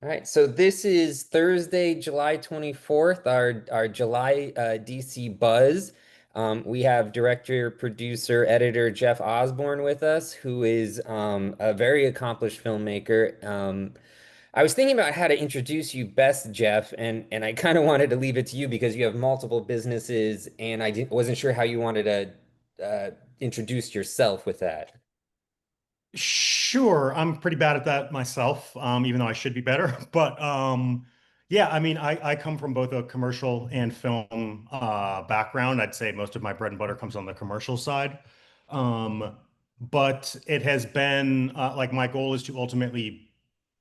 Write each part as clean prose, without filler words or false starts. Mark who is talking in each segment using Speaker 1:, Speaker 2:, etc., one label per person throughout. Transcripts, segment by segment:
Speaker 1: All right, so this is Thursday, July 24th, our July DC Buzz. We have director, producer, editor Jeff Osborne with us, who is a very accomplished filmmaker. I was thinking about how to introduce you best, Jeff, and I kind of wanted to leave it to you because you have multiple businesses, and wasn't sure how you wanted to introduce yourself with that.
Speaker 2: Sure, I'm pretty bad at that myself, even though I should be better. But yeah, I mean, I come from both a commercial and film background. I'd say most of my bread and butter comes on the commercial side. Um, but it has been like my goal is to ultimately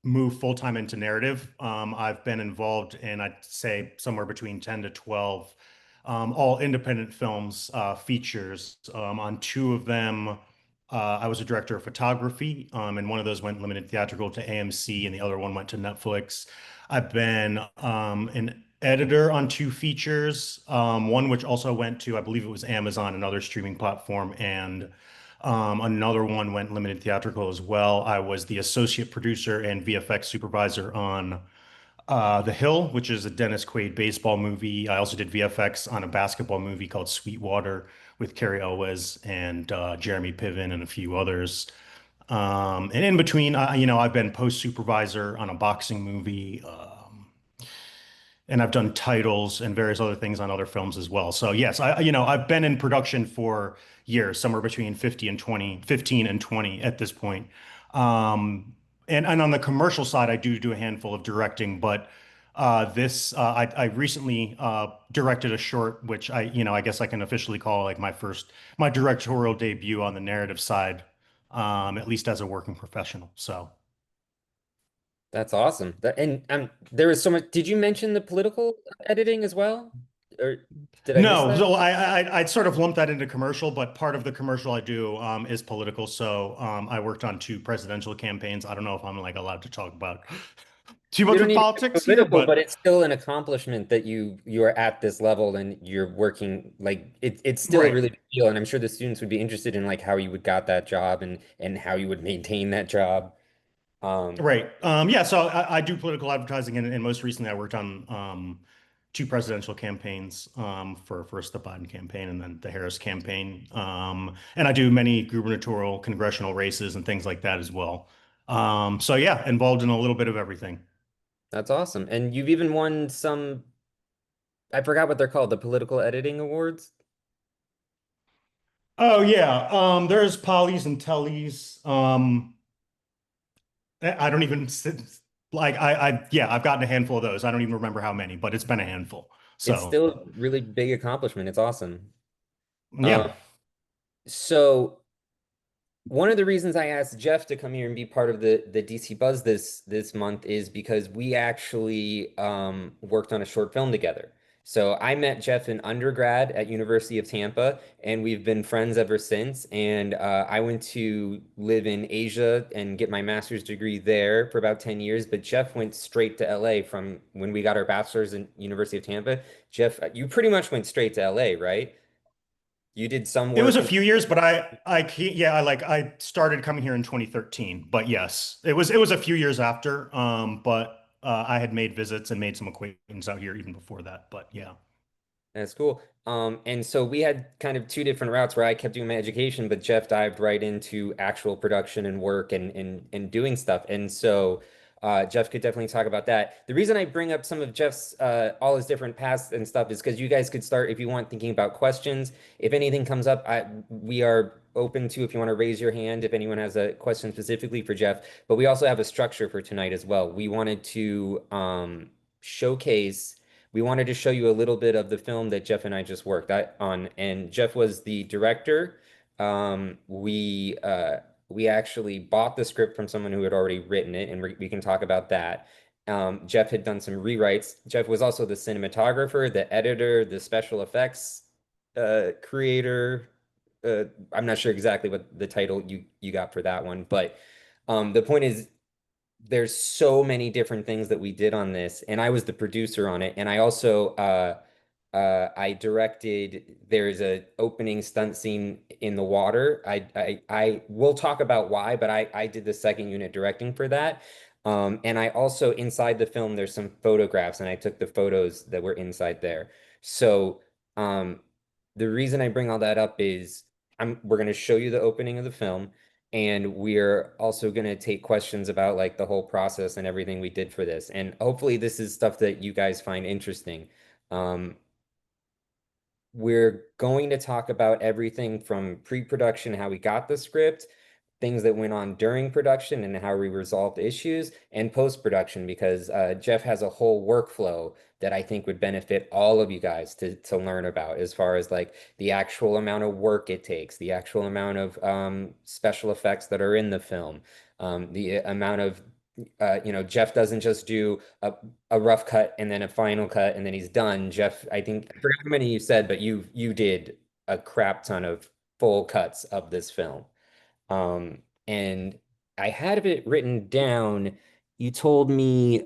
Speaker 2: move full time into narrative. I've been involved in, I'd say, somewhere between 10 to 12 all independent films, features. On two of them, I was a director of photography, and one of those went limited theatrical to AMC, and the other one went to Netflix. I've been an editor on two features, one which also went to, I believe it was Amazon, another streaming platform, and another one went limited theatrical as well. I was the associate producer and VFX supervisor on The Hill, which is a Dennis Quaid baseball movie. I also did VFX on a basketball movie called Sweetwater with Carrie Elwes and Jeremy Piven and a few others. And in between, I've been post supervisor on a boxing movie, and I've done titles and various other things on other films as well. So yes, I've been in production for years, somewhere between 50 and 20, 15 and 20 at this point. And on the commercial side, I do a handful of directing, but I recently directed a short, which I guess I can officially call like my directorial debut on the narrative side, at least as a working professional. So.
Speaker 1: That's awesome. And there was so much. Did you mention the political editing as well, or did I miss
Speaker 2: No,
Speaker 1: that?
Speaker 2: so I'd sort of lump that into commercial, but part of the commercial I do is political. So I worked on two presidential campaigns. I don't know if I'm like allowed to talk about too
Speaker 1: You
Speaker 2: much
Speaker 1: don't
Speaker 2: with
Speaker 1: need to get
Speaker 2: politics here,
Speaker 1: political, but
Speaker 2: but
Speaker 1: it's still an accomplishment that you are at this level and you're working like it's still a
Speaker 2: right,
Speaker 1: really big deal. And I'm sure the students would be interested in like how you would got that job and how you would maintain that job. Um,
Speaker 2: right. Yeah, so I do political advertising, and most recently I worked on two presidential campaigns for first the Biden campaign and then the Harris campaign. And I do many gubernatorial, congressional races and things like that as well. So yeah, involved in a little bit of everything.
Speaker 1: that's awesome. And you've even won some, I forgot what they're called, the political editing awards.
Speaker 2: Oh yeah, there's polys and tellies. I don't even like yeah, I've gotten a handful of those. I don't even remember how many, but it's been a handful.
Speaker 1: It's
Speaker 2: So
Speaker 1: still a really big accomplishment. It's awesome. Um,
Speaker 2: yeah.
Speaker 1: so one of the reasons I asked Jeff to come here and be part of the DC Buzz this month is because we actually worked on a short film together. So I met Jeff in undergrad at University of Tampa, and we've been friends ever since. And I went to live in Asia and get my master's degree there for about 10 years. But Jeff went straight to LA from when we got our bachelor's in University of Tampa. Jeff, you pretty much went straight to LA, right? You did some
Speaker 2: It was
Speaker 1: work
Speaker 2: a
Speaker 1: in.
Speaker 2: few years, but I can't, yeah, I started coming here in 2013. But yes, it was a few years after. But I had made visits and made some acquaintance out here even before that. But yeah.
Speaker 1: That's cool. And so we had kind of two different routes where I kept doing my education, but Jeff dived right into actual production and work and doing stuff. And so Jeff could definitely talk about that. The reason I bring up some of Jeff's all his different paths and stuff is because you guys could start if you want thinking about questions. If anything comes up, we are open to if you want to raise your hand if anyone has a question specifically for Jeff. But we also have a structure for tonight as well. We wanted to showcase. We wanted to show you a little bit of the film that Jeff and I just worked on, and Jeff was the director. We actually bought the script from someone who had already written it, and we can talk about that. Jeff had done some rewrites. Jeff was also the cinematographer, the editor, the special effects creator. I'm not sure exactly what the title you got for that one, but the point is there's so many different things that we did on this, and I was the producer on it, and I also I directed. There's a opening stunt scene in the water. I will talk about why, but I did the second unit directing for that. And I also, inside the film, there's some photographs, and I took the photos that were inside there. So, um, the reason I bring all that up is we're going to show you the opening of the film, and we're also going to take questions about like the whole process and everything we did for this. And hopefully, this is stuff that you guys find interesting. Um, we're going to talk about everything from pre-production, how we got the script, things that went on during production and how we resolved issues, and post-production, because Jeff has a whole workflow that I think would benefit all of you guys to learn about, as far as like the actual amount of work it takes, the actual amount of special effects that are in the film, the amount of Jeff doesn't just do a rough cut and then a final cut and then he's done. Jeff, I think I forgot how many you said, but you did a crap ton of full cuts of this film. And I had it written down. You told me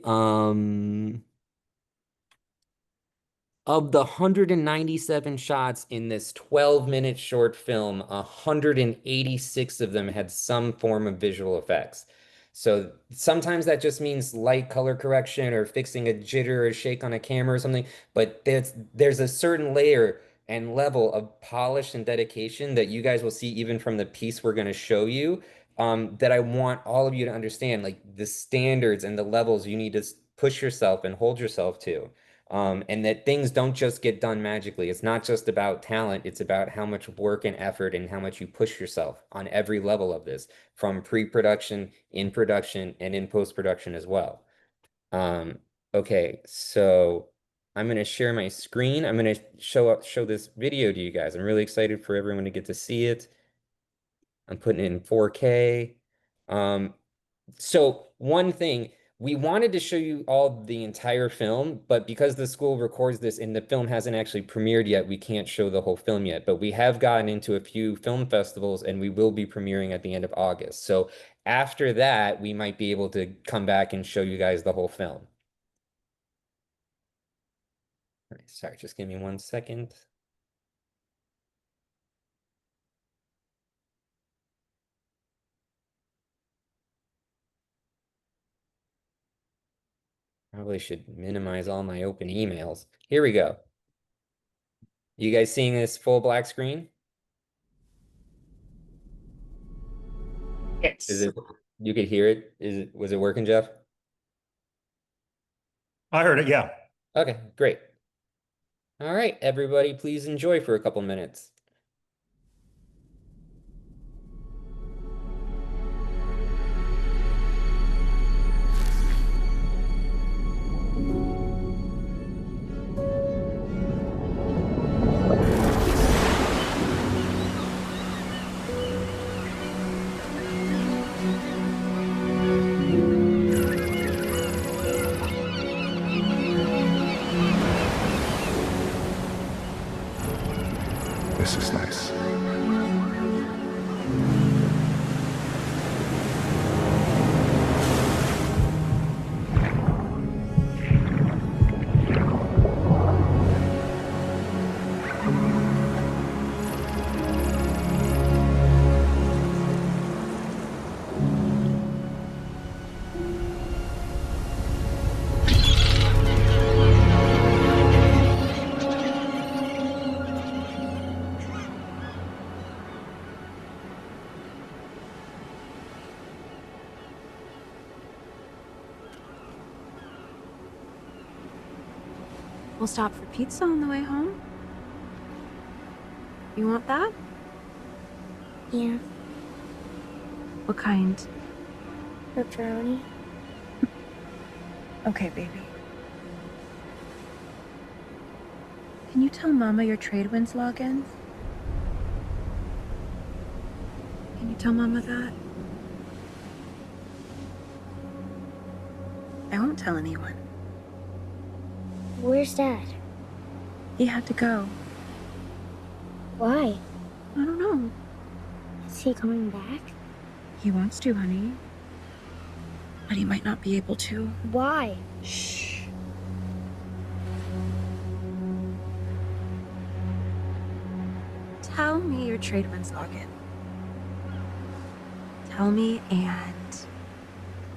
Speaker 1: of the 197 shots in this 12-minute short film, 186 of them had some form of visual effects. So sometimes that just means light color correction or fixing a jitter or shake on a camera or something, but there's a certain layer and level of polish and dedication that you guys will see even from the piece we're going to show you, that I want all of you to understand, like the standards and the levels you need to push yourself and hold yourself to. And that things don't just get done magically. It's not just about talent, it's about how much work and effort and how much you push yourself on every level of this, from pre-production, in production, and in post-production as well. Um, okay, so I'm gonna share my screen. I'm gonna show this video to you guys. I'm really excited for everyone to get to see it. I'm putting it in 4K. Um, so one thing, we wanted to show you all the entire film, but because the school records this and the film hasn't actually premiered yet, we can't show the whole film yet. But we have gotten into a few film festivals and we will be premiering at the end of August. So after that, we might be able to come back and show you guys the whole film. All right, sorry, just give me 1 second. Probably should minimize all my open emails. Here we go. You guys seeing this full black screen? Is
Speaker 2: Yes.
Speaker 1: it, you could hear it? Was it working, Jeff?
Speaker 2: I heard it. Yeah.
Speaker 1: Okay, great. All right, everybody, please enjoy for a couple minutes.
Speaker 3: This is nice.
Speaker 4: We'll stop for pizza on the way home. You want that?
Speaker 5: Yeah,
Speaker 4: What kind?
Speaker 5: pepperoni.
Speaker 4: Okay, baby. Can you tell Mama your Tradewinds logins? Can you tell Mama that? I won't tell anyone.
Speaker 5: Where's Dad?
Speaker 4: He had to go.
Speaker 5: Why?
Speaker 4: I don't know.
Speaker 5: Is he coming back?
Speaker 4: He wants to, honey. But he might not be able to.
Speaker 5: Why?
Speaker 4: Shh. Tell me your Tradewinds login. Tell me, and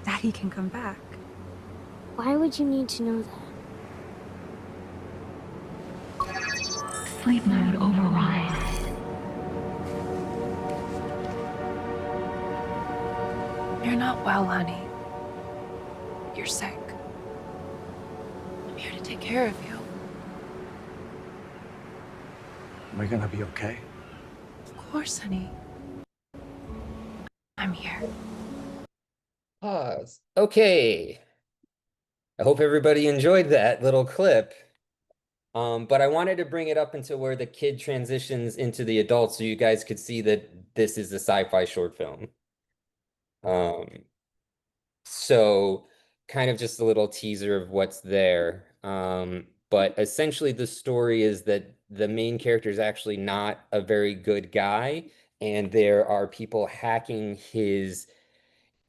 Speaker 4: that he can come back.
Speaker 5: Why would you need to know that?
Speaker 4: Sleep mode override. You're not well, honey. You're sick. I'm here to take care of you.
Speaker 3: Am I gonna be okay?
Speaker 4: Of course, honey. I'm here.
Speaker 1: Pause. Okay. I hope everybody enjoyed that little clip. But I wanted to bring it up until where the kid transitions into the adult so you guys could see that this is a sci-fi short film. So kind of just a little teaser of what's there. But essentially the story is that the main character is actually not a very good guy, and there are people hacking his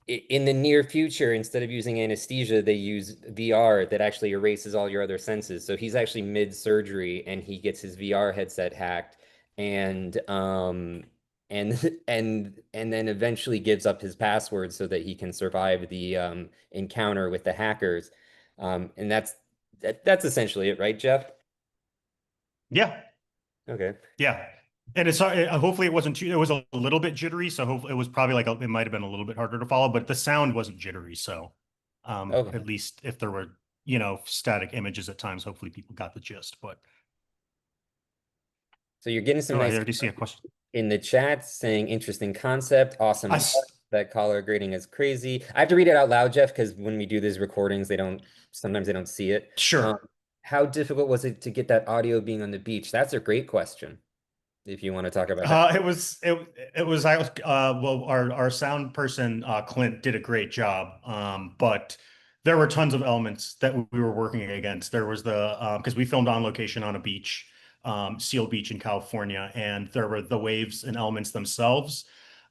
Speaker 1: in the near future. Instead of using anesthesia, they use VR that actually erases all your other senses. So he's actually mid-surgery and he gets his VR headset hacked and and then eventually gives up his password so that he can survive the encounter with the hackers. And that's essentially it, right, Jeff?
Speaker 2: Yeah.
Speaker 1: Okay.
Speaker 2: Yeah. And it's hopefully it wasn't too, it was a little bit jittery, so hopefully it was probably like it might have been a little bit harder to follow, but the sound wasn't jittery, so
Speaker 1: Okay.
Speaker 2: at least if there were, static images at times, hopefully people got the gist. But
Speaker 1: So you're getting some
Speaker 2: oh, I
Speaker 1: nice
Speaker 2: already see a question.
Speaker 1: in the chat saying interesting concept, awesome.
Speaker 2: I
Speaker 1: stuff.
Speaker 2: s-
Speaker 1: That color grading is crazy. I have to read it out loud, Jeff, because when we do these recordings, sometimes they don't see it. Um,
Speaker 2: sure.
Speaker 1: how difficult was it to get that audio being on the beach? That's a great question, if you want to talk about that.
Speaker 2: I was well, our sound person Clint did a great job. But there were tons of elements that we were working against. There was the because we filmed on location on a beach, Seal Beach in California, and there were the waves and elements themselves.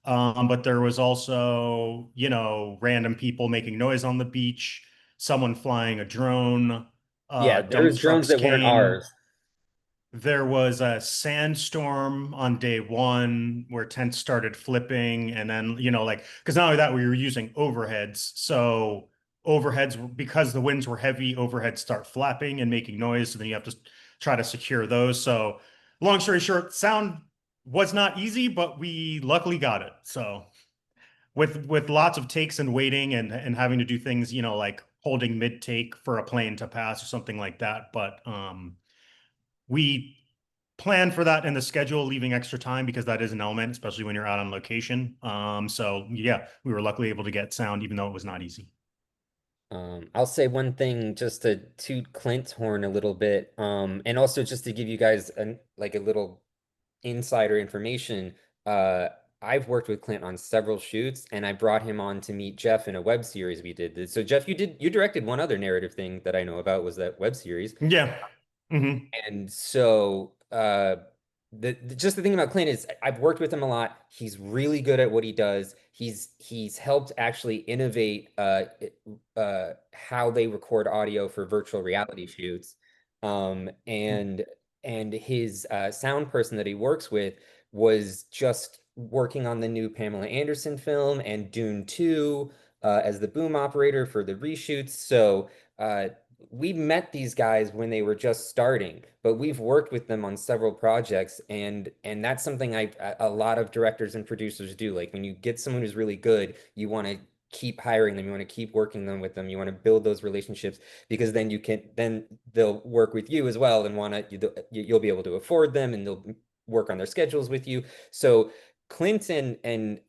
Speaker 2: But there was also, random people making noise on the beach, someone flying a drone,
Speaker 1: Yeah, there
Speaker 2: dump
Speaker 1: was drones
Speaker 2: trucks
Speaker 1: that weren't
Speaker 2: came.
Speaker 1: ours.
Speaker 2: There was a sandstorm on day one where tents started flipping. And then, because not only that, we were using overheads. So overheads, because the winds were heavy, overheads start flapping and making noise. So then you have to try to secure those. So long story short, sound was not easy, but we luckily got it. So with lots of takes and waiting and having to do things, like holding mid take for a plane to pass or something like that. But we plan for that in the schedule, leaving extra time because that is an element, especially when you're out on location. So yeah, we were luckily able to get sound, even though it was not easy.
Speaker 1: I'll say one thing just to toot Clint's horn a little bit, and also just to give you guys like a little insider information. Uh, I've worked with Clint on several shoots, and I brought him on to meet Jeff in a web series we did. So Jeff, you directed one other narrative thing that I know about was that web series.
Speaker 2: Yeah. Hmm.
Speaker 1: And so just the thing about Clint is I've worked with him a lot. He's really good at what he does. He's helped actually innovate how they record audio for virtual reality shoots. And his sound person that he works with was just working on the new Pamela Anderson film and Dune 2 as the boom operator for the reshoots. So we met these guys when they were just starting, but we've worked with them on several projects, and that's something a lot of directors and producers do. Like when you get someone who's really good, you want to keep hiring them, you want to keep working them with them, you want to build those relationships because then they'll work with you as well and you'll be able to afford them and they'll work on their schedules with you. So Clinton and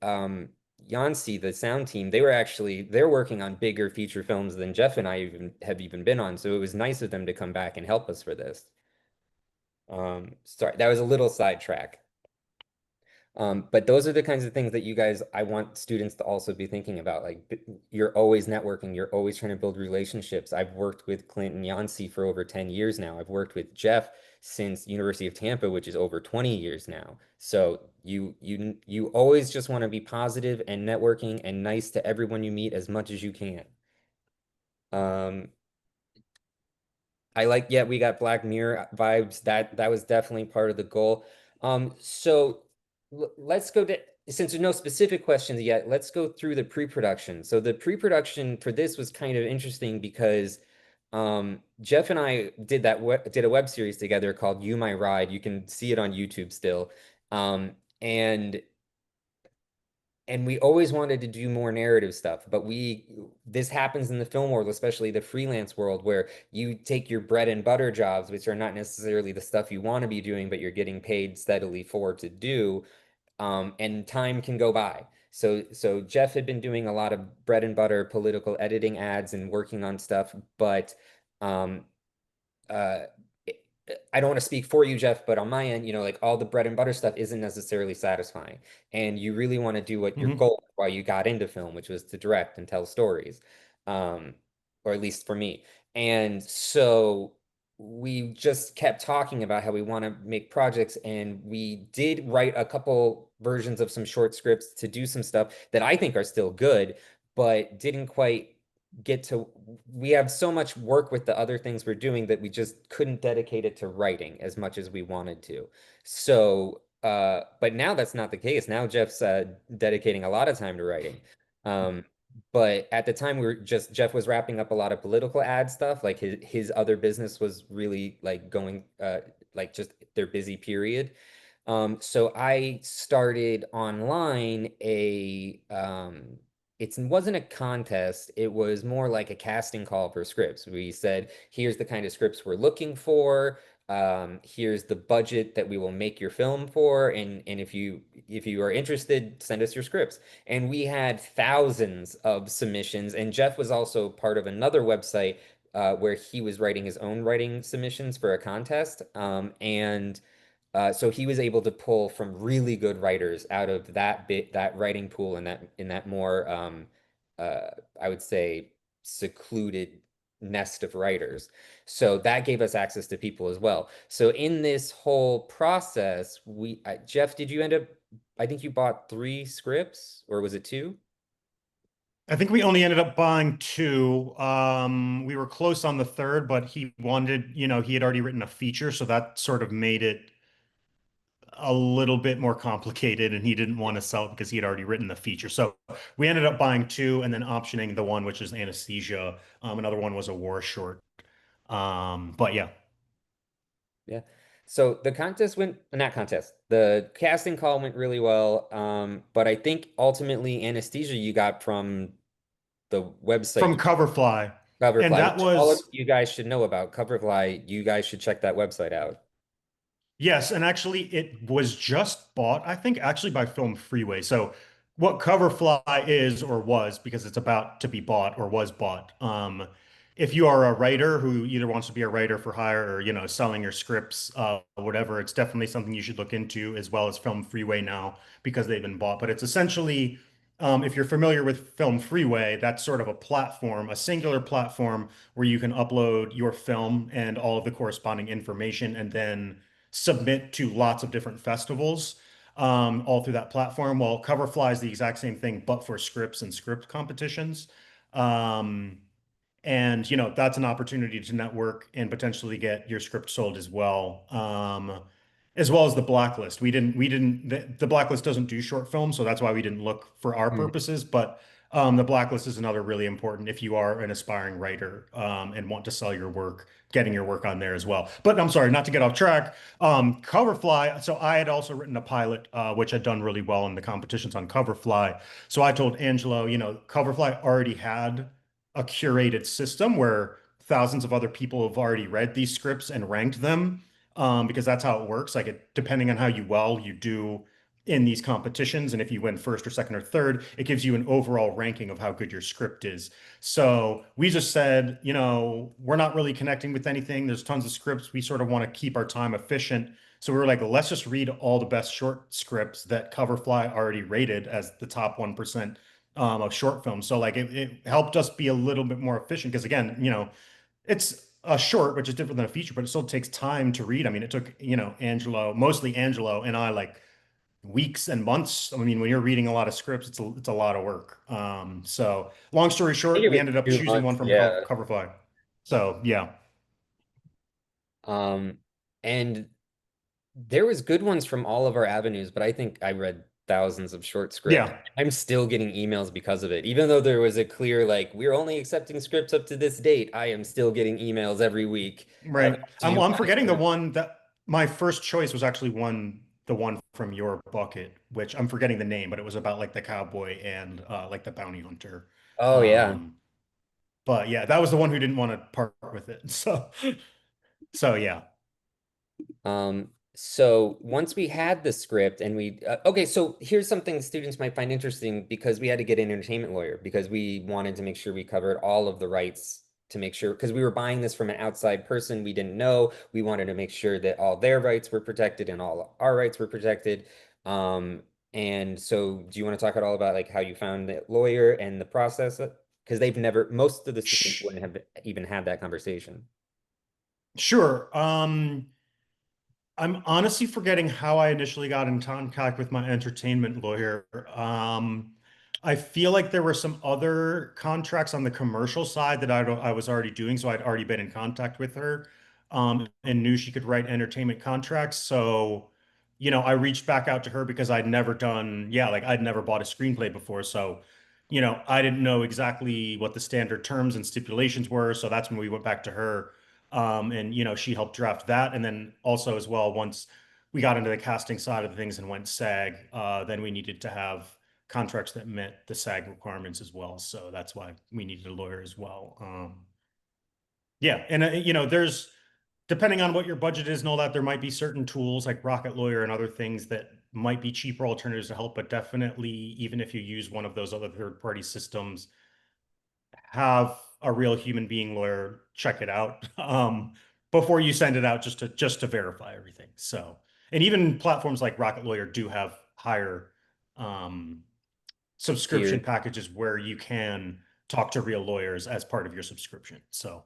Speaker 1: Yancy, the sound team, they're working on bigger feature films than Jeff and I have even been on. So it was nice of them to come back and help us for this. Sorry, that was a little sidetrack. But those are the kinds of things that I want students to also be thinking about. Like you're always networking, you're always trying to build relationships. I've worked with Clint and Yancy for over 10 years now. I've worked with Jeff since University of Tampa, which is over 20 years now. So you always just want to be positive and networking and nice to everyone you meet as much as you can. Um, yeah, we got Black Mirror vibes. That was definitely part of the goal. So let's go to since there's no specific questions yet, let's go through the pre-production. So the pre-production for this was kind of interesting because Jeff and I did a web series together called You My Ride. You can see it on YouTube still. Um, and we always wanted to do more narrative stuff, but this happens in the film world, especially the freelance world, where you take your bread and butter jobs, which are not necessarily the stuff you want to be doing, but you're getting paid steadily for to do, and time can go by. So Jeff had been doing a lot of bread and butter political editing ads and working on stuff, but um, uh, I don't want to speak for you, Jeff, but on my end, like all the bread and butter stuff isn't necessarily satisfying. And you really want to do what your
Speaker 2: Hmm.
Speaker 1: goal, why you got into film, which was to direct and tell stories, um, or at least for me. And so we just kept talking about how we want to make projects, and we did write a couple versions of some short scripts to do some stuff that I think are still good, but didn't quite get to. We have so much work with the other things we're doing that we just couldn't dedicate it to writing as much as we wanted to. So but now that's not the case. Now Jeff's dedicating a lot of time to writing. um but at the time Jeff was wrapping up a lot of political ad stuff. Like his other business was really like going like just their busy period. So I started online it wasn't a contest, it was more like a casting call for scripts. We said, here's the kind of scripts we're looking for. Here's the budget that we will make your film for, and if you are interested, send us your scripts. And we had thousands of submissions, and Jeff was also part of another website where he was writing his own writing submissions for a contest. And so he was able to pull from really good writers out of that writing pool, and that more uh, I would say secluded nest of writers. So that gave us access to people as well. So in this whole process, Jeff, did you end up? I think you bought 3 scripts, or was it 2?
Speaker 2: I think we only ended up buying two. We were close on the third, but he had already written a feature, so that sort of made it a little bit more complicated, and he didn't want to sell it because he had already written the feature. So we ended up buying two and then optioning the one, which is Anesthesia. Another one was a war short. But yeah.
Speaker 1: Yeah. So the contest went, not contest, the casting call went really well. But I think ultimately Anesthesia you got from the website
Speaker 2: From Coverfly. And
Speaker 1: Coverfly,
Speaker 2: that
Speaker 1: which all of
Speaker 2: was
Speaker 1: you guys should know about. Coverfly, you guys should check that website out.
Speaker 2: Yes, and actually it was just bought, I think, actually by Film Freeway. So what Coverfly is or was, because it's about to be bought or was bought. If you are a writer who either wants to be a writer for hire or, selling your scripts, whatever, it's definitely something you should look into, as well as Film Freeway now because they've been bought. But it's essentially, if you're familiar with Film Freeway, that's sort of a platform, a singular platform where you can upload your film and all of the corresponding information and then submit to lots of different festivals, all through that platform. Well, Coverfly is the exact same thing, but for scripts and script competitions. Um, and that's an opportunity to network and potentially get your script sold as well as the blacklist. The blacklist doesn't do short films, so that's why we didn't look for our
Speaker 1: Hmm.
Speaker 2: purposes. But the blacklist is another really important if you are an aspiring writer and want to sell your work, getting your work on there as well. But I'm sorry, not to get off track. Coverfly. So I had also written a pilot, which had done really well in the competitions on Coverfly. So I told Angelo, Coverfly already had a curated system where thousands of other people have already read these scripts and ranked them, because that's how it works. Like depending on how you do in these competitions, and if you win first or second or third, it gives you an overall ranking of how good your script is. So we just said, we're not really connecting with anything. There's tons of scripts. We sort of want to keep our time efficient. So we were like, let's just read all the best short scripts that Coverfly already rated as the top 1% of short films. So like it helped us be a little bit more efficient because again, it's a short, which is different than a feature, but it still takes time to read. I mean, it took, mostly Angelo and I like weeks and months. I mean, when you're reading a lot of scripts, it's a lot of work. So long story
Speaker 1: I think
Speaker 2: short,
Speaker 1: it
Speaker 2: we
Speaker 1: was
Speaker 2: ended up
Speaker 1: two
Speaker 2: choosing one
Speaker 1: months,
Speaker 2: from
Speaker 1: yeah.
Speaker 2: Coverfly. So yeah.
Speaker 1: And there was good ones from all of our avenues, but I think I read thousands of short scripts.
Speaker 2: Yeah,
Speaker 1: I'm still getting emails because of it. Even though there was a clear, like, we're only accepting scripts up to this date, I am still getting emails every week of,
Speaker 2: right.
Speaker 1: do you
Speaker 2: I'm
Speaker 1: want
Speaker 2: forgetting the
Speaker 1: to?
Speaker 2: one that my first choice was actually the one from your bucket, which I'm forgetting the name, but it was about like the cowboy and like the bounty hunter.
Speaker 1: Oh, yeah.
Speaker 2: Um, but yeah, that was the one who didn't want to part with it. So yeah.
Speaker 1: So once we had the script and okay, so here's something students might find interesting because we had to get an entertainment lawyer because we wanted to make sure we covered all of the rights to make sure, because we were buying this from an outside person we didn't know. We wanted to make sure that all their rights were protected and all our rights were protected. Um, and so do you want to talk at all about like how you found the lawyer and the process? Because most of the students
Speaker 2: Sh-
Speaker 1: wouldn't have even had that conversation.
Speaker 2: Sure. I'm honestly forgetting how I initially got in contact with my entertainment lawyer. I feel like there were some other contracts on the commercial side that I was already doing, so I'd already been in contact with her, and knew she could write entertainment contracts. So, I reached back out to her because I'd never done, yeah, like I'd never bought a screenplay before. So, I didn't know exactly what the standard terms and stipulations were. So that's when we went back to her, and she helped draft that. And then also as well, once we got into the casting side of things and went SAG, then we needed to have contracts that met the SAG requirements as well. So that's why we needed a lawyer as well. Yeah, and there's depending on what your budget is and all that, there might be certain tools like Rocket Lawyer and other things that might be cheaper alternatives to help. But definitely, even if you use one of those other third-party systems, have a real human being lawyer check it out before you send it out just to verify everything. So, and even platforms like Rocket Lawyer do have higher um, subscription
Speaker 1: Here.
Speaker 2: packages where you can talk to real lawyers as part of your subscription. So,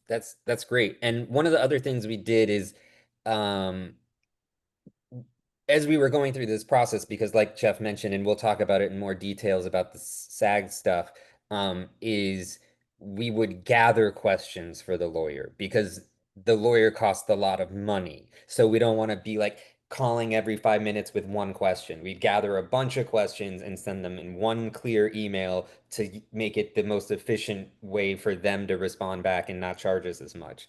Speaker 1: That's great. And one of the other things we did is, um, as we were going through this process, because like Jeff mentioned, and we'll talk about it in more details about the SAG stuff, is we would gather questions for the lawyer because the lawyer costs a lot of money. So we don't want to be like calling every 5 minutes with one question. We'd gather a bunch of questions and send them in one clear email to make it the most efficient way for them to respond back and not charge us as much.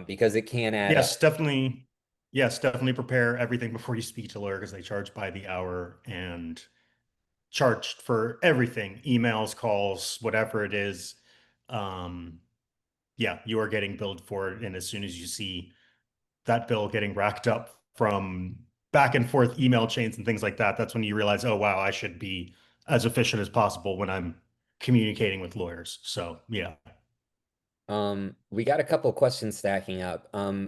Speaker 1: Because it can add up.
Speaker 2: yes, definitely. Yes, definitely prepare everything before you speak to a lawyer because they charge by the hour and charged for everything, emails, calls, whatever it is. Um, yeah, you are getting billed for it. And as soon as you see that bill getting racked up from back and forth email chains and things like that, that's when you realize, oh, wow, I should be as efficient as possible when I'm communicating with lawyers. So, yeah.
Speaker 1: We got a couple questions stacking up.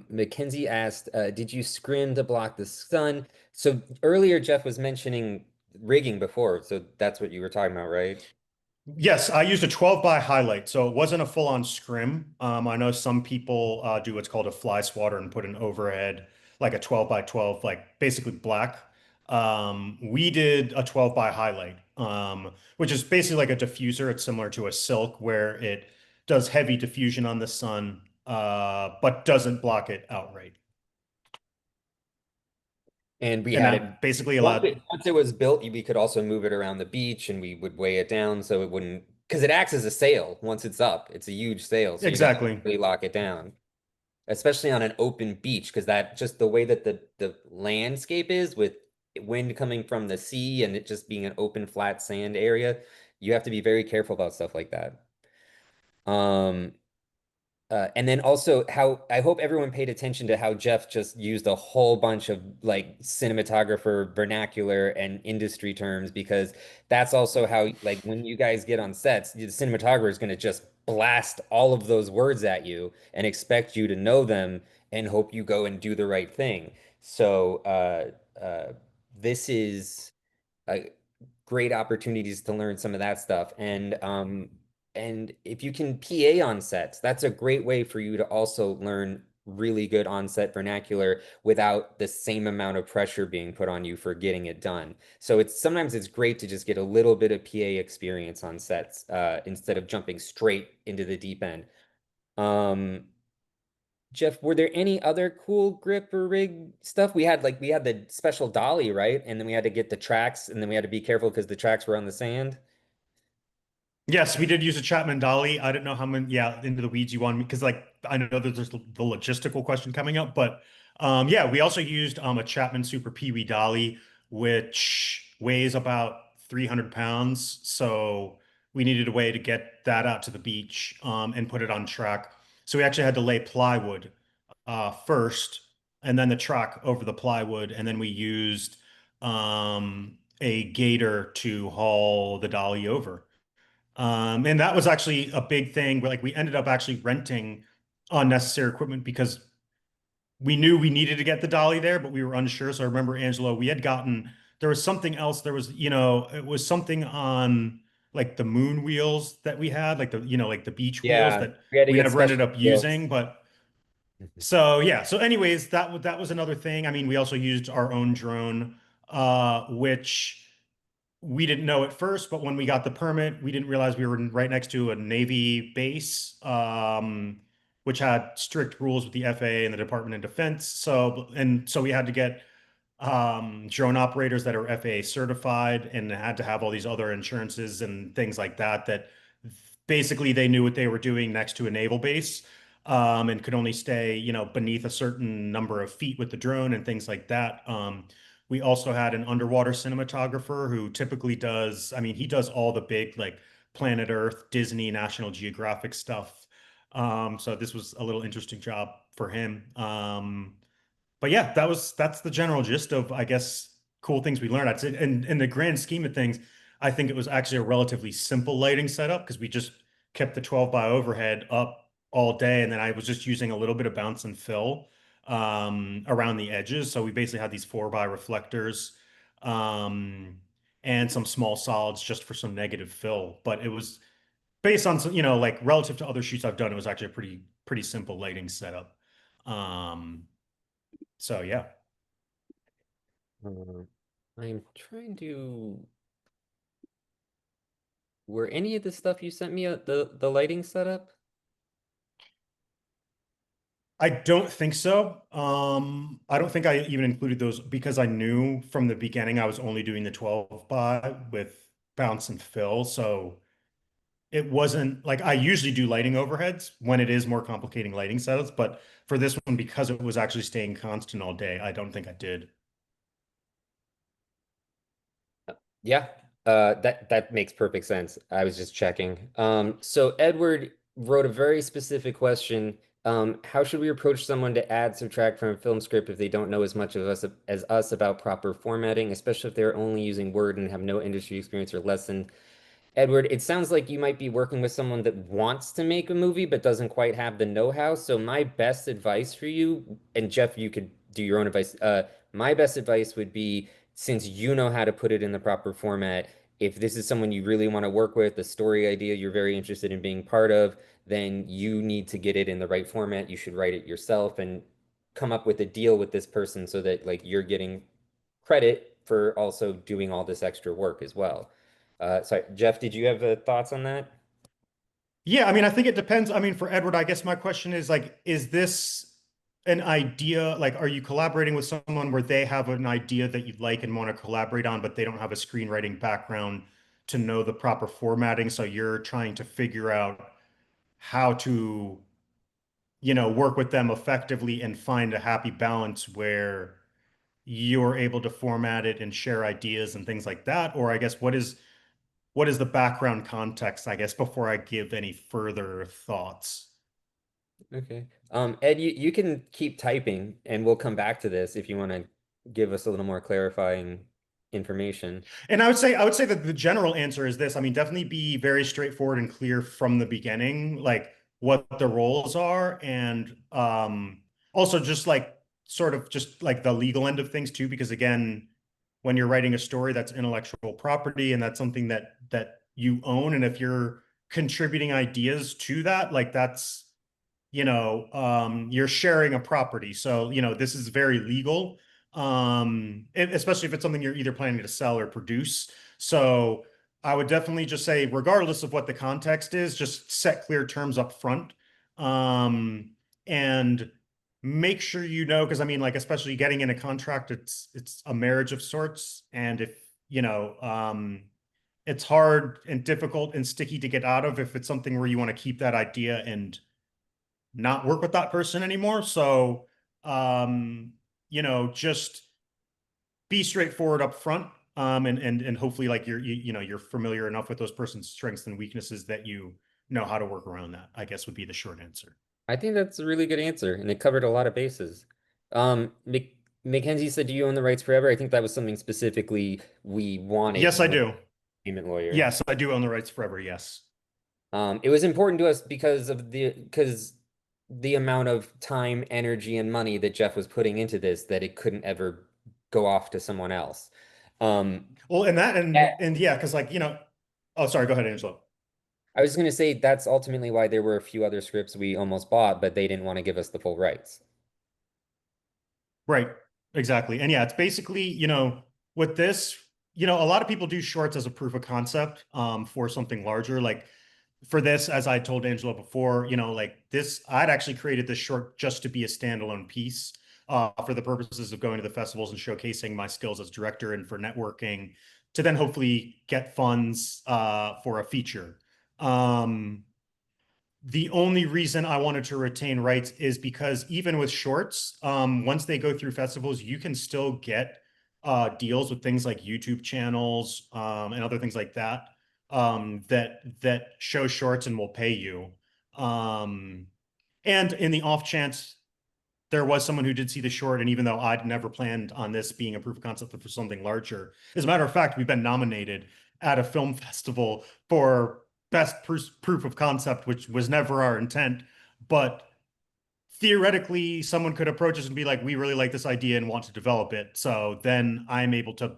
Speaker 1: Mackenzie asked, did you scrim to block the sun? So earlier Jeff was mentioning rigging before, so that's what you were talking about, right?
Speaker 2: Yes, I used a 12 by highlight, so it wasn't a full-on scrim. I know some people do what's called a fly swatter and put an overhead, like a 12 by 12, like basically black. We did a 12 by highlight, which is basically like a diffuser. It's similar to a silk where it does heavy diffusion on the sun, but doesn't block it outright.
Speaker 1: And we
Speaker 2: And
Speaker 1: had it
Speaker 2: that basically allowed,
Speaker 1: once it was built, we could also move it around the beach and we would weigh it down so it wouldn't, because it acts as a sail once it's up. It's a huge sail, so you got to
Speaker 2: exactly.
Speaker 1: really lock it down, especially on an open beach, because that just the way that the landscape is with wind coming from the sea and it just being an open flat sand area, you have to be very careful about stuff like that. Um, and then also how I hope everyone paid attention to how Jeff just used a whole bunch of like cinematographer vernacular and industry terms because that's also how like when you guys get on sets, the cinematographer is going to just blast all of those words at you and expect you to know them and hope you go and do the right thing. So this is great opportunities to learn some of that stuff. And if you can PA on sets, that's a great way for you to also learn really good on-set vernacular without the same amount of pressure being put on you for getting it done. So it's great to just get a little bit of PA experience on sets instead of jumping straight into the deep end. Um, Jeff, were there any other cool grip or rig stuff? We had the special dolly, right? And then we had to get the tracks, and then we had to be careful because the tracks were on the sand.
Speaker 2: Yes, we did use a Chapman dolly. I didn't know how many, yeah, into the weeds you want me because like I know that there's the logistical question coming up, but yeah, we also used a Chapman Super Peewee dolly, which weighs about 300 pounds. So we needed a way to get that out to the beach and put it on track. So we actually had to lay plywood first, and then the track over the plywood, and then we used a gator to haul the dolly over. And that was actually a big thing where like we ended up actually renting unnecessary equipment because we knew we needed to get the dolly there, but we were unsure. So I remember, Angelo, we had gotten, there was something else. There was, it was something on like the moon wheels that we had, like like the beach wheels
Speaker 1: Yeah,
Speaker 2: that
Speaker 1: we had to
Speaker 2: we
Speaker 1: get
Speaker 2: never ended
Speaker 1: special
Speaker 2: up
Speaker 1: wheels.
Speaker 2: using. But so yeah, so anyways, that was another thing. I mean, we also used our own drone, which we didn't know at first, but when we got the permit, we didn't realize we were right next to a Navy base, which had strict rules with the FAA and the Department of Defense. So we had to get drone operators that are FAA certified and had to have all these other insurances and things like that, that basically they knew what they were doing next to a naval base, and could only stay, beneath a certain number of feet with the drone and things like that. We also had an underwater cinematographer who typically does, I mean, he does all the big like Planet Earth, Disney, National Geographic stuff. So this was a little interesting job for him. But yeah, that's the general gist of, I guess, cool things we learned. I'd say, in the grand scheme of things, I think it was actually a relatively simple lighting setup because we just kept the 12 by overhead up all day, and then I was just using a little bit of bounce and fill around the edges. So we basically had these 4 by reflectors um, and some small solids just for some negative fill. But it was based on some, like relative to other shoots I've done, it was actually a pretty simple lighting setup. Um, so yeah.
Speaker 1: Uh, I'm trying to. Were any of the stuff you sent me the lighting setup?
Speaker 2: I don't think so. I don't think I even included those because I knew from the beginning I was only doing the 12 by with bounce and fill. So it wasn't like I usually do lighting overheads when it is more complicating lighting setups, but for this one, because it was actually staying constant all day, I don't think I did.
Speaker 1: Yeah, that makes perfect sense. I was just checking. So Edward wrote a very specific question. How should we approach someone to add, subtract from a film script if they don't know as much of us as us about proper formatting, especially if they're only using Word and have no industry experience or less than Edward, it sounds like you might be working with someone that wants to make a movie but doesn't quite have the know-how. So my best advice for you, and Jeff, you could do your own advice. My best advice would be, since you know how to put it in the proper format, if this is someone you really want to work with, the story idea you're very interested in being part of, then you need to get it in the right format. You should write it yourself and come up with a deal with this person so that like you're getting credit for also doing all this extra work as well. Sorry, Jeff, did you have thoughts on that?
Speaker 2: Yeah, I mean, I think it depends. I mean, for Edward, I guess my question is like, is this an idea? Like, are you collaborating with someone where they have an idea that you'd like and want to collaborate on, but they don't have a screenwriting background to know the proper formatting? So you're trying to figure out how to, work with them effectively and find a happy balance where you're able to format it and share ideas and things like that? Or I guess what is the background context, I guess, before I give any further thoughts?
Speaker 1: Okay. Ed, you can keep typing and we'll come back to this if you want to give us a little more clarifying information.
Speaker 2: And I would say that the general answer is this. I mean, definitely be very straightforward and clear from the beginning, like what the roles are, and also just like sort of just like the legal end of things too, because again, when you're writing a story, that's intellectual property and that's something that you own. And if you're contributing ideas to that, like that's you're sharing a property. So, this is very legal, especially if it's something you're either planning to sell or produce. So I would definitely just say, regardless of what the context is, just set clear terms up front. And make sure you know, because I mean, like, especially getting in a contract, it's a marriage of sorts. And if, it's hard and difficult and sticky to get out of if it's something where you want to keep that idea and not work with that person anymore. So, just be straightforward up front. And hopefully like you're familiar enough with those person's strengths and weaknesses that you know how to work around that, I guess would be the short answer.
Speaker 1: I think that's a really good answer, and it covered a lot of bases. Mackenzie said, "Do you own the rights forever?" I think that was something specifically we wanted
Speaker 2: Yes, I
Speaker 1: from a
Speaker 2: do.
Speaker 1: payment lawyer.
Speaker 2: Yes, I do own the rights forever. Yes.
Speaker 1: It was important to us because the amount of time, energy, and money that Jeff was putting into this that it couldn't ever go off to someone else. Um,
Speaker 2: Well, and that
Speaker 1: eh,
Speaker 2: and yeah, because like, oh, sorry, go ahead, Angelo.
Speaker 1: I was going to say that's ultimately why there were a few other scripts we almost bought, but they didn't want to give us the full rights.
Speaker 2: Right. Exactly. And yeah, it's basically, with this, a lot of people do shorts as a proof of concept for something larger. Like for this, as I told Angela before, like this, I'd actually created this short just to be a standalone piece for the purposes of going to the festivals and showcasing my skills as director and for networking to then hopefully get funds for a feature. The only reason I wanted to retain rights is because even with shorts, once they go through festivals, you can still get deals with things like YouTube channels and other things like that that show shorts and will pay you. Um, and in the off chance there was someone who did see the short, and even though I'd never planned on this being a proof of concept for something larger, as a matter of fact, we've been nominated at a film festival for best proof of concept, which was never our intent. But theoretically, someone could approach us and be like, we really like this idea and want to develop it. So then I'm able to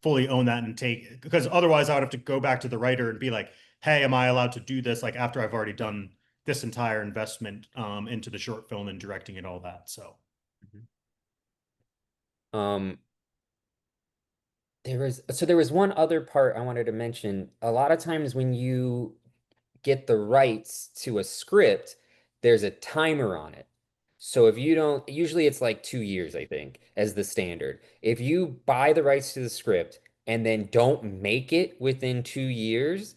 Speaker 2: fully own that and take, because otherwise I would have to go back to the writer and be like, hey, am I allowed to do this? Like after I've already done this entire investment into the short film and directing and all that. So
Speaker 1: Um, there was one other part I wanted to mention. A lot of times when you get the rights to a script, there's a timer on it. So if you don't, usually it's like 2 years, I think, as the standard. If you buy the rights to the script and then don't make it within 2 years,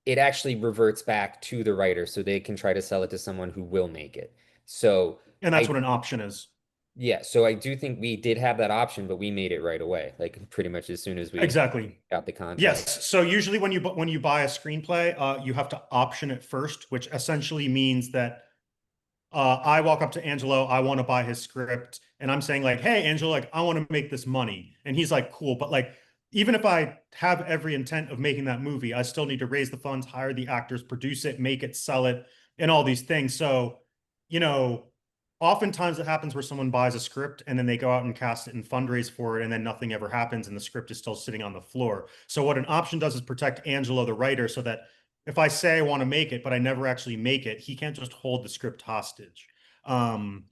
Speaker 1: it actually reverts back to the writer so they can try to sell it to someone who will make it. So
Speaker 2: and that's
Speaker 1: I,
Speaker 2: what an option is.
Speaker 1: yeah, so I do think we did have that option, but we made it right away, like pretty much as soon as we
Speaker 2: Exactly.
Speaker 1: got the contract.
Speaker 2: Yes. So usually when you buy a screenplay, you have to option it first, which essentially means that I walk up to Angelo, I want to buy his script, and I'm saying like, "Hey, Angelo, like I want to make this money," and he's like, "Cool," but like even if I have every intent of making that movie, I still need to raise the funds, hire the actors, produce it, make it, sell it, and all these things. So, you know, oftentimes it happens where someone buys a script and then they go out and cast it and fundraise for it, and then nothing ever happens, and the script is still sitting on the floor. So what an option does is protect Angelo, the writer, so that if I say I want to make it, but I never actually make it, he can't just hold the script hostage. Um,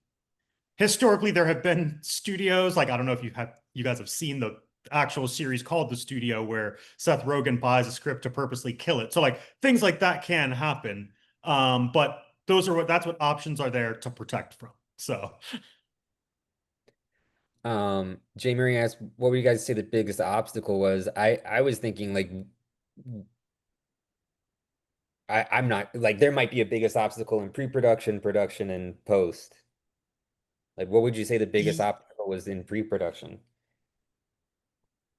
Speaker 2: Historically, there have been studios, like I don't know if you guys have seen the actual series called The Studio, where Seth Rogen buys a script to purposely kill it. So like things like that can happen. But that's what options are there to protect from. So
Speaker 1: Jay Murray asked, what would you guys say the biggest obstacle was? I was thinking like I'm not like there might be a biggest obstacle in pre-production, production, and post. Like, what would you say the biggest obstacle was in pre-production?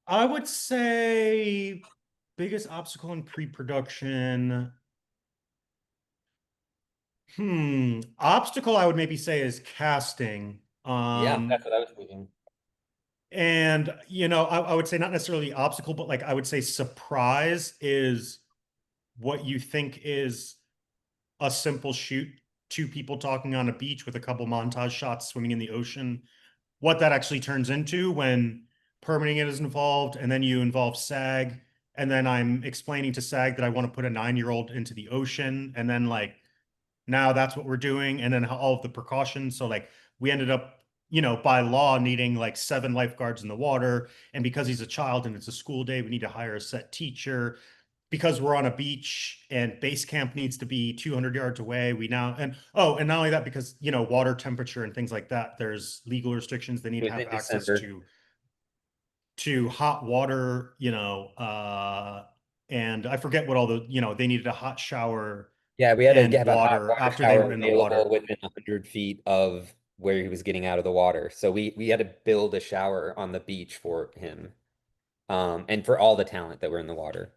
Speaker 2: I would say biggest obstacle in pre-production. Obstacle I would maybe say is casting.
Speaker 1: Yeah, that's what I was thinking.
Speaker 2: And I would say not necessarily obstacle, but like I would say surprise is what you think is a simple shoot, two people talking on a beach with a couple montage shots swimming in the ocean. What that actually turns into when permitting it is involved, and then you involve SAG, and then I'm explaining to SAG that I want to put a 9-year-old into the ocean, and then like now that's what we're doing, and then all of the precautions. So like we ended up, by law needing like 7 lifeguards in the water, and because he's a child and it's a school day, we need to hire a set teacher. because we're on a beach and base camp needs to be 200 yards away, we now, and oh, and not only that, because, water temperature and things like that, there's legal restrictions. They need
Speaker 1: It
Speaker 2: to
Speaker 1: was
Speaker 2: have
Speaker 1: in
Speaker 2: access
Speaker 1: December.
Speaker 2: to hot water, and I forget what all they needed a hot shower
Speaker 1: Yeah, we had to
Speaker 2: and
Speaker 1: have a hot
Speaker 2: water
Speaker 1: water
Speaker 2: after they
Speaker 1: shower
Speaker 2: were in the
Speaker 1: available
Speaker 2: water.
Speaker 1: within 100 feet of where he was getting out of the water. So we had to build a shower on the beach for him, and for all the talent that were in the water.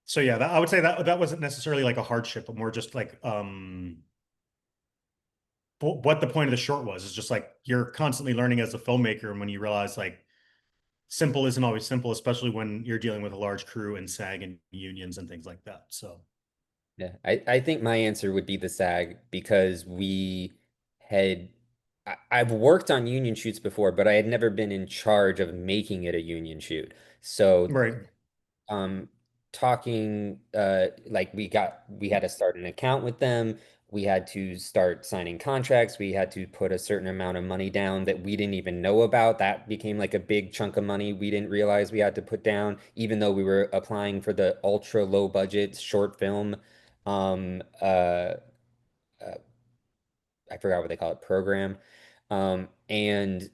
Speaker 2: So yeah, I would say that wasn't necessarily like a hardship, but more just like what the point of the short was is just like you're constantly learning as a filmmaker, and when you realize like simple isn't always simple, especially when you're dealing with a large crew and SAG and unions and things like that. So
Speaker 1: Yeah, I think my answer would be the SAG because had I've worked on union shoots before, but I had never been in charge of making it a union shoot. So
Speaker 2: right.
Speaker 1: um talking like we had to start an account with them. We had to start signing contracts. We had to put a certain amount of money down that we didn't even know about. That became like a big chunk of money we didn't realize we had to put down, even though we were applying for the ultra low budget short film um uh, uh I forgot what they call it, program. And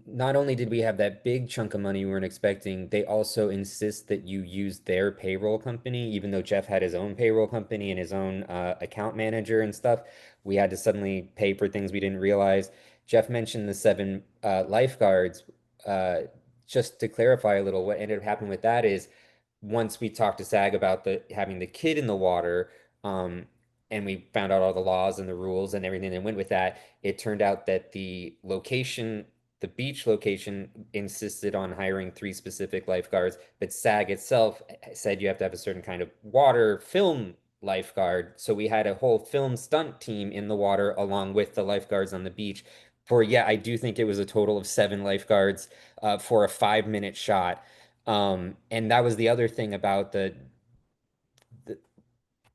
Speaker 1: not only did we have that big chunk of money we weren't expecting, they also insist that you use their payroll company, even though Jeff had his own payroll company and his own account manager and stuff. We had to suddenly pay for things we didn't realize. Jeff mentioned the seven lifeguards. Uh, just to clarify a little, what ended up happening with that is once we talked to SAG about the having the kid in the water, um, and we found out all the laws and the rules and everything that went with that, it turned out that the beach location insisted on hiring three specific lifeguards, but SAG itself said you have to have a certain kind of water film lifeguard. So we had a whole film stunt team in the water along with the lifeguards on the beach. Yeah, I do think it was a total of seven lifeguards for a 5 minute shot. And that was the other thing about the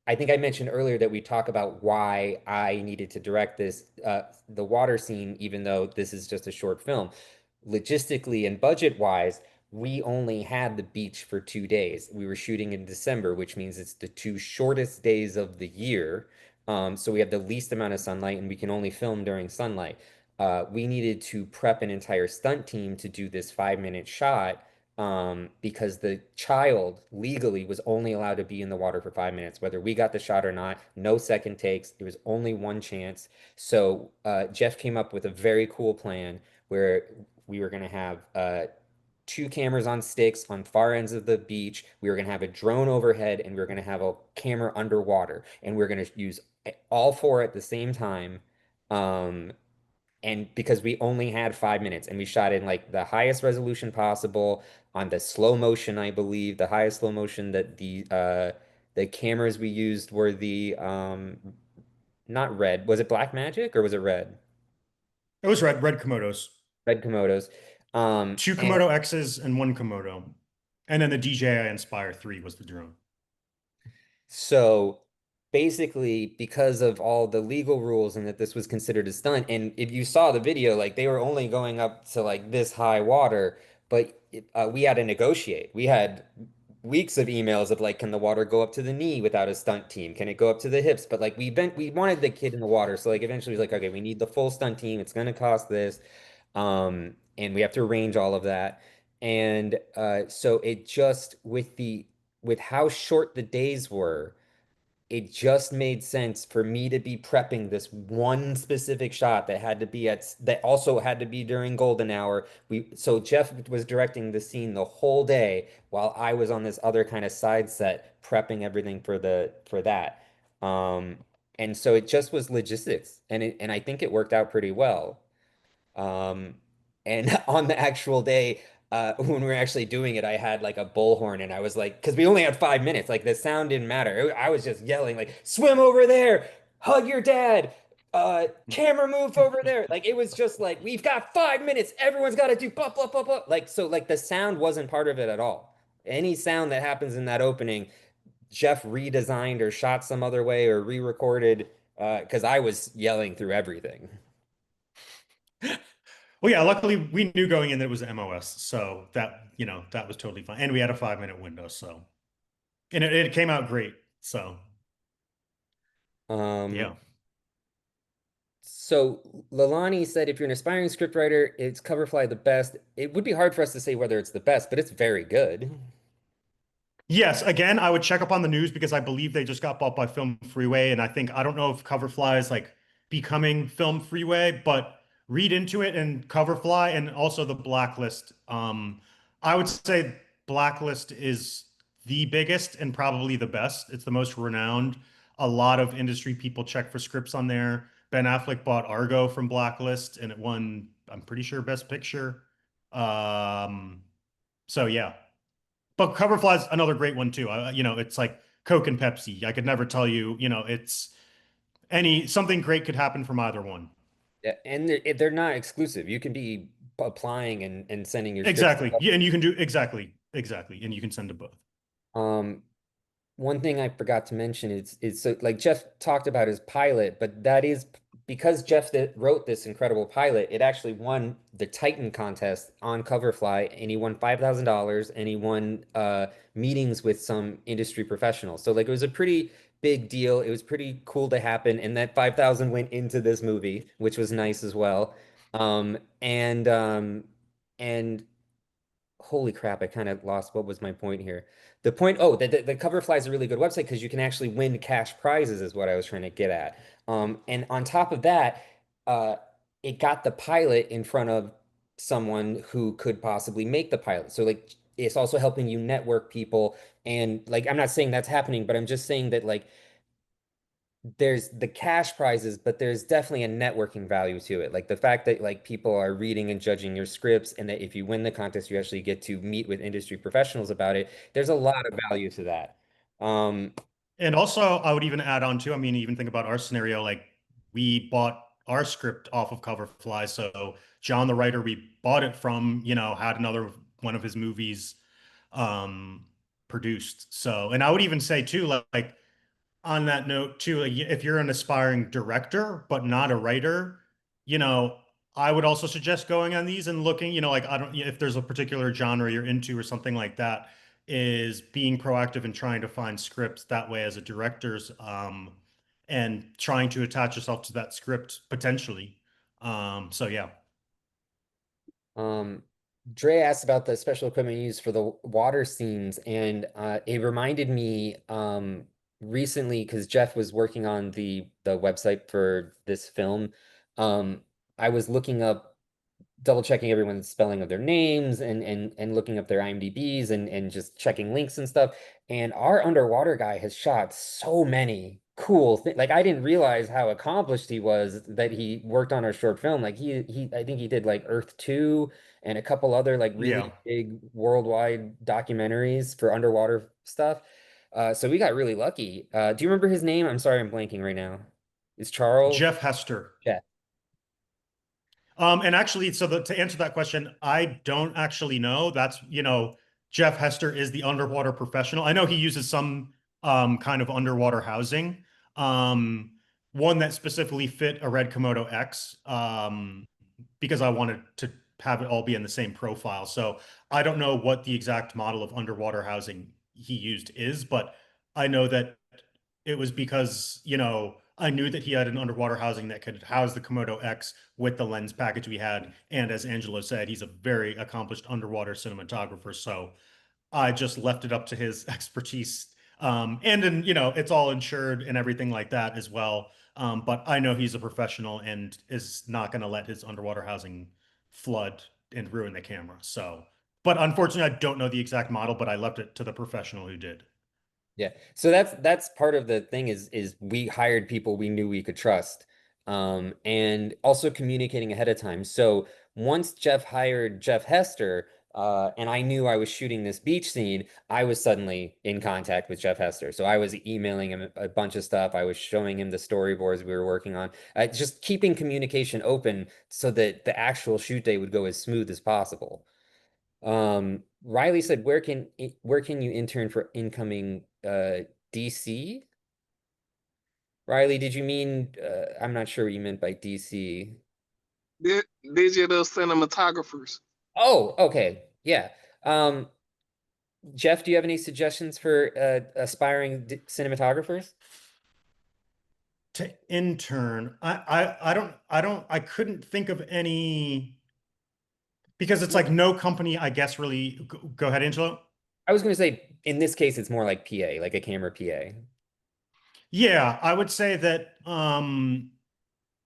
Speaker 1: I think I mentioned earlier that we talk about why I needed to direct the water scene, even though this is just a short film. Logistically and budget wise, we only had the beach for 2 days. We were shooting in December, which means it's the two shortest days of the year. So we have the least amount of sunlight and we can only film during sunlight. We needed to prep an entire stunt team to do this 5 minute shot because the child legally was only allowed to be in the water for 5 minutes, whether we got the shot or not. No second takes. It was only one chance. So Jeff came up with a very cool plan where we were going to have two cameras on sticks on far ends of the beach. We were going to have a drone overhead, and we were going to have a camera underwater, and we are going to use all four at the same time. Um, and because we only had 5 minutes and we shot in like the highest resolution possible on the slow motion, I believe the highest slow motion that the cameras we used were the not red. Was it Black Magic or was it red?
Speaker 2: It was red Komodos.
Speaker 1: Red Komodos.
Speaker 2: Two
Speaker 1: And
Speaker 2: Komodo X's and one Komodo. And then the DJI Inspire 3 was the drone.
Speaker 1: So basically, because of all the legal rules and that this was considered a stunt, and if you saw the video, like they were only going up to like this high water, but we had to negotiate. We had weeks of emails of like, can the water go up to the knee without a stunt team? Can it go up to the hips? But like we wanted the kid in the water, so like eventually it was like, okay, we need the full stunt team. It's going to cost this, and we have to arrange all of that. And so it just with how short the days were, it just made sense for me to be prepping this one specific shot that also had to be during golden hour. So Jeff was directing the scene the whole day while I was on this other kind of side set prepping everything for that. Um, and so it just was logistics, and I think it worked out pretty well. Um, and on the actual day, when we were actually doing it, I had like a bullhorn and I was like, because we only had 5 minutes, like the sound didn't matter. I was just yelling, like, swim over there, hug your dad, camera move over there. Like it was just like, we've got 5 minutes, everyone's got to do blah, blah, blah, blah. Like, so like the sound wasn't part of it at all. Any sound that happens in that opening, Jeff redesigned or shot some other way or re-recorded, because I was yelling through everything.
Speaker 2: Well, yeah, luckily we knew going in that it was MOS, so that, that was totally fine. And we had a 5 minute window, so and it came out great. So
Speaker 1: Um,
Speaker 2: yeah.
Speaker 1: so Lalani said if you're an aspiring scriptwriter, it's Coverfly the best. It would be hard for us to say whether it's the best, but it's very good.
Speaker 2: Yes, again, I would check up on the news because I believe they just got bought by Film Freeway, and I don't know if Coverfly is like becoming Film Freeway, but read into it and Coverfly and also the Blacklist. I would say Blacklist is the biggest and probably the best. It's the most renowned. A lot of industry people check for scripts on there. Ben Affleck bought Argo from Blacklist, and it won, I'm pretty sure, Best Picture. Um, so yeah. But Coverfly's another great one too. It's like Coke and Pepsi. I could never tell you, it's something great could happen from either one.
Speaker 1: Yeah, and they're not exclusive. You can be applying and sending your scripts.
Speaker 2: Exactly. Yeah, and you can do exactly, and you can send to both.
Speaker 1: Um, One thing I forgot to mention is so like Jeff talked about his pilot, but that is because Jeff that wrote this incredible pilot, it actually won the Titan contest on Coverfly, and he won $5,000, and he won meetings with some industry professionals. So like it was a pretty big deal. It was pretty cool to happen, and that 5,000 went into this movie, which was nice as well. And holy crap, I kind of lost what was my point here. The point, oh, the Coverfly is a really good website because you can actually win cash prizes, is what I was trying to get at. And on top of that, uh, it got the pilot in front of someone who could possibly make the pilot. So like it's also helping you network people. And like I'm not saying that's happening, but I'm just saying that like there's the cash prizes, but there's definitely a networking value to it. Like the fact that like people are reading and judging your scripts, and that if you win the contest, you actually get to meet with industry professionals about it. There's a lot of value to that. Um,
Speaker 2: And also, I would even add on too. I mean, even think about our scenario. Like we bought our script off of Coverfly, so John, the writer, we bought it from, had another one of his movies um produced. So, and I would even say too, like on that note too, like, if you're an aspiring director but not a writer, you know, I would also suggest going on these and looking, like I don't, if there's a particular genre you're into or something like that, is being proactive and trying to find scripts that way as a director's, and trying to attach yourself to that script potentially. So yeah.
Speaker 1: Um, Dre asked about the special equipment used for the water scenes, and it reminded me recently because Jeff was working on the website for this film. Um, I was looking up, double checking everyone's spelling of their names and looking up their IMDb's and just checking links and stuff. And our underwater guy has shot so many cool things. Like I didn't realize how accomplished he was that he worked on our short film. Like he I think he did like Earth 2 and a couple other like
Speaker 2: Yeah.
Speaker 1: really big worldwide documentaries for underwater stuff. So we got really lucky. Do you remember his name? I'm sorry, I'm blanking right now. Is Charles?
Speaker 2: Jeff Hester.
Speaker 1: Yeah.
Speaker 2: And actually, so to answer that question, I don't actually know. That's, Jeff Hester is the underwater professional. I know he uses some kind of underwater housing, um, one that specifically fit a Red Komodo X, because I wanted to have it all be in the same profile. So I don't know what the exact model of underwater housing he used is, but I know that it was because, I knew that he had an underwater housing that could house the Komodo X with the lens package we had. And as Angelo said, he's a very accomplished underwater cinematographer. So I just left it up to his expertise. And then, it's all insured and everything like that as well. But I know he's a professional and is not going to let his underwater housing flood and ruin the camera. So, but unfortunately, I don't know the exact model, but I left it to the professional who did.
Speaker 1: Yeah. So that's part of the thing is we hired people we knew we could trust. And also communicating ahead of time. So once Jeff hired Jeff Hester, and I knew I was shooting this beach scene, I was suddenly in contact with Jeff Hester. So I was emailing him a bunch of stuff. I was showing him the storyboards we were working on. Just keeping communication open so that the actual shoot day would go as smooth as possible. Riley said, where can you intern for incoming DC? Riley, did you mean I'm not sure what you meant by DC.
Speaker 6: Digital cinematographers.
Speaker 1: Oh, okay. Yeah. Um, Jeff, do you have any suggestions for aspiring cinematographers?
Speaker 2: To intern, I couldn't think of any because it's like no company, I guess, really. Go ahead, Angelo.
Speaker 1: I was going to say, in this case, it's more like PA, like a camera PA.
Speaker 2: Yeah, I would say that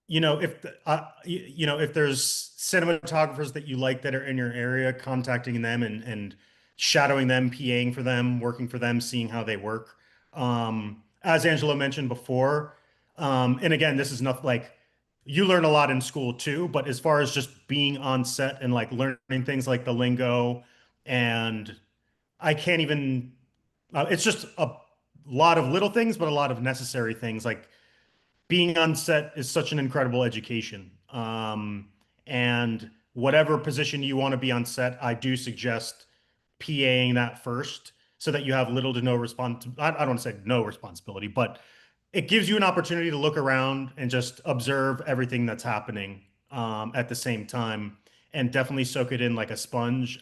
Speaker 2: if there's cinematographers that you like that are in your area, contacting them and shadowing them, PAing for them, working for them, seeing how they work. As Angelo mentioned before, and again, this is not like you learn a lot in school too, but as far as just being on set and like learning things like the lingo, and I can't even, it's just a lot of little things, but a lot of necessary things like being on set is such an incredible education. And whatever position you want to be on set, I do suggest PAing that first so that you have little to no response. I don't want to say no responsibility, but it gives you an opportunity to look around and just observe everything that's happening at the same time and definitely soak it in like a sponge.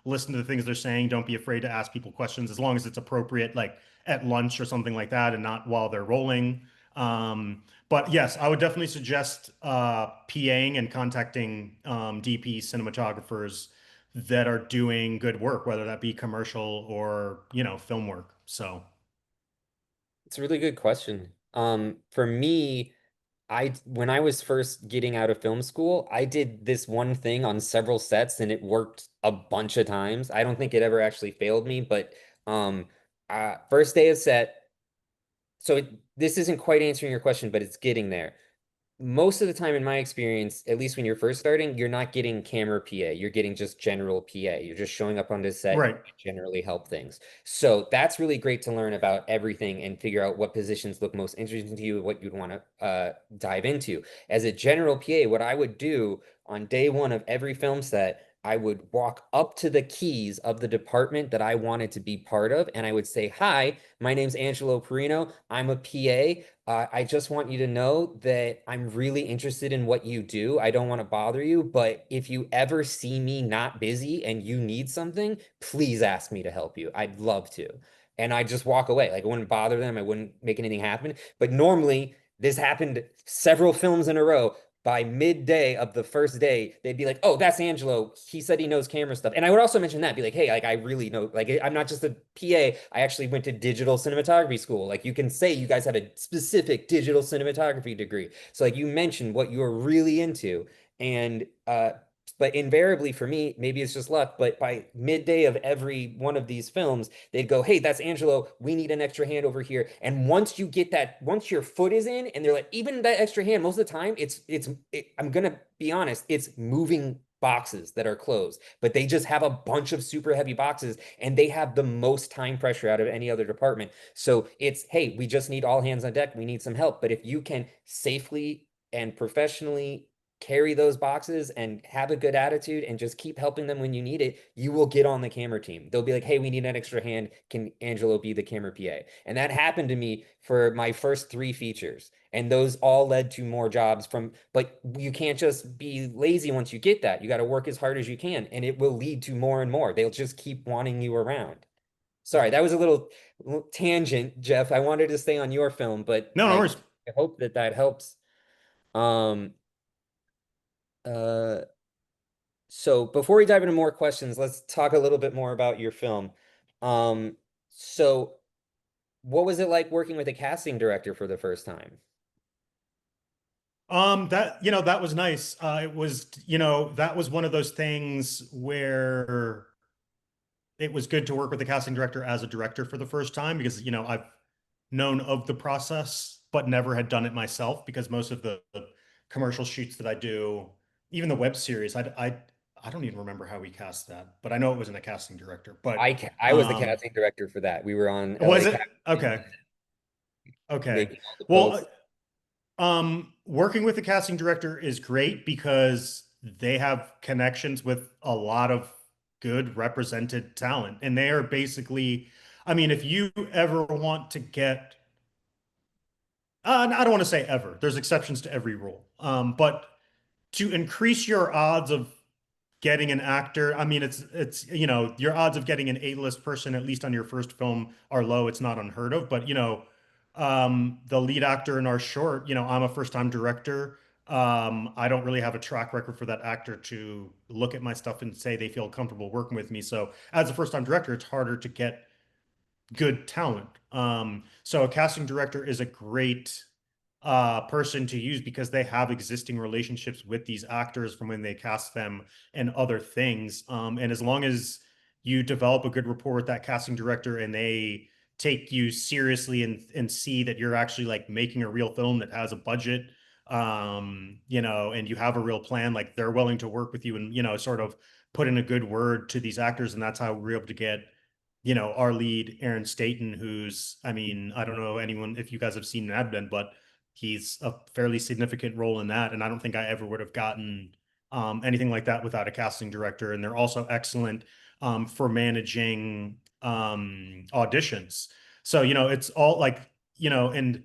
Speaker 2: Listen to the things they're saying. Don't be afraid to ask people questions as long as it's appropriate, like at lunch or something like that, and not while they're rolling. But yes, I would definitely suggest PAing and contacting DP cinematographers that are doing good work, whether that be commercial or, film work. So,
Speaker 1: It's a really good question. For me, when I was first getting out of film school, I did this one thing on several sets and it worked a bunch of times. I don't think it ever actually failed me, but um, first day of set. So this isn't quite answering your question, but it's getting there. Most of the time in my experience, at least when you're first starting, you're not getting camera PA. You're getting just general PA. You're just showing up on this set and
Speaker 2: right.
Speaker 1: generally help things. So that's really great to learn about everything and figure out what positions look most interesting to you, what you'd want to dive into. As a general PA, what I would do on day one of every film set, I would walk up to the keys of the department that I wanted to be part of, and I would say, "Hi, my name's Angelo Perino. I'm a PA. I just want you to know that I'm really interested in what you do. I don't want to bother you, but if you ever see me not busy and you need something, please ask me to help you. I'd love to." And I just walk away. Like I wouldn't bother them. I wouldn't make anything happen. But normally, this happened several films in a row. By midday of the first day, they'd be like, "Oh, that's Angelo. He said he knows camera stuff." And I would also mention that, be like, "Hey, like I really know, like I'm not just a PA. I actually went to digital cinematography school. Like you can say you guys have a specific digital cinematography degree." So like you mentioned what you're really into. And but invariably for me, maybe it's just luck, but by midday of every one of these films, they'd go, "Hey, that's Angelo. We need an extra hand over here." And once you get that, once your foot is in, and they're like, even that extra hand, most of the time, I'm gonna be honest, it's moving boxes that are closed, but they just have a bunch of super heavy boxes and they have the most time pressure out of any other department. So it's, hey, we just need all hands on deck. We need some help. But if you can safely and professionally carry those boxes and have a good attitude and just keep helping them when you need it, you will get on the camera team. They'll be like, "Hey, we need an extra hand. Can Angelo be the camera PA?" And that happened to me for my first 3 features. And those all led to more jobs but you can't just be lazy once you get that. You got to work as hard as you can, and it will lead to more and more. They'll just keep wanting you around. Sorry, that was a little tangent, Jeff. I wanted to stay on your film, but
Speaker 2: No, no worries.
Speaker 1: I hope that that helps. Um, uh, so before we dive into more questions, let's talk a little bit more about your film. Um, so what was it like working with a casting director for the first time?
Speaker 2: That was nice. It was, that was one of those things where it was good to work with the casting director as a director for the first time because, I've known of the process, but never had done it myself because most of the commercial shoots that I do, even the web series, I don't even remember how we cast that, but I know it wasn't a casting director. But
Speaker 1: I was the casting director for that. We were on
Speaker 2: was
Speaker 1: LA
Speaker 2: it?
Speaker 1: casting,
Speaker 2: Okay. Okay.
Speaker 1: making all the
Speaker 2: Well,
Speaker 1: posts.
Speaker 2: working with the casting director is great because they have connections with a lot of good represented talent, and they are basically, I mean, if you ever want to get I don't want to say ever. There's exceptions to every rule. But to increase your odds of getting an actor. I mean, it's your odds of getting an A-list person at least on your first film are low. It's not unheard of, but the lead actor in our short, I'm a first-time director. I don't really have a track record for that actor to look at my stuff and say they feel comfortable working with me. So as a first-time director, it's harder to get good talent. So a casting director is a great person to use because they have existing relationships with these actors from when they cast them and other things. And as long as you develop a good rapport with that casting director and they take you seriously and see that you're actually like making a real film that has a budget, and you have a real plan, like they're willing to work with you and, sort of put in a good word to these actors. And that's how we're able to get our lead, Aaron Staten, who's, I mean, I don't know anyone if you guys have seen Mad Men, but he's a fairly significant role in that. And I don't think I ever would have gotten anything like that without a casting director. And they're also excellent for managing auditions. So, it's all like, and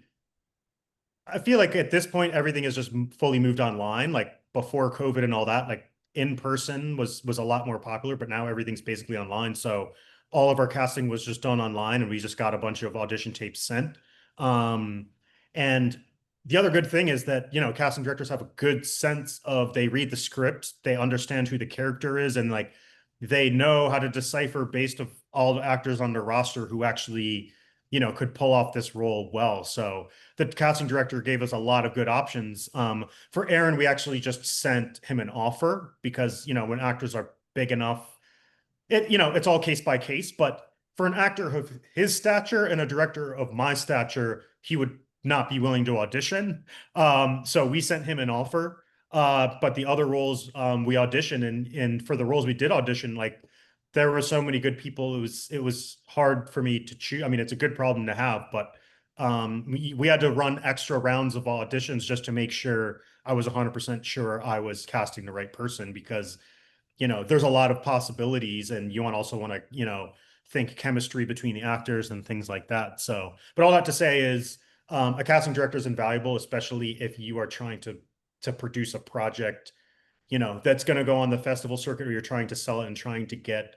Speaker 2: I feel like at this point, everything is just fully moved online. Like before COVID and all that, like in person was a lot more popular, but now everything's basically online. So all of our casting was just done online, and we just got a bunch of audition tapes sent. And the other good thing is that, casting directors have a good sense of, they read the script, they understand who the character is, and like they know how to decipher based of all the actors on the roster who actually, could pull off this role well. So the casting director gave us a lot of good options. For Aaron, we actually just sent him an offer because, when actors are big enough, it's all case by case, but for an actor of his stature and a director of my stature, he would not be willing to audition. So we sent him an offer. But the other roles we auditioned, and for the roles we did audition, like there were so many good people. It was hard for me to choose. I mean, it's a good problem to have, but we had to run extra rounds of auditions just to make sure I was 100% sure I was casting the right person, because there's a lot of possibilities, and you also want to, think chemistry between the actors and things like that. So, but all that to say is, a casting director is invaluable, especially if you are trying to produce a project, that's going to go on the festival circuit, or you're trying to sell it and trying to get,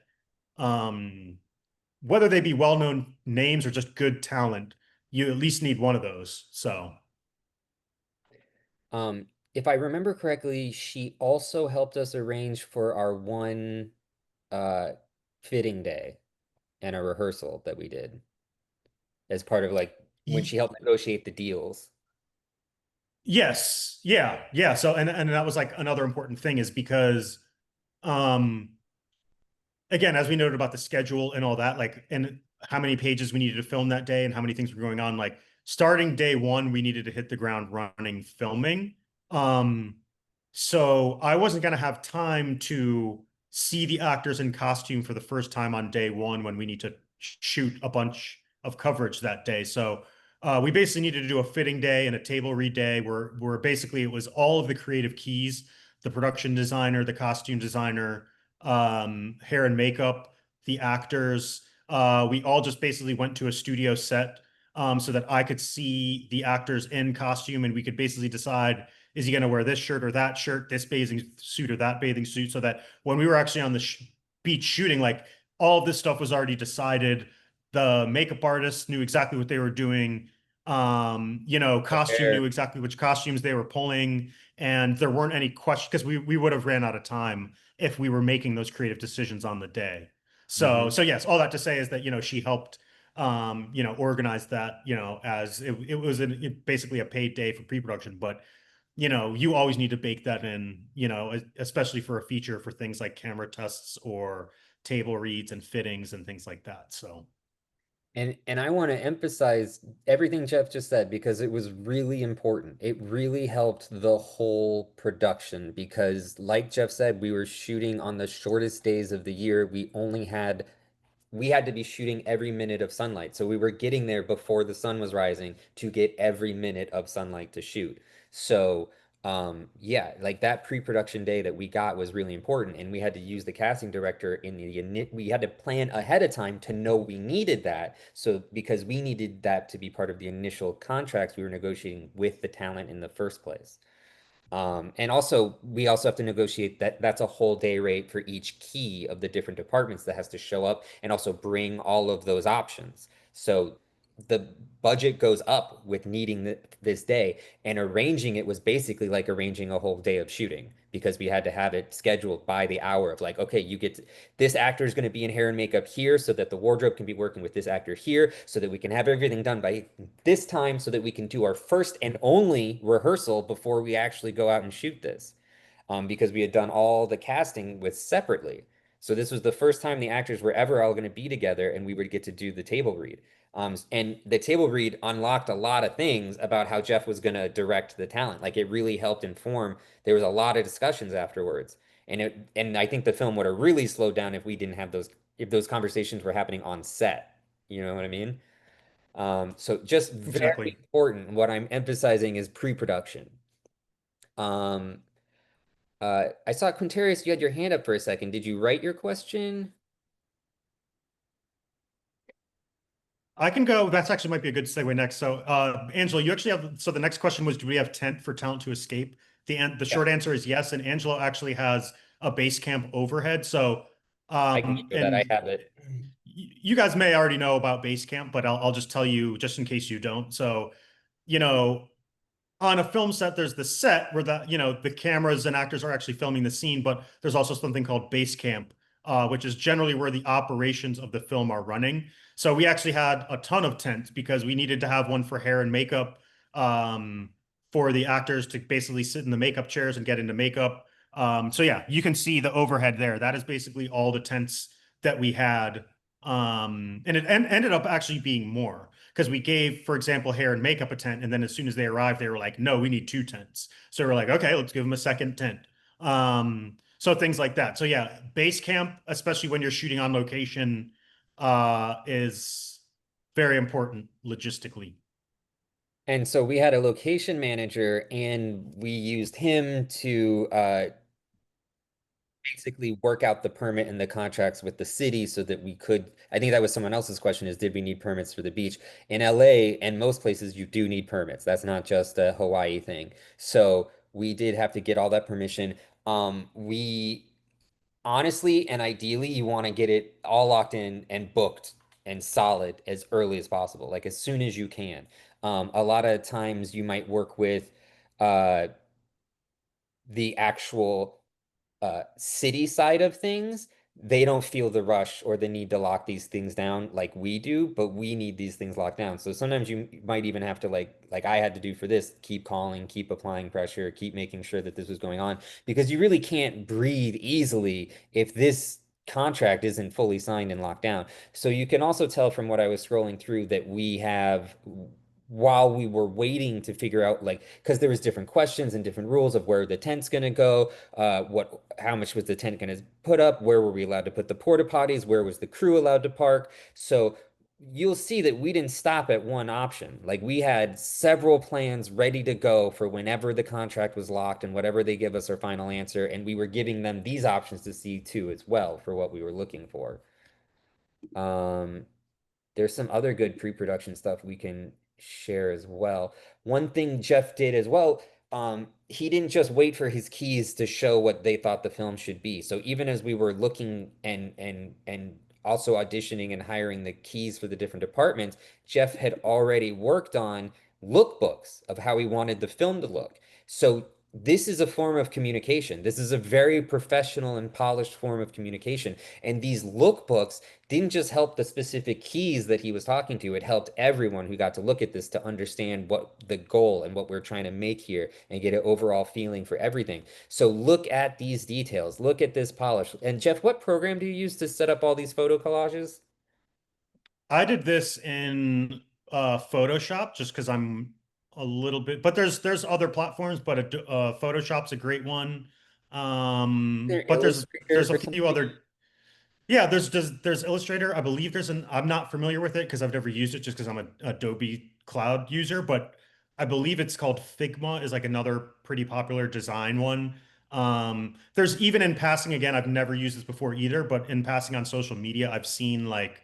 Speaker 2: whether they be well-known names or just good talent, you at least need one of those. So,
Speaker 1: If I remember correctly, she also helped us arrange for our one uh fitting day and a rehearsal that we did as part of like when she helped negotiate the deals.
Speaker 2: yes, yeah. So, and that was like another important thing, is because, um, again, as we noted about the schedule and all that, like, and how many pages we needed to film that day and how many things were going on, like starting day one, we needed to hit the ground running filming. Um, so I wasn't going to have time to see the actors in costume for the first time on day one when we need to shoot a bunch of coverage that day. So we basically needed to do a fitting day and a table read day where basically it was all of the creative keys, the production designer, the costume designer, hair and makeup, the actors. We all just basically went to a studio set so that I could see the actors in costume, and we could basically decide, is he going to wear this shirt or that shirt, this bathing suit or that bathing suit, so that when we were actually on the beach shooting, like all of this stuff was already decided. The makeup artists knew exactly what they were doing. Costume
Speaker 1: Fair.
Speaker 2: knew exactly which costumes they were pulling, and there weren't any questions because we would have ran out of time if we were making those creative decisions on the day. So,
Speaker 1: Mhm.
Speaker 2: so yes, all that to say is that, she helped, organize that, as it was basically a paid day for pre-production, but, you always need to bake that in, especially for a feature, for things like camera tests or table reads and fittings and things like that. So,
Speaker 1: And I want to emphasize everything Jeff just said because it was really important. It really helped the whole production because, like Jeff said, we were shooting on the shortest days of the year. We had to be shooting every minute of sunlight. So we were getting there before the sun was rising to get every minute of sunlight to shoot. So yeah, like that pre-production day that we got was really important, and we had to use the casting director we had to plan ahead of time to know we needed that. So because we needed that to be part of the initial contracts we were negotiating with the talent in the first place. And also, we also have to negotiate that that's a whole day rate for each key of the different departments that has to show up and also bring all of those options. So the budget goes up with needing this day, and arranging it was basically like arranging a whole day of shooting because we had to have it scheduled by the hour of like, okay, this actor is going to be in hair and makeup here so that the wardrobe can be working with this actor here so that we can have everything done by this time so that we can do our first and only rehearsal before we actually go out and shoot this. Because we had done all the casting with separately. So this was the first time the actors were ever all going to be together and we would get to do the table read. And the table read unlocked a lot of things about how Jeff was going to direct the talent. Like it really helped inform. There was a lot of discussions afterwards. And I think the film would have really slowed down if we didn't have if those conversations were happening on set. You know what I mean? So just very
Speaker 2: Exactly.
Speaker 1: important. What I'm emphasizing is pre-production. Um, I saw Quintarius, you had your hand up for a second. Did you write your question?
Speaker 2: I can go. That's actually might be a good segue next. So, Angelo, you actually have. So the next question was, do we have tent for talent to escape? The
Speaker 1: Yeah,
Speaker 2: short answer is yes. And Angelo actually has a base camp overhead. So,
Speaker 1: I can go that. I
Speaker 2: and
Speaker 1: have it.
Speaker 2: you guys may already know about base camp, but I'll just tell you just in case you don't. So, you know, on a film set, there's the set where the cameras and actors are actually filming the scene, but there's also something called base camp, which is generally where the operations of the film are running. So we actually had a ton of tents because we needed to have one for hair and makeup, um, for the actors to basically sit in the makeup chairs and get into makeup. So yeah, you can see the overhead there. That is basically all the tents that we had. And it ended up actually being more because we gave, for example, hair and makeup a tent, and then as soon as they arrived, they were like, "No, we need two tents." So we're like, "Okay, let's give them a second tent." So things like that. So yeah, base camp, especially when you're shooting on location, is very important logistically.
Speaker 1: And so we had a location manager, and we used him to basically work out the permit and the contracts with the city so that we could. I think that was someone else's question is, did we need permits for the beach? In LA and most places, you do need permits. That's not just a Hawaii thing. So we did have to get all that permission. We honestly and ideally, you want to get it all locked in and booked and solid as early as possible, like as soon as you can. A lot of times you might work with uh, the actual city side of things. They don't feel the rush or the need to lock these things down like we do, but we need these things locked down. So sometimes you might even have to like I had to do for this, keep calling, keep applying pressure, keep making sure that this was going on because you really can't breathe easily if this contract isn't fully signed and locked down. So you can also tell from what I was scrolling through that we have while we were waiting to figure out like because there was different questions and different rules of where the tent's going to go, how much was the tent going to put up, where were we allowed to put the porta potties, where was the crew allowed to park. So you'll see that we didn't stop at one option. Like we had several plans ready to go for whenever the contract was locked and whatever they give us our final answer, and we were giving them these options to see too as well for what we were looking for. um there's some other good pre-production stuff we can share as well. One thing Jeff did as well, he didn't just wait for his keys to show what they thought the film should be. So even as we were looking and also auditioning and hiring the keys for the different departments, Jeff had already worked on lookbooks of how he wanted the film to look. So this is a form of communication. This is a very professional and polished form of communication. And these lookbooks didn't just help the specific keys that he was talking to, it helped everyone who got to look at this to understand what the goal and what we're trying to make here and get an overall feeling for everything. So look at these details, look at this polish. And Jeff, what program do you use to set up all these photo collages?
Speaker 2: I did this in Photoshop just because I'm a little bit, but there's other platforms, but Photoshop's a great one.
Speaker 1: There
Speaker 2: But
Speaker 1: Illustrator
Speaker 2: there's a
Speaker 1: for
Speaker 2: few
Speaker 1: something?
Speaker 2: other. Yeah, there's Illustrator. I believe there's an. I'm not familiar with it because I've never used it just because I'm a Adobe Cloud user, but I believe it's called Figma is like another pretty popular design one. There's even in passing again, I've never used this before either, but in passing on social media, I've seen like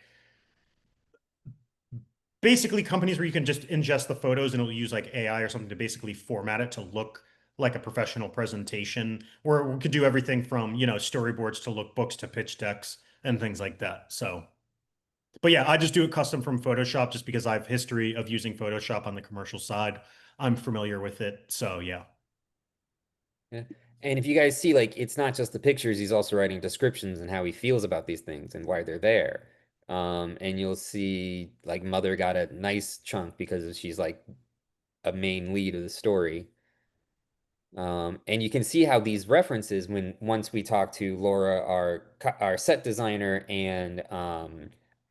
Speaker 2: basically companies where you can just ingest the photos and it'll use like AI or something to basically format it to look like a professional presentation where we could do everything from, storyboards to lookbooks to pitch decks and things like that. So, but yeah, I just do it custom from Photoshop just because I have history of using Photoshop on the commercial side. I'm familiar with it. So yeah.
Speaker 1: Yeah. And if you guys see, like, it's not just the pictures, he's also writing descriptions and how he feels about these things and why they're there. And you'll see, like, Mother got a nice chunk because she's like a main lead of the story. And you can see how these references, when once we talk to Laura, our set designer, and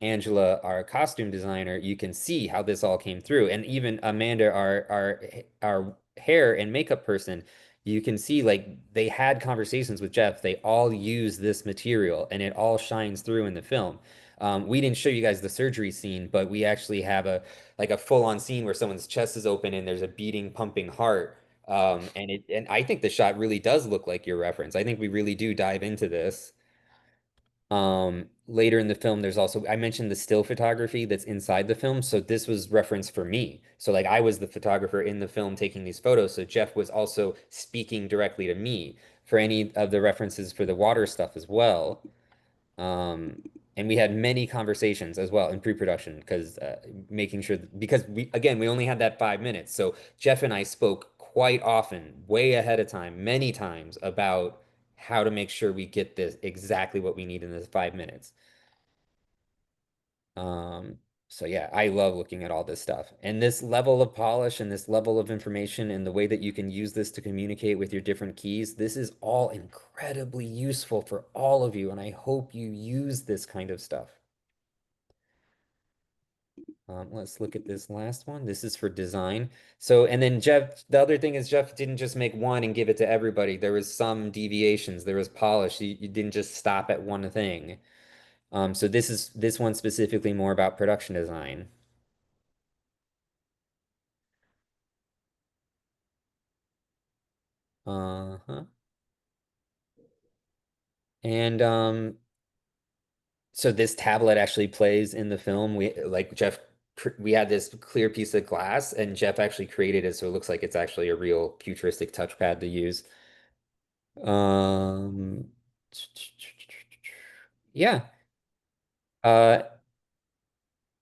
Speaker 1: Angela, our costume designer, you can see how this all came through. And even Amanda, our hair and makeup person, you can see like they had conversations with Jeff. They all use this material, and it all shines through in the film. We didn't show you guys the surgery scene, but we actually have a full-on scene where someone's chest is open and there's a beating, pumping heart. And I think the shot really does look like your reference. I think we really do dive into this. Later in the film, there's also, I mentioned the still photography that's inside the film. So this was reference for me. So like I was the photographer in the film taking these photos. So Jeff was also speaking directly to me for any of the references for the water stuff as well. Um, and we had many conversations as well in pre-production because making sure because we only had that 5 minutes. So Jeff and I spoke quite often, way ahead of time, many times about how to make sure we get this exactly what we need in this 5 minutes. Um, so yeah, I love looking at all this stuff and this level of polish and this level of information and the way that you can use this to communicate with your different keys. This is all incredibly useful for all of you, and I hope you use this kind of stuff. Let's look at this last one. This is for design. So, and then Jeff, the other thing is Jeff didn't just make one and give it to everybody. There was some deviations. There was polish. You didn't just stop at one thing. So this one specifically more about production design. Uh-huh. And so this tablet actually plays in the film. We had this clear piece of glass, and Jeff actually created it, so it looks like it's actually a real futuristic touchpad to use. Um, yeah. Uh,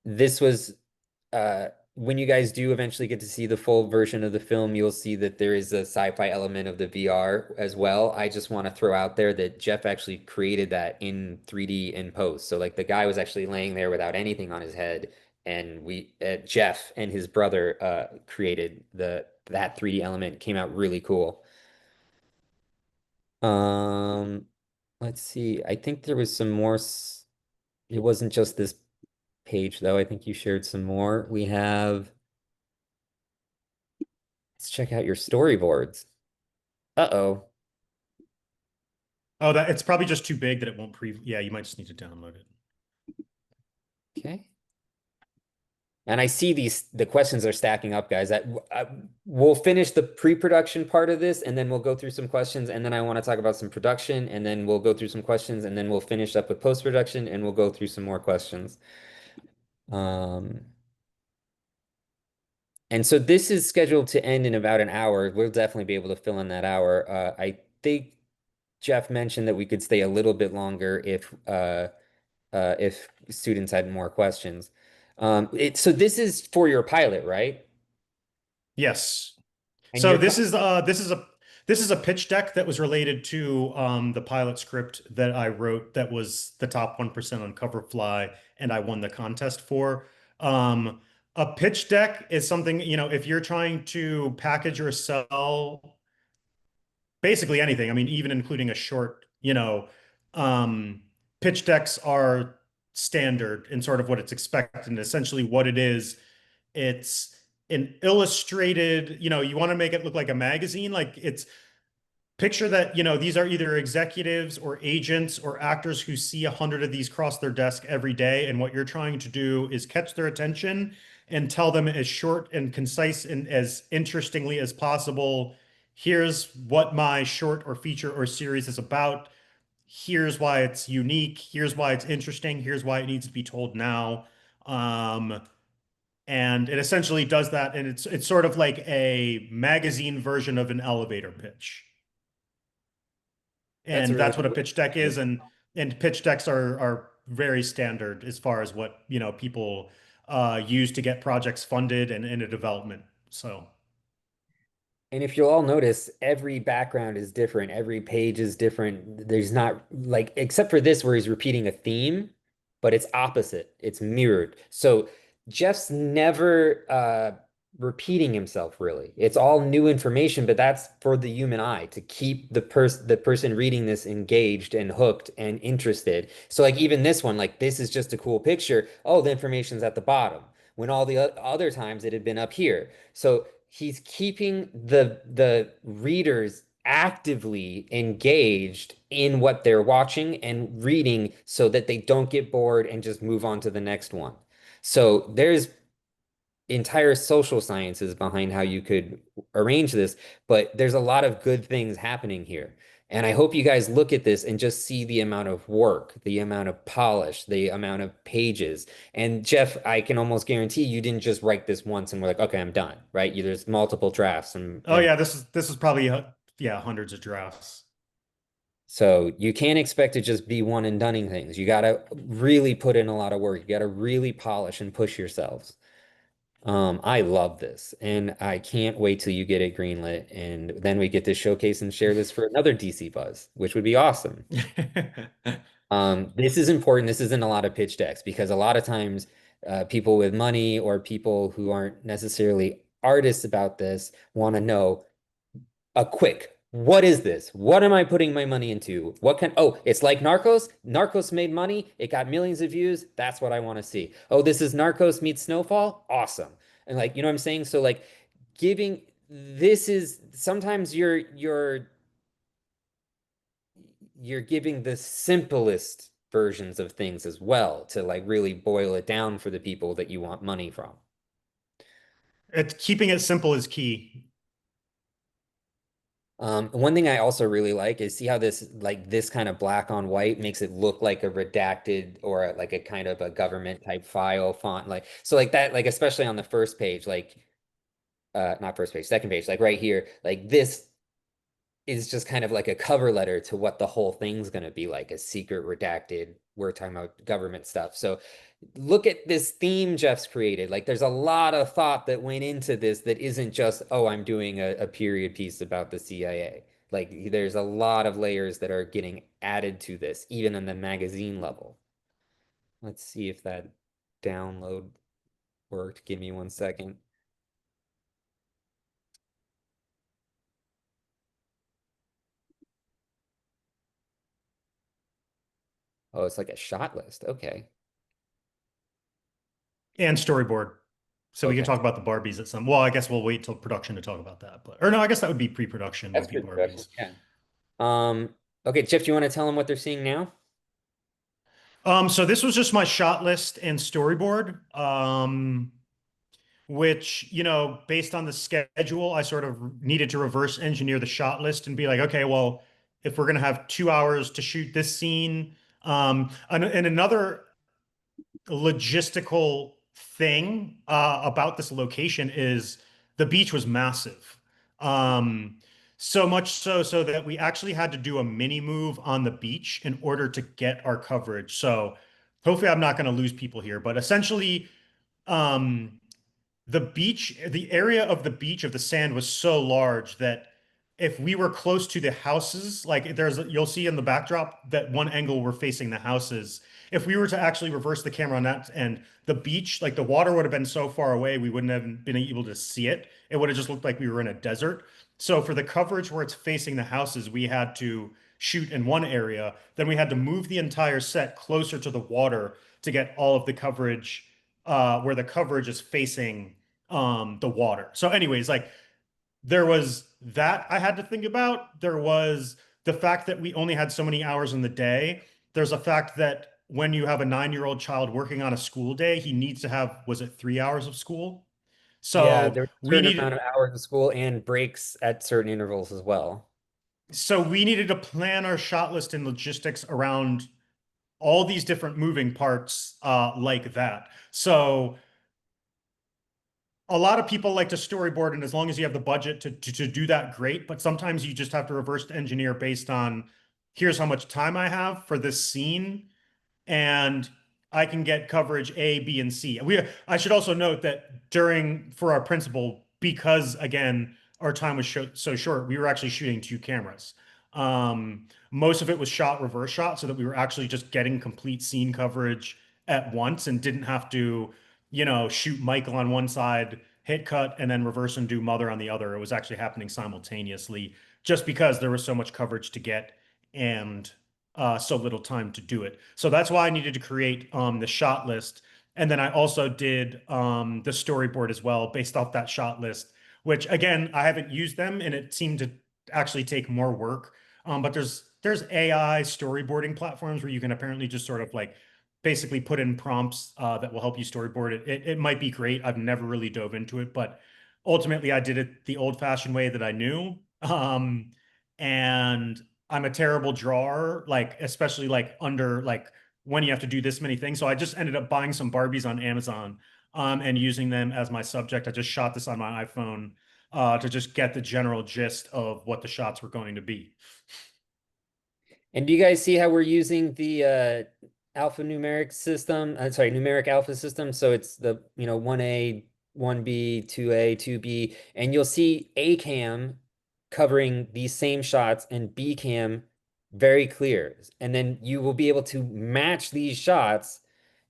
Speaker 1: this was when you guys do eventually get to see the full version of the film, you'll see that there is a sci-fi element of the VR as well. I just want to throw out there that Jeff actually created that in 3D in post. So like the guy was actually laying there without anything on his head, and Jeff and his brother created that 3D element. Came out really cool. Um, let's see. I think there was some more. It wasn't just this page though. I think you shared some more. Let's check out your storyboards. Uh-oh.
Speaker 2: Oh, that it's probably just too big that it won't yeah, you might just need to download it.
Speaker 1: Okay. And I see the questions are stacking up, guys. We'll finish the pre-production part of this, and then we'll go through some questions, and then I want to talk about some production, and then we'll go through some questions, and then we'll finish up with post-production, and we'll go through some more questions. And so this is scheduled to end in about an hour. We'll definitely be able to fill in that hour. I think Jeff mentioned that we could stay a little bit longer if students had more questions. So this is for your pilot, right?
Speaker 2: Yes.
Speaker 1: And
Speaker 2: So
Speaker 1: your
Speaker 2: this is a pitch deck that was related to the pilot script that I wrote that was the top 1% on Coverfly and I won the contest for. A pitch deck is something, if you're trying to package or sell basically anything, I mean, even including a short, pitch decks are standard in sort of what it's expected. And essentially what it is, it's an illustrated, you want to make it look like a magazine. Like it's picture that, these are either executives or agents or actors who see 100 of these cross their desk every day. And what you're trying to do is catch their attention and tell them as short and concise and as interestingly as possible. Here's what my short or feature or series is about. Here's why it's unique. Here's why it's interesting. Here's why it needs to be told now. And it essentially does that, and it's sort of like a magazine version of an elevator pitch.
Speaker 1: That's a
Speaker 2: And
Speaker 1: really
Speaker 2: that's
Speaker 1: good
Speaker 2: what a
Speaker 1: way
Speaker 2: pitch
Speaker 1: to
Speaker 2: deck
Speaker 1: describe
Speaker 2: is,
Speaker 1: it.
Speaker 2: and pitch decks are very standard as far as what, people use to get projects funded and in a development. So
Speaker 1: And if you'll all notice, every background is different. Every page is different. There's not like, except for this where he's repeating a theme, but it's opposite. It's mirrored. So Jeff's never repeating himself really. It's all new information, but that's for the human eye to keep the person reading this engaged and hooked and interested. So like even this one, like this is just a cool picture. Oh, the information's at the bottom. When all the other times it had been up here. So he's keeping the readers actively engaged in what they're watching and reading so that they don't get bored and just move on to the next one. So there's entire social sciences behind how you could arrange this, but there's a lot of good things happening here. And I hope you guys look at this and just see the amount of work, the amount of polish, the amount of pages. And Jeff, I can almost guarantee you didn't just write this once and we're like, okay, I'm done, right? There's multiple drafts
Speaker 2: oh
Speaker 1: and
Speaker 2: yeah, this is probably yeah, hundreds of drafts.
Speaker 1: so you can't expect to just be one and doneing things. You got to really put in a lot of work. You got to really polish and push yourselves. I love this, and I can't wait till you get it greenlit, and then we get to showcase and share this for another DC Buzz, which would be awesome. This is important. This isn't a lot of pitch decks because a lot of times people with money or people who aren't necessarily artists about this want to know a quick, what is this? What am I putting my money into? What can, oh, it's like Narcos. Narcos made money. It got millions of views. That's what I want to see. Oh, this is Narcos meets Snowfall. Awesome. And like, you know what I'm saying? So like giving, this is sometimes you're giving the simplest versions of things as well to like really boil it down for the people that you want money from.
Speaker 2: It's keeping it simple is key.
Speaker 1: One thing I also really like is see how this kind of black on white makes it look like a redacted or like a kind of a government type file font. Like, so like that, like, especially on the first page, like, not first page, second page, like right here, like this is just kind of like a cover letter to what the whole thing's going to be like, a secret redacted. We're talking about government stuff. So look at this theme Jeff's created. Like there's a lot of thought that went into this that isn't just, oh, I'm doing a period piece about the CIA. Like there's a lot of layers that are getting added to this, even in the magazine level. Let's see if that download worked. Give me 1 second. Oh, it's like a shot list. Okay.
Speaker 2: And storyboard. So we can
Speaker 1: Okay.
Speaker 2: talk about the Barbies at some, well, I guess we'll wait till production to talk about that. But or no, I guess that would be pre-production
Speaker 1: That's
Speaker 2: would be
Speaker 1: good production.
Speaker 2: Barbies.
Speaker 1: Yeah. Okay, Jeff, do you want to tell them what they're seeing now?
Speaker 2: So this was just my shot list and storyboard. Which, based on the schedule, I sort of needed to reverse engineer the shot list and be like, okay, well, if we're gonna have 2 hours to shoot this scene, and another logistical thing about this location is the beach was massive. Um, so much so that we actually had to do a mini move on the beach in order to get our coverage. So hopefully I'm not going to lose people here, but essentially, um, the area of the beach of the sand was so large that if we were close to the houses, like you'll see in the backdrop that one angle we're facing the houses. If we were to actually reverse the camera on that and the beach, like the water would have been so far away, we wouldn't have been able to see it. It would have just looked like we were in a desert. So for the coverage where it's facing the houses, we had to shoot in one area. Then we had to move the entire set closer to the water to get all of the coverage where the coverage is facing the water. So anyways, like there was that I had to think about. There was the fact that we only had so many hours in the day. There's a fact that when you have a 9-year-old child working on a school day, he needs to have, was it 3 hours of school?
Speaker 1: Yeah,
Speaker 2: So
Speaker 1: there's a
Speaker 2: we
Speaker 1: certain
Speaker 2: needed
Speaker 1: amount of hours of school and breaks at certain intervals as well.
Speaker 2: so we needed to plan our shot list and logistics around all these different moving parts like that. So a lot of people like to storyboard, and as long as you have the budget to do that, great. But sometimes you just have to reverse engineer based on here's how much time I have for this scene, and I can get coverage A, B, and C. I should also note that for our principal, because again, our time was so short, we were actually shooting two cameras. Most of it was shot reverse shot so that we were actually just getting complete scene coverage at once and didn't have to, shoot Michael on one side, hit cut, and then reverse and do Mother on the other. It was actually happening simultaneously just because there was so much coverage to get and so little time to do it. So that's why I needed to create the shot list. And then I also did the storyboard as well based off that shot list, which again, I haven't used them and it seemed to actually take more work. But there's AI storyboarding platforms where you can apparently just sort of like basically put in prompts that will help you storyboard it. It might be great. I've never really dove into it, but ultimately I did it the old-fashioned way that I knew. And I'm a terrible drawer, like especially like under like when you have to do this many things. So I just ended up buying some Barbies on Amazon and using them as my subject. I just shot this on my iPhone to just get the general gist of what the shots were going to be.
Speaker 1: And do you guys see how we're using the alphanumeric system? Sorry, numeric alpha system. So it's the 1A, 1B, 2A, 2B, and you'll see A cam covering these same shots and B cam very clear. And then you will be able to match these shots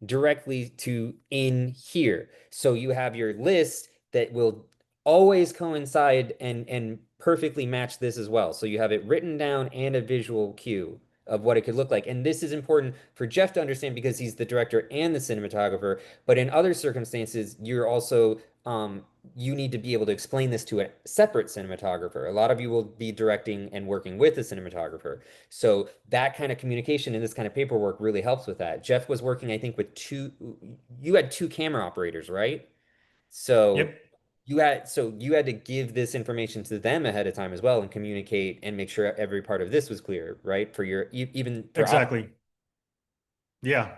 Speaker 1: directly to in here. So you have your list that will always coincide and perfectly match this as well. So you have it written down and a visual cue of what it could look like. And this is important for Jeff to understand because he's the director and the cinematographer. But in other circumstances, you're also you need to be able to explain this to a separate cinematographer. A lot of you will be directing and working with a cinematographer. So that kind of communication and this kind of paperwork really helps with that. Jeff was working, I think, with you had two camera operators, right? So
Speaker 2: Yep,
Speaker 1: you had to give this information to them ahead of time as well and communicate and make sure every part of this was clear, right? For your even for op
Speaker 2: exactly. Yeah.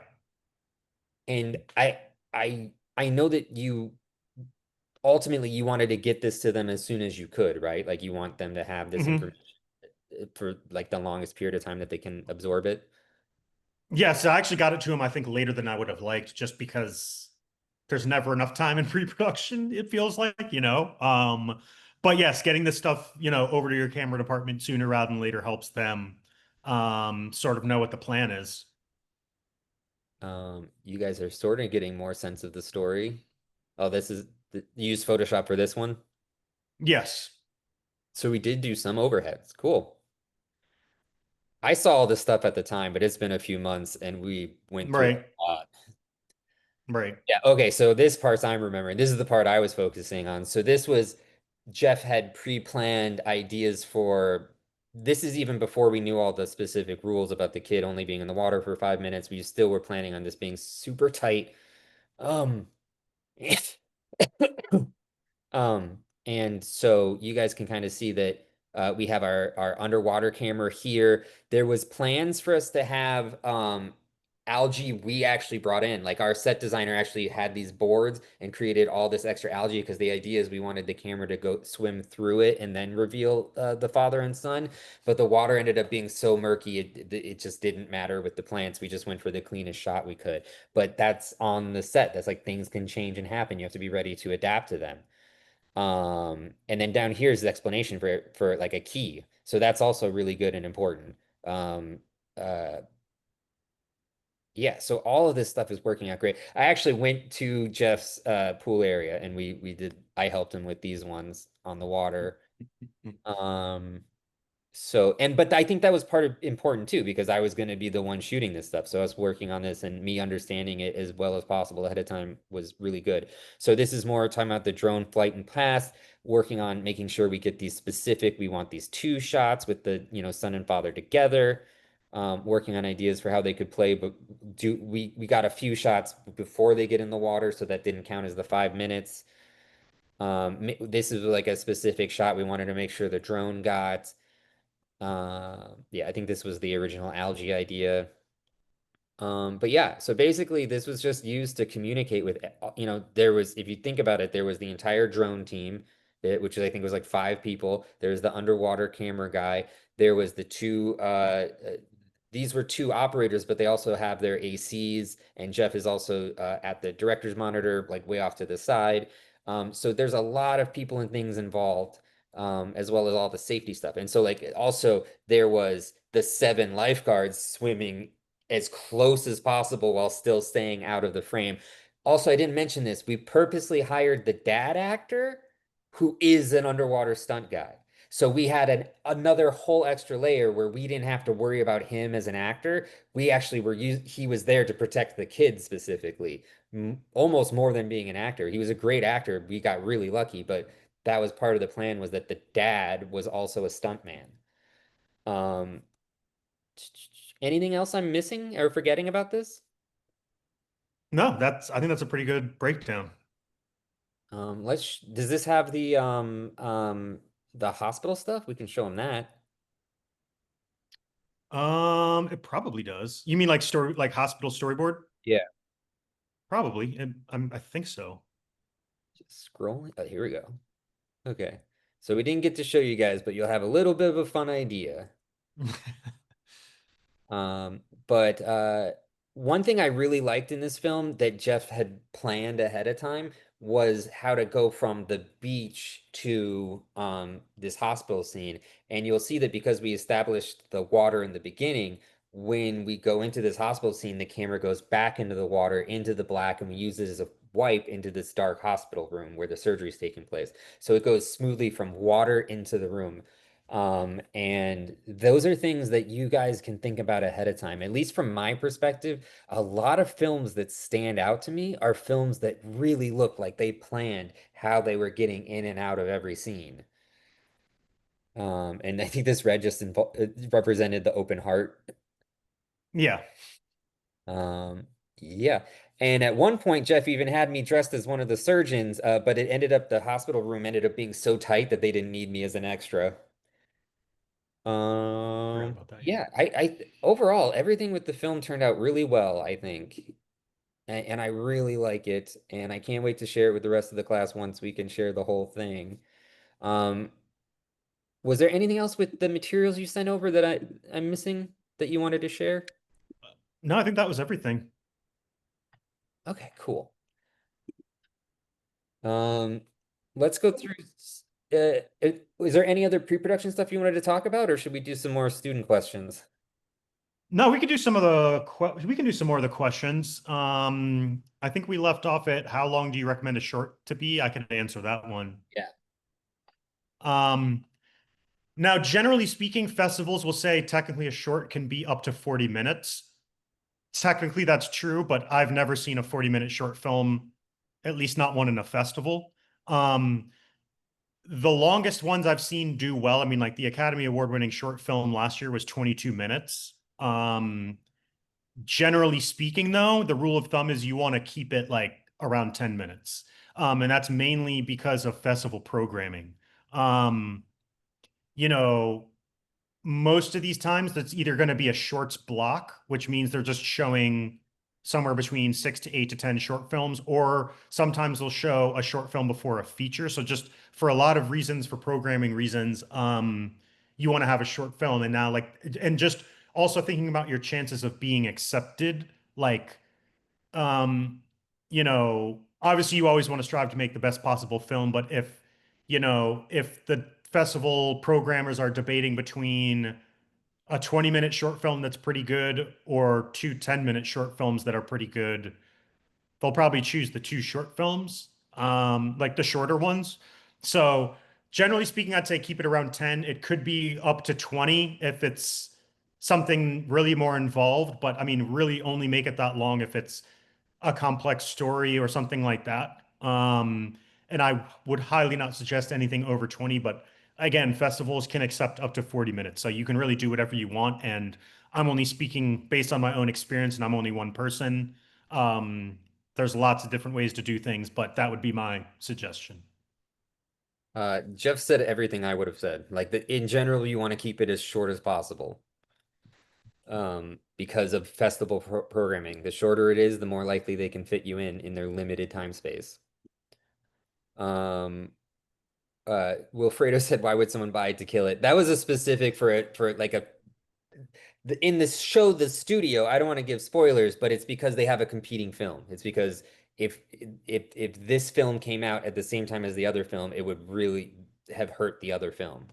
Speaker 1: and I know that you ultimately you wanted to get this to them as soon as you could, right? Like you want them to have this
Speaker 2: Hmm.
Speaker 1: information for like the longest period of time that they can absorb it.
Speaker 2: Yes, I actually got it to him, I think, later than I would have liked, just because there's never enough time in pre-production, it feels like. But yes, getting this stuff, over to your camera department sooner rather than later helps them sort of know what the plan is.
Speaker 1: You guys are sort of getting more sense of the story. Oh, you use Photoshop for this one?
Speaker 2: Yes.
Speaker 1: So we did do some overheads. Cool. I saw all this stuff at the time, but it's been a few months and we went through
Speaker 2: Right.
Speaker 1: a lot.
Speaker 2: Right.
Speaker 1: Yeah, okay, so this part I'm remembering. This is the part I was focusing on. So this was Jeff had pre-planned ideas for this is even before we knew all the specific rules about the kid only being in the water for 5 minutes. We still were planning on this being super tight. Um, and so you guys can kind of see that we have our underwater camera here. There was plans for us to have algae we actually brought in. Like our set designer actually had these boards and created all this extra algae because the idea is we wanted the camera to go swim through it and then reveal the father and son. But the water ended up being so murky, it just didn't matter with the plants. We just went for the cleanest shot we could. But that's on the set. That's like things can change and happen. You have to be ready to adapt to them. And then down here is the explanation for like a key. So that's also really good and important. Um, uh, yeah, so all of this stuff is working out great. I actually went to Jeff's pool area and I helped him with these ones on the water. Um, but I think that was part of important too, because I was going to be the one shooting this stuff. So I was working on this and me understanding it as well as possible ahead of time was really good. So this is more talking about the drone flight and pass, working on making sure we get these specific, we want these two shots with the, son and father together, working on ideas for how they could play, but we got a few shots before they get in the water, so that didn't count as the 5 minutes. This is like a specific shot we wanted to make sure the drone got. Yeah, I think this was the original algae idea. But yeah, so basically this was just used to communicate with, there was, if you think about it, there was the entire drone team, which I think was like 5 people. There's the underwater camera guy. There was the these were 2 operators, but they also have their ACs, and Jeff is also at the director's monitor, like way off to the side. So there's a lot of people and things involved, as well as all the safety stuff. And so like also there was the 7 lifeguards swimming as close as possible while still staying out of the frame. Also, I didn't mention this. We purposely hired the dad actor who is an underwater stunt guy. So we had another whole extra layer where we didn't have to worry about him as an actor. We actually he was there to protect the kids specifically, almost more than being an actor. He was a great actor. We got really lucky, but that was part of the plan was that the dad was also a stuntman. Um, Anything else I'm missing or forgetting about this?
Speaker 2: No, I think that's a pretty good breakdown.
Speaker 1: Does this have the hospital stuff? We can show them that.
Speaker 2: It probably does. You mean like like hospital storyboard?
Speaker 1: Yeah.
Speaker 2: Probably. I think so.
Speaker 1: Just scrolling. Oh, here we go. Okay. So we didn't get to show you guys, but you'll have a little bit of a fun idea. But one thing I really liked in this film that Jeff had planned ahead of time was how to go from the beach to this hospital scene. And you'll see that because we established the water in the beginning, when we go into this hospital scene, the camera goes back into the water, into the black, and we use it as a wipe into this dark hospital room where the surgery is taking place. So it goes smoothly from water into the room. And those are things that you guys can think about ahead of time. At least from my perspective, a lot of films that stand out to me are films that really look like they planned how they were getting in and out of every scene. And I think this red just represented the open heart.
Speaker 2: Yeah.
Speaker 1: Um, yeah. And at one point, Jeff even had me dressed as one of the surgeons, but it ended up the hospital room ended up being so tight that they didn't need me as an extra.
Speaker 2: Forgot about that, yeah.
Speaker 1: Yeah, overall everything with the film turned out really well, I think. And I really like it, and I can't wait to share it with the rest of the class once we can share the whole thing. Um, was there anything else with the materials you sent over that I'm missing that you wanted to share?
Speaker 2: No, I think that was everything.
Speaker 1: Okay, cool. Um, let's go through. Is there any other pre-production stuff you wanted to talk about, or should we do some more student questions?
Speaker 2: No, we could do some of we can do some more of the questions. I think we left off at how long do you recommend a short to be? I can answer that one.
Speaker 1: Yeah.
Speaker 2: Um, Now, generally speaking, festivals will say technically a short can be up to 40 minutes. Technically, that's true, but I've never seen a 40-minute short film, at least not one in a festival. Um, the longest ones I've seen do well. I mean, like the Academy Award-winning short film last year was 22 minutes. Generally speaking, though, the rule of thumb is you want to keep it like around 10 minutes. And that's mainly because of festival programming. Um, you know, most of these times that's either going to be a shorts block, which means they're just showing somewhere between 6 to 8 to 10 short films, or sometimes they'll show a short film before a feature. So just for a lot of reasons, for programming reasons, you want to have a short film. And now and just also thinking about your chances of being accepted, like, um, obviously you always want to strive to make the best possible film, but if the festival programmers are debating between a 20-minute short film that's pretty good or 2 10-minute short films that are pretty good, they'll probably choose the 2 short films, like the shorter ones. So generally speaking, I'd say keep it around 10. It could be up to 20 if it's something really more involved, but I mean, really only make it that long if it's a complex story or something like that. And I would highly not suggest anything over 20, but again, festivals can accept up to 40 minutes. So you can really do whatever you want. And I'm only speaking based on my own experience, and I'm only one person. Um, there's lots of different ways to do things, but that would be my suggestion.
Speaker 1: Jeff said everything I would have said. Like in general, you want to keep it as short as possible. because of festival programming. The shorter it is, the more likely they can fit you in their limited time space. Wilfredo said, "Why would someone buy it to kill it?" That was a specific for like in this show, the studio. I don't want to give spoilers, but it's because they have a competing film. It's because if if this film came out at the same time as the other film, it would really have hurt the other film.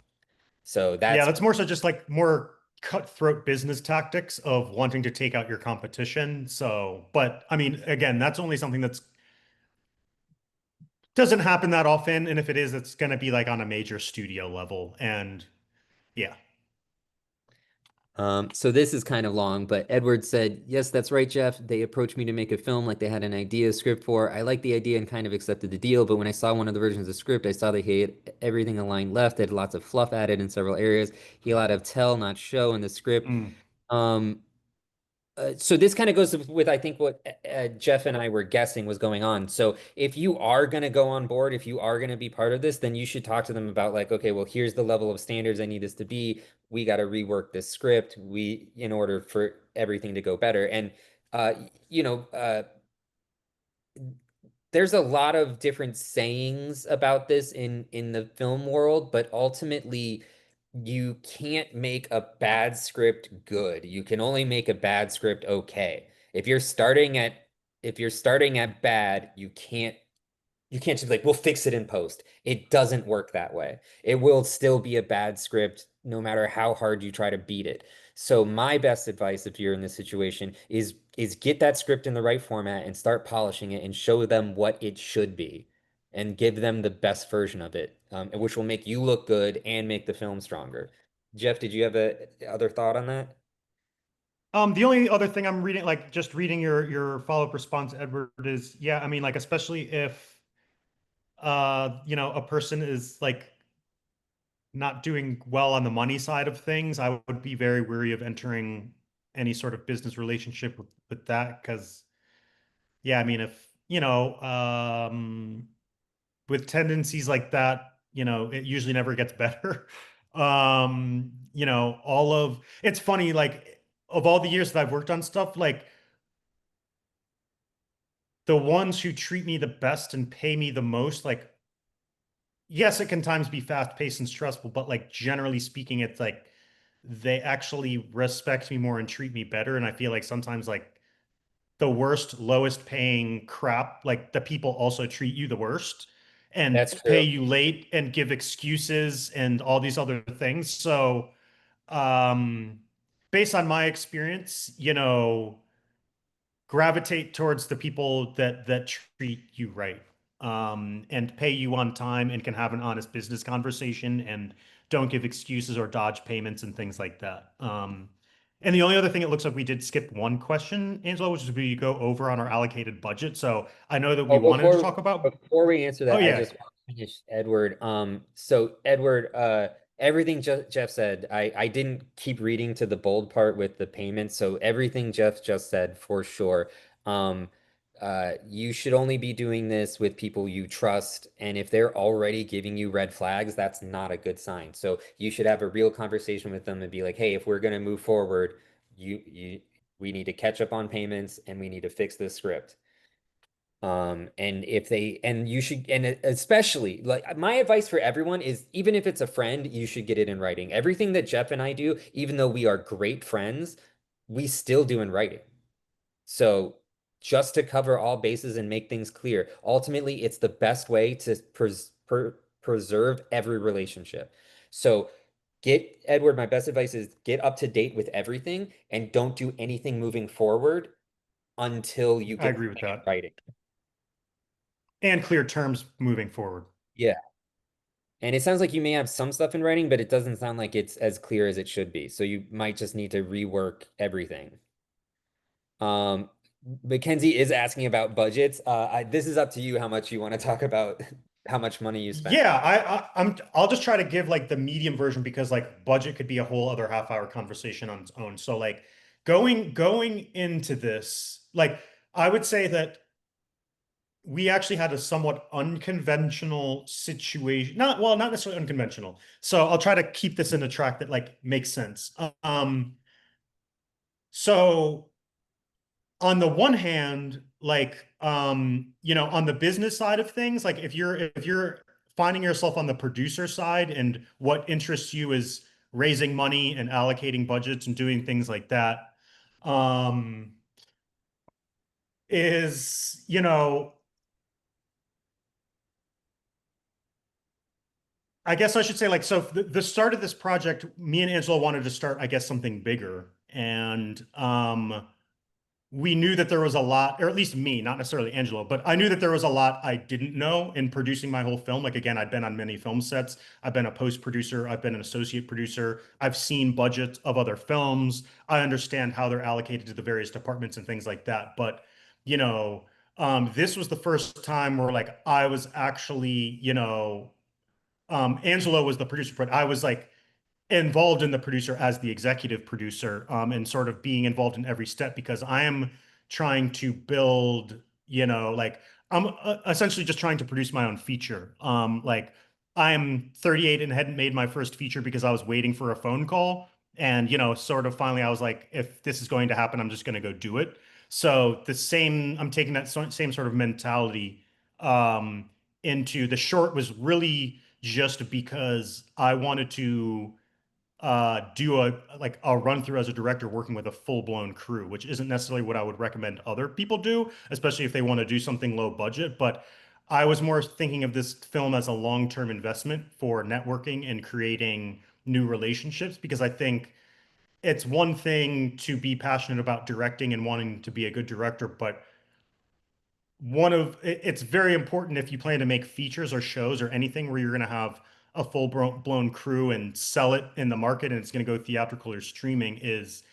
Speaker 1: So
Speaker 2: Yeah,
Speaker 1: that's
Speaker 2: that's more so just like more cutthroat business tactics of wanting to take out your competition. So, but I mean, again, that's only something that's doesn't happen that often. And if it is, it's going to be like on a major studio level. And yeah.
Speaker 1: So this is kind of long, but Edward said, "Yes, that's right, Jeff. They approached me to make a film like they had an idea script for. I liked the idea and kind of accepted the deal, but when I saw one of the versions of the script, I saw they had everything aligned left. They had lots of fluff added in several areas. He had a lot of tell, not show in the script.
Speaker 2: Mm.
Speaker 1: Um, so this kind of goes with I think what Jeff and I were guessing was going on. So if you are going to go on board, if you are going to be part of this, then you should talk to them about like, okay, well, here's the level of standards I need this to be. We got to rework this script. We in order for everything to go better. And uh, you know, there's a lot of different sayings about this in the film world, but ultimately you can't make a bad script good. You can only make a bad script okay. If you're starting at bad, you can't just be like, we'll fix it in post. It doesn't work that way. It will still be a bad script no matter how hard you try to beat it. So my best advice if you're in this situation is get that script in the right format and start polishing it and show them what it should be and give them the best version of it, which will make you look good and make the film stronger. Jeff, did you have a other thought on that?
Speaker 2: The only other thing I'm reading, like just reading your follow-up response, Edward, is yeah, I mean, like especially if you know, a person is like not doing well on the money side of things, I would be very weary of entering any sort of business relationship with that because yeah, I mean, if you know, with tendencies like that, you know, it usually never gets better. You know, all of it's funny, like of all the years that I've worked on stuff, like the ones who treat me the best and pay me the most, like yes, it can times be fast paced and stressful, but like generally speaking, it's like they actually respect me more and treat me better. And I feel like sometimes like the worst, lowest paying crap, like the people also treat you the worst and
Speaker 1: That's
Speaker 2: pay
Speaker 1: true.
Speaker 2: you late and give excuses and all these other things. So, um, based on my experience, you know, gravitate towards the people that treat you right, and pay you on time and can have an honest business conversation and don't give excuses or dodge payments and things like that. And the only other thing, it looks like we did skip one question, Angela, which is we go over on our allocated budget. So I know that we
Speaker 1: Oh,
Speaker 2: wanted to talk about.
Speaker 1: before we answer
Speaker 2: Oh
Speaker 1: that, I
Speaker 2: yeah,
Speaker 1: just want to finish Edward. So Edward, everything Jeff said, I didn't keep reading to the bold part with the payments. So everything Jeff just said for sure. Um, you should only be doing this with people you trust, and if they're already giving you red flags, that's not a good sign. So you should have a real conversation with them and be like, hey, if we're gonna move forward, you we need to catch up on payments and we need to fix this script. And if they, and you should, and especially like my advice for everyone is even if it's a friend, you should get it in writing. Everything that Jeff and I do, even though we are great friends, we still do in writing. So just to cover all bases and make things clear, ultimately, it's the best way to preserve every relationship. So get Edward, my best advice is get up to date with everything and don't do anything moving forward until you
Speaker 2: I
Speaker 1: get
Speaker 2: agree with
Speaker 1: something in
Speaker 2: that.
Speaker 1: writing.
Speaker 2: And clear terms moving forward.
Speaker 1: Yeah. And it sounds like you may have some stuff in writing, but it doesn't sound like it's as clear as it should be. So you might just need to rework everything. Um, Mackenzie is asking about budgets. This is up to you how much you want to talk about how much money you spent.
Speaker 2: Yeah, I'll just try to give like the medium version because like budget could be a whole other half-hour conversation on its own. So like going into this, like I would say that we actually had a somewhat unconventional situation. Not well, not necessarily unconventional. So I'll try to keep this in a track that like makes sense. So on the one hand, on the business side of things, like if you're finding yourself on the producer side and what interests you is raising money and allocating budgets and doing things like that, um, is, I guess I should say, like, so the start of this project, me and Angela wanted to start, I guess, something bigger. And we knew that there was a lot, or at least me, not necessarily Angela, but I knew that there was a lot I didn't know in producing my whole film. Like, again, I'd been on many film sets. I've been a post producer. I've been an associate producer. I've seen budgets of other films. I understand how they're allocated to the various departments and things like that. But, you know, this was the first time where like I was actually, Angela was the producer, but I was like involved in the producer as the executive producer, and sort of being involved in every step because I am trying to build, like I'm essentially just trying to produce my own feature. Like I'm 38 and hadn't made my first feature because I was waiting for a phone call. And, sort of finally I was like, if this is going to happen, I'm just going to go do it. So I'm taking that same sort of mentality um, into the short was really just because I wanted to do a run through as a director working with a full-blown crew, which isn't necessarily what I would recommend other people do, especially if they want to do something low budget. But I was more thinking of this film as a long-term investment for networking and creating new relationships because I think it's one thing to be passionate about directing and wanting to be a good director, but it's very important if you plan to make features or shows or anything where you're going to have a full blown crew and sell it in the market and it's going to go theatrical or streaming is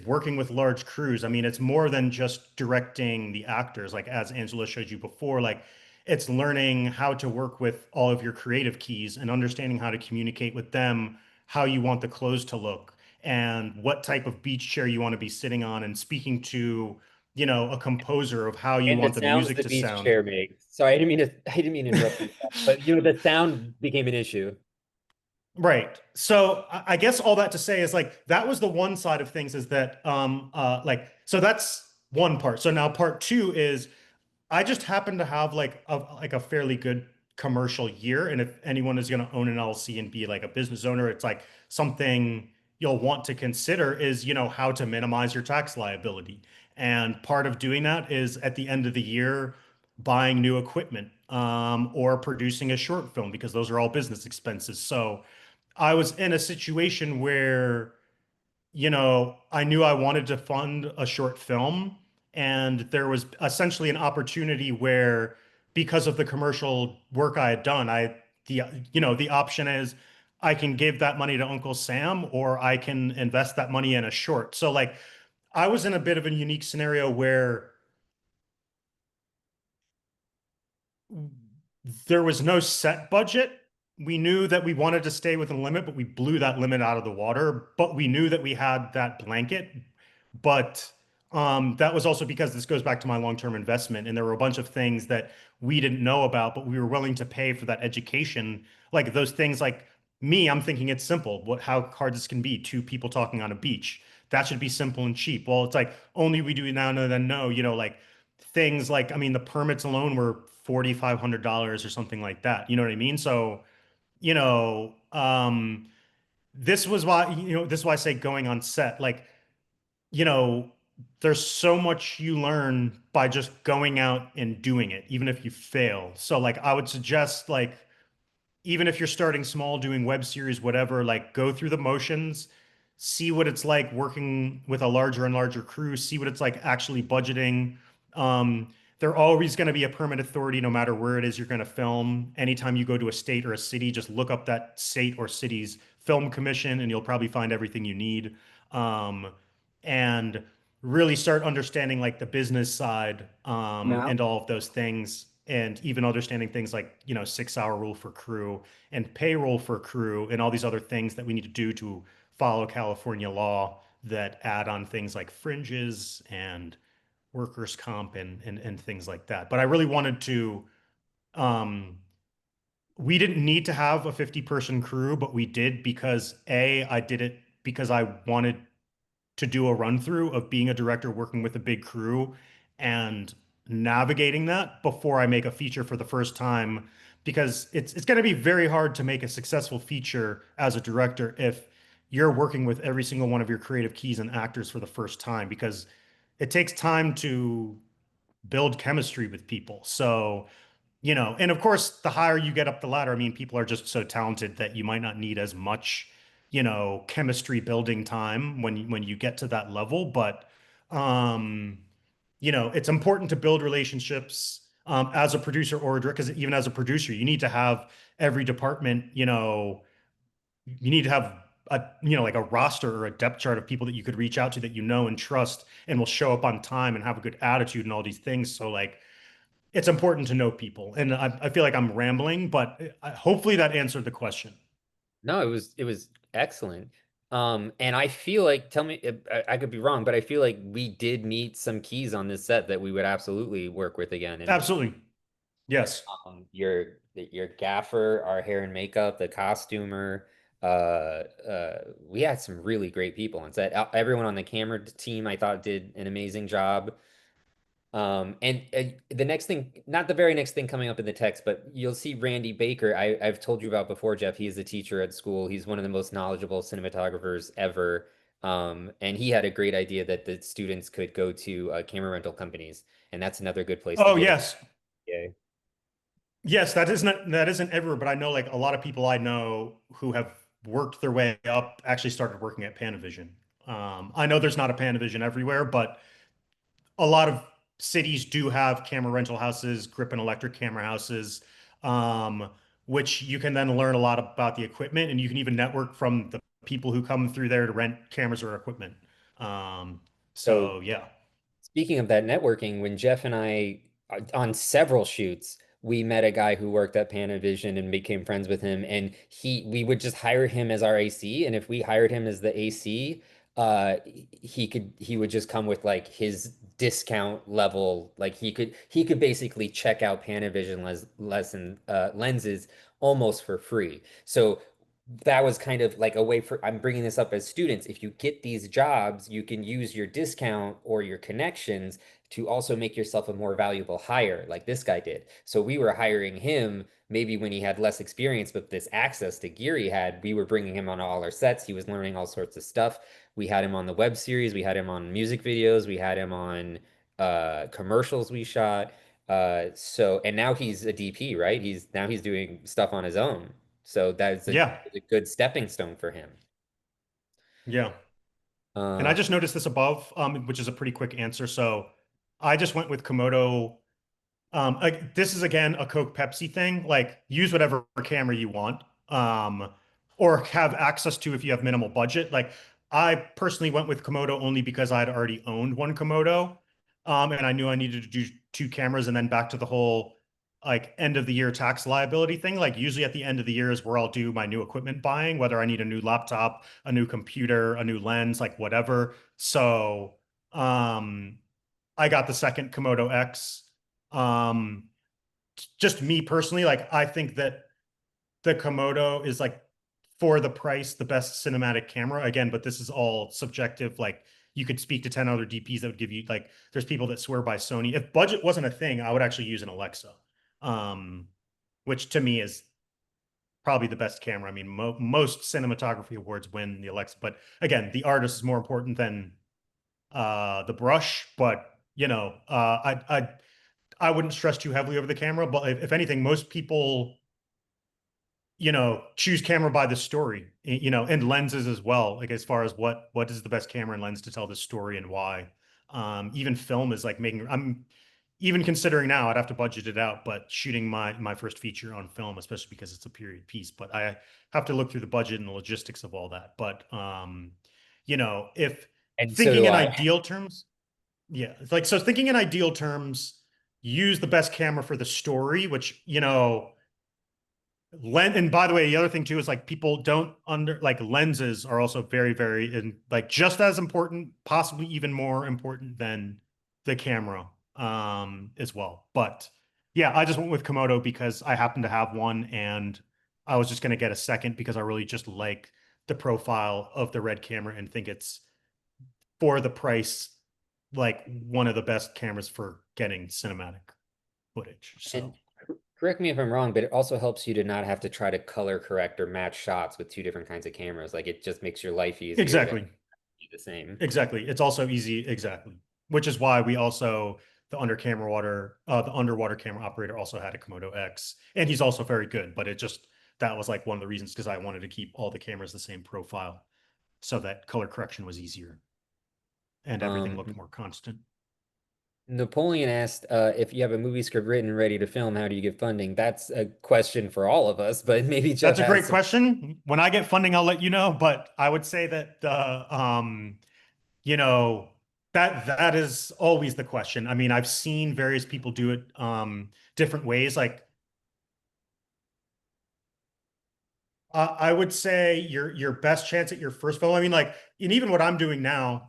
Speaker 2: working with large crews. I mean, it's more than just directing the actors, like as Angela showed you before, like it's learning how to work with all of your creative keys and understanding how to communicate with them, how you want the clothes to look, and what type of beach chair you want to be sitting on, and speaking to, a composer of how you
Speaker 1: And the
Speaker 2: want the
Speaker 1: sounds
Speaker 2: music
Speaker 1: the
Speaker 2: to
Speaker 1: beach
Speaker 2: sound.
Speaker 1: chair makes. Sorry, I didn't mean to interrupt you, but the sound became an issue.
Speaker 2: Right. So I guess all that to say is like that was the one side of things is that so that's one part. So now part two is I just happen to have like a fairly good commercial year. And if anyone is going to own an LLC and be like a business owner, it's like something you'll want to consider is, how to minimize your tax liability. And part of doing that is at the end of the year, buying new equipment, or producing a short film because those are all business expenses. So I was in a situation where, I knew I wanted to fund a short film, and there was essentially an opportunity where, because of the commercial work I had done, the option is I can give that money to Uncle Sam or I can invest that money in a short. So like I was in a bit of a unique scenario where there was no set budget. We knew that we wanted to stay within a limit, but we blew that limit out of the water. But we knew that we had that blanket. But that was also because this goes back to my long-term investment, and there were a bunch of things that we didn't know about, but we were willing to pay for that education. Like those things, like me, I'm thinking it's simple. How hard this can be? Two people talking on a beach. That should be simple and cheap. Well, it's like only we do now and then know, like things like, I mean, the permits alone were $4,500 or something like that. You know what I mean? So, you know, um, this is why I say going on set, like, you know, there's so much you learn by just going out and doing it, even if you fail. So, like, I would suggest, like, even if you're starting small, doing web series, whatever, like go through the motions, see what it's like working with a larger and larger crew, see what it's like actually budgeting. They're always going to be a permit authority no matter where it is you're going to film. Anytime you go to a state or a city, just look up that state or city's film commission and you'll probably find everything you need. Um, and really start understanding like the business side,
Speaker 1: Now,
Speaker 2: and all of those things, and even understanding things like 6 hour rule for crew and payroll for crew and all these other things that we need to do to follow California law that add on things like fringes and workers comp and things like that. But I really wanted to, um we didn't need to have a 50-person crew, but we did because I did it because I wanted to do a run through of being a director working with a big crew and navigating that before I make a feature for the first time, because it's going to be very hard to make a successful feature as a director if you're working with every single one of your creative keys and actors for the first time, because it takes time to build chemistry with people. So, and of course, the higher you get up the ladder, I mean, people are just so talented that you might not need as much, chemistry building time when you get to that level. But, um, it's important to build relationships as a producer or a director, because even as a producer, you need to have every department, you need to have like a roster or a depth chart of people that you could reach out to that and trust and will show up on time and have a good attitude and all these things. So like, it's important to know people. And I feel like I'm rambling, but hopefully that answered the question.
Speaker 1: No, it was excellent. And I feel like, tell me if I could be wrong, but I feel like we did meet some keys on this set that we would absolutely work with again. And
Speaker 2: Absolutely. Yes.
Speaker 1: your gaffer, our hair and makeup, the costumer, we had some really great people on set. Everyone on the camera team, I thought, did an amazing job. And the next thing, not the very next thing coming up in the text, but you'll see Randy Baker. I've told you about before, Jeff. He is a teacher at school. He's one of the most knowledgeable cinematographers ever. And he had a great idea that the students could go to camera rental companies, and that's another good place to
Speaker 2: Oh,
Speaker 1: get it.
Speaker 2: yes.
Speaker 1: Yeah.
Speaker 2: Yes, that isn't everywhere, but I know like a lot of people I know who have worked their way up actually started working at Panavision. I know there's not a Panavision everywhere, but a lot of cities do have camera rental houses, grip and electric camera houses, um, which you can then learn a lot about the equipment, and you can even network from the people who come through there to rent cameras or equipment. Um,
Speaker 1: So
Speaker 2: so yeah.
Speaker 1: speaking of that networking, when Jeff and I, on several shoots, we met a guy who worked at Panavision and became friends with him. And we would just hire him as our AC. And if we hired him as the AC, he would just come with like his discount level. Like he could basically check out Panavision lenses almost for free. So that was kind of like a way for, I'm bringing this up as students. If you get these jobs, you can use your discount or your connections to also make yourself a more valuable hire, like this guy did. So we were hiring him maybe when he had less experience, but this access to gear he had, we were bringing him on all our sets. He was learning all sorts of stuff. We had him on the web series, we had him on music videos, we had him on commercials we shot. And now he's a DP, right? He's doing stuff on his own. So that's a
Speaker 2: Yeah.
Speaker 1: a good stepping stone for him.
Speaker 2: Yeah. And I
Speaker 1: Uh,
Speaker 2: just noticed this above, which is a pretty quick answer. So I just went with Komodo. This is again a Coke Pepsi thing. Like use whatever camera you want, or have access to if you have minimal budget. Like I personally went with Komodo only because I had already owned one Komodo, and I knew I needed to do two cameras, and then back to the whole like end of the year tax liability thing. Like usually at the end of the year is where I'll do my new equipment buying, whether I need a new laptop, a new computer, a new lens, like whatever. So, um, I got the second Komodo X. Um, just me personally, like I think that the Komodo is like for the price the best cinematic camera. Again, but this is all subjective. Like you could speak to 10 other DPs that would give you like there's people that swear by Sony. If budget wasn't a thing, I would actually use an Alexa. Um, which to me is probably the best camera. I mean, most cinematography awards win the Alexa, but again, the artist is more important than the brush. But I wouldn't stress too heavily over the camera. But if anything, most people choose camera by the story, and lenses as well. Like as far as what is the best camera and lens to tell the story and why. Even film is like I'm even considering now I'd have to budget it out, but shooting my first feature on film, especially because it's a period piece. But I have to look through the budget and the logistics of all that. But if
Speaker 1: and so
Speaker 2: thinking
Speaker 1: do
Speaker 2: in
Speaker 1: I.
Speaker 2: ideal terms, yeah, it's like so thinking in ideal terms, use the best camera for the story, which and by the way, the other thing too is like people don't like lenses are also very, very and like just as important, possibly even more important than the camera as well. But yeah, I just went with Komodo because I happen to have one and I was just going to get a second because I really just like the profile of the red camera and think it's for the price, like one of the best cameras for getting cinematic footage. So
Speaker 1: And correct me if I'm wrong, but it also helps you to not have to try to color correct or match shots with two different kinds of cameras. Like it just makes your life easier to
Speaker 2: exactly,
Speaker 1: be the same.
Speaker 2: exactly. It's also easy, exactly. Which is why we also the underwater camera operator also had a Komodo X, and he's also very good. But it just that was like one of the reasons because I wanted to keep all the cameras the same profile, so that color correction was easier and everything looked more constant.
Speaker 1: Napoleon asked if you have a movie script written and ready to film, how do you get funding? That's a question for all of us, but maybe Jeff
Speaker 2: That's a
Speaker 1: has
Speaker 2: great
Speaker 1: some.
Speaker 2: question. When I get funding, I'll let you know. But I would say that you know, that is always the question. I mean, I've seen various people do it different ways. Like I would say your best chance at your first film. I mean, like, and even what I'm doing now,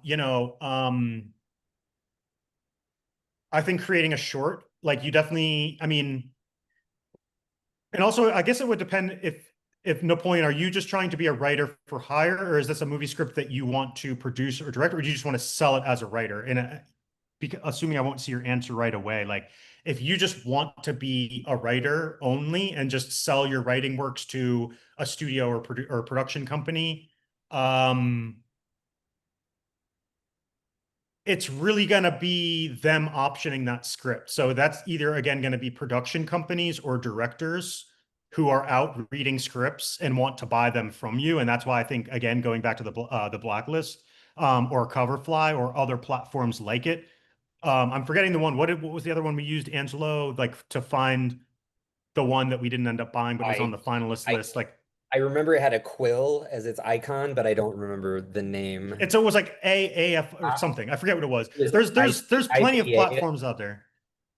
Speaker 2: I think creating a short, like you definitely, I mean, and also I guess it would depend if Napoleon, are you just trying to be a writer for hire, or is this a movie script that you want to produce or direct, or do you just want to sell it as a writer? And because, assuming I won't see your answer right away, like if you just want to be a writer only and just sell your writing works to a studio or production company, um, it's really going to be them optioning that script. So that's either again going to be production companies or directors who are out reading scripts and want to buy them from you. And that's why I think again going back to the Blacklist or Coverfly or other platforms like it. I'm forgetting the one. What was the other one we used, Angelo? Like to find the one that we didn't end up buying, but was on
Speaker 1: I
Speaker 2: the finalist
Speaker 1: I
Speaker 2: list. Like
Speaker 1: I remember it had a quill as its icon, but I don't remember the name.
Speaker 2: it was like AAF or
Speaker 1: Uh,
Speaker 2: something. I forget what it was.
Speaker 1: It was
Speaker 2: There's plenty of
Speaker 1: IPA.
Speaker 2: platforms out there.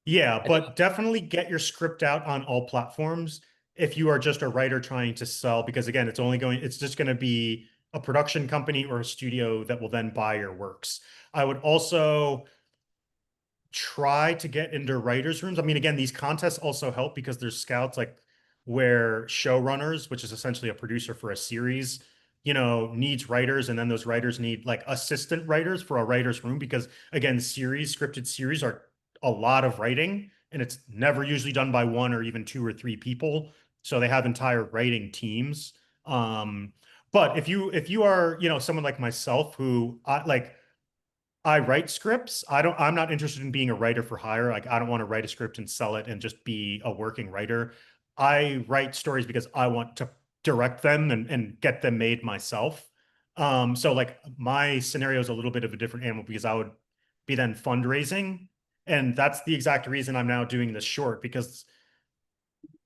Speaker 2: Yeah,
Speaker 1: I think
Speaker 2: but definitely get your script out on all platforms if you are just a writer trying to sell, because again, it's just going to be a production company or a studio that will then buy your works. I would also try to get into writers' rooms. I mean, again, these contests also help because there's scouts like where showrunners, which is essentially a producer for a series, needs writers, and then those writers need like assistant writers for a writer's room because again, scripted series are a lot of writing and it's never usually done by one or even two or three people. So they have entire writing teams. But if you are, someone like myself who I write scripts. I'm not interested in being a writer for hire. Like I don't want to write a script and sell it and just be a working writer. I write stories because I want to direct them and get them made myself. So like my scenario is a little bit of a different animal because I would be then fundraising. And that's the exact reason I'm now doing this short because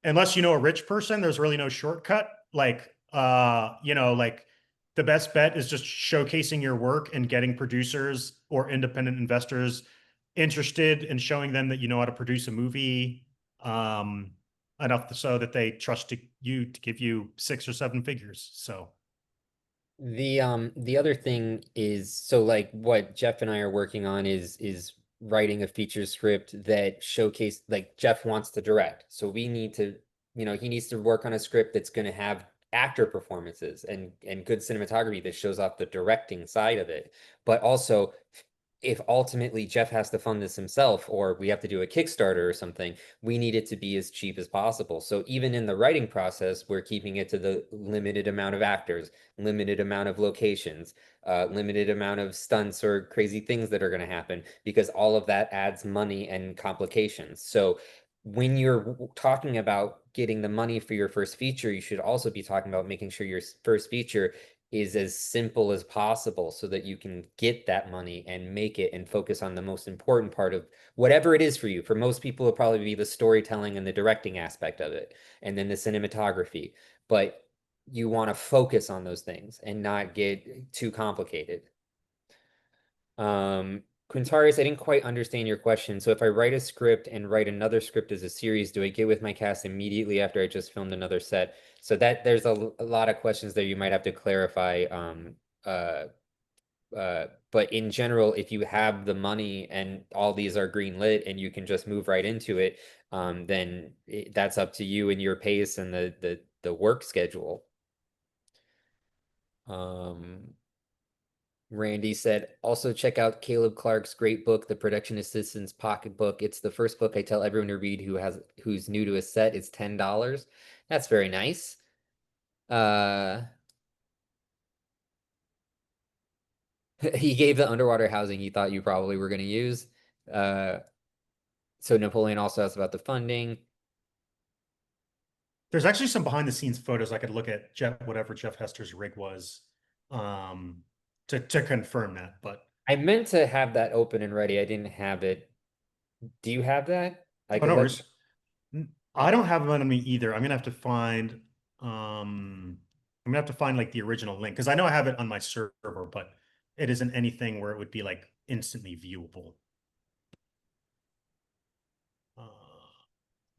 Speaker 2: unless you know a rich person, there's really no shortcut. Like the best bet is just showcasing your work and getting producers or independent investors interested and showing them that you know how to produce a movie enough so that they trust you to give you 6 or 7 figures. So
Speaker 1: the other thing is so like what Jeff and I are working on is writing a feature script that showcase like Jeff wants to direct. So we need to, he needs to work on a script that's going to have actor performances and good cinematography that shows off the directing side of it. But also if ultimately Jeff has to fund this himself or we have to do a Kickstarter or something, we need it to be as cheap as possible. So even in the writing process, we're keeping it to the limited amount of actors, limited amount of locations, limited amount of stunts or crazy things that are going to happen because all of that adds money and complications. So when you're talking about getting the money for your first feature, you should also be talking about making sure your first feature is as simple as possible so that you can get that money and make it and focus on the most important part of whatever it is for you. For most people, it'll probably be the storytelling and the directing aspect of it, and then the cinematography. But you want to focus on those things and not get too complicated. Quintarius, I didn't quite understand your question. So if I write a script and write another script as a series, do I get with my cast immediately after I just filmed another set? So that there's a lot of questions there you might have to clarify. But in general, if you have the money and all these are green lit and you can just move right into it, then that's up to you and your pace and the work schedule. Randy said, also check out Caleb Clark's great book, The Production Assistant's Pocketbook. It's the first book I tell everyone to read who's new to a set. It's $10. That's very nice. Uh, he gave the underwater housing he thought you probably were going to use. Uh, so Napoleon also asked about the funding.
Speaker 2: There's actually some behind the scenes photos I could look at whatever Jeff Hester's rig was, to confirm that. But
Speaker 1: I meant to have that open and ready. I didn't have it. Do you have that? I
Speaker 2: oh,
Speaker 1: could
Speaker 2: no
Speaker 1: let.
Speaker 2: worries. I don't have it on me either. I'm gonna have to find I'm gonna have to find like the original link because I know I have it on my server, but it isn't anything where it would be like instantly viewable. Let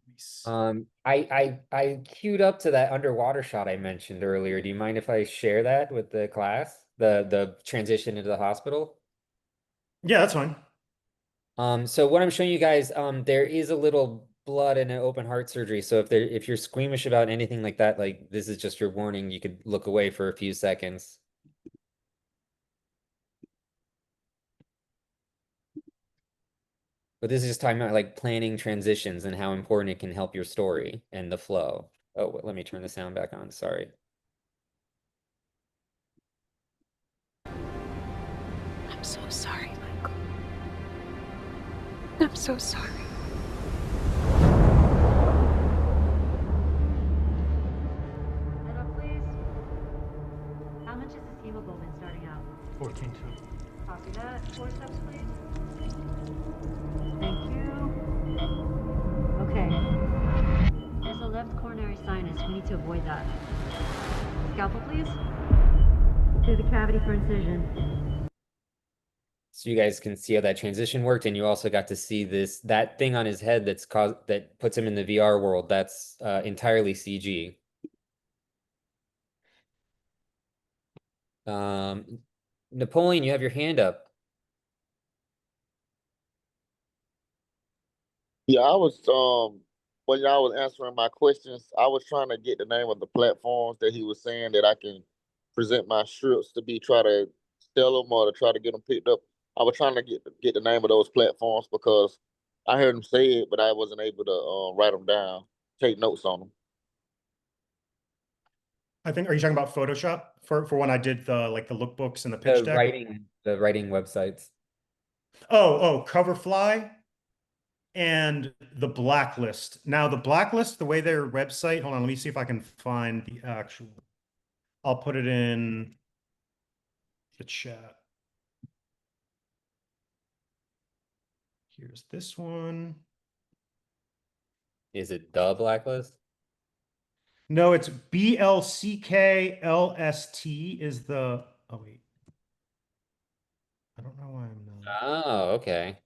Speaker 2: me see.
Speaker 1: I queued up to that underwater shot I mentioned earlier. Do you mind if I share that with the class? The transition into the hospital?
Speaker 2: Yeah, that's fine.
Speaker 1: So what I'm showing you guys, there is a little blood in an open heart surgery. So if you're squeamish about anything like that, like this is just your warning. You could look away for a few seconds. But this is just talking about like planning transitions and how important it can help your story and the flow. Oh, let me turn the sound back on. Sorry.
Speaker 4: I'm so sorry, Michael. I'm so sorry.
Speaker 6: Hello, please. How much is this hemoglobin starting out?
Speaker 2: 14-2.
Speaker 6: Copy that. 4 steps, please. Thank you. Okay. There's a left coronary sinus. We need to avoid that. Scalpel, please. Through the cavity for incision.
Speaker 1: So you guys can see how that transition worked, and you also got to see that thing on his head that puts him in the VR world. That's entirely CG. Napoleon, you have your hand up.
Speaker 7: Yeah, I was when y'all was answering my questions, I was trying to get the name of the platforms that he was saying that I can present my strips to be try to sell them or to try to get them picked up. I was trying to get the name of those platforms because I heard him say it, but I wasn't able to write them down, take notes on them.
Speaker 2: I think, are you talking about Photoshop for when I did the like the lookbooks and the pitch deck?
Speaker 1: The writing websites.
Speaker 2: Oh, Coverfly and the Blacklist. Now the Blacklist, the way their website, hold on, let me see if I can find the actual. I'll put it in the chat. Here's this one.
Speaker 1: Is it the Blacklist?
Speaker 2: No, it's BLCKLST is the, oh wait. I don't know why I'm not.
Speaker 1: Oh, okay.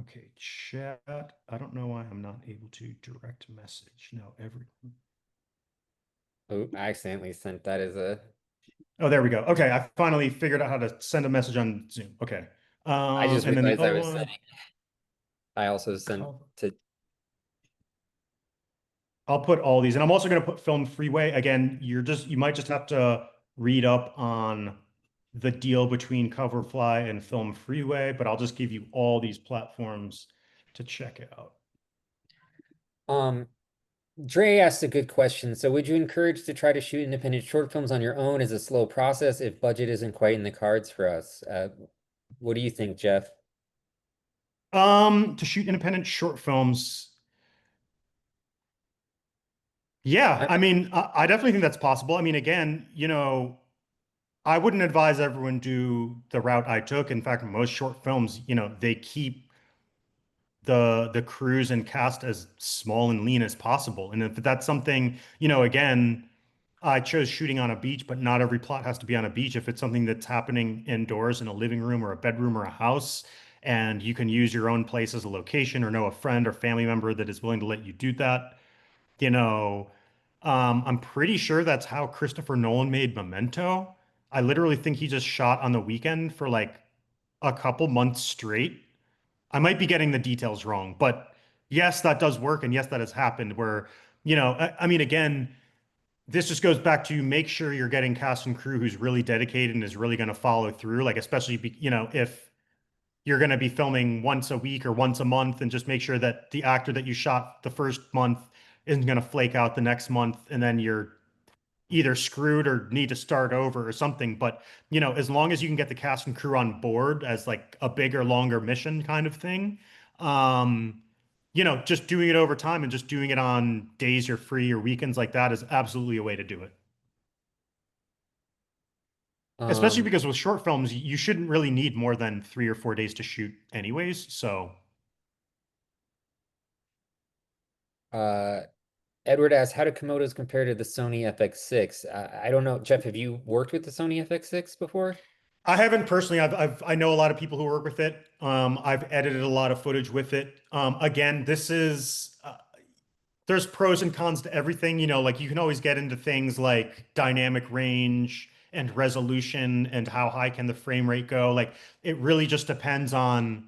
Speaker 2: Okay, chat. I don't know why I'm not able to direct message. No,
Speaker 1: Oh, I accidentally sent that as a.
Speaker 2: Oh, there we go. Okay, I finally figured out how to send a message on Zoom. Okay.
Speaker 1: I just
Speaker 2: And then the
Speaker 1: realized I
Speaker 2: other
Speaker 1: was
Speaker 2: one.
Speaker 1: sending. I also sent to.
Speaker 2: I'll put all these, and I'm also going to put Film Freeway. Again, you might just have to read up on the deal between Coverfly and Film Freeway, but I'll just give you all these platforms to check out.
Speaker 1: Dre asked a good question. So would you encourage to try to shoot independent short films on your own as a slow process if budget isn't quite in the cards for us? What do you think, Jeff?
Speaker 2: To shoot independent short films. Yeah, I mean, I definitely think that's possible. I mean, again, I wouldn't advise everyone do the route I took. In fact, most short films, they keep the crews and cast as small and lean as possible. And if that's something, again, I chose shooting on a beach, but not every plot has to be on a beach. If it's something that's happening indoors in a living room or a bedroom or a house, and you can use your own place as a location or know a friend or family member that is willing to let you do that, I'm pretty sure that's how Christopher Nolan made Memento. I literally think he just shot on the weekend for like a couple months straight. I might be getting the details wrong, but yes, that does work. And yes, that has happened where, I mean, again, this just goes back to make sure you're getting cast and crew who's really dedicated and is really going to follow through. Like, especially, if you're going to be filming once a week or once a month, and just make sure that the actor that you shot the first month isn't going to flake out the next month, and then you're either screwed or need to start over or something. But, as long as you can get the cast and crew on board as like a bigger, longer mission kind of thing, um, just doing it over time and just doing it on days you're free or weekends like that is absolutely a way to do it. Especially
Speaker 1: Um,
Speaker 2: because with short films, you shouldn't really need more than 3 or 4 days to shoot anyways. So
Speaker 1: uh, Edward asks, how do Komodos compare to the Sony FX6? I don't know. Jeff, have you worked with the Sony FX6 before?
Speaker 2: I haven't personally. I know a lot of people who work with it. I've edited a lot of footage with it. Again, this is there's pros and cons to everything. Like you can always get into things like dynamic range and resolution and how high can the frame rate go. Like it really just depends on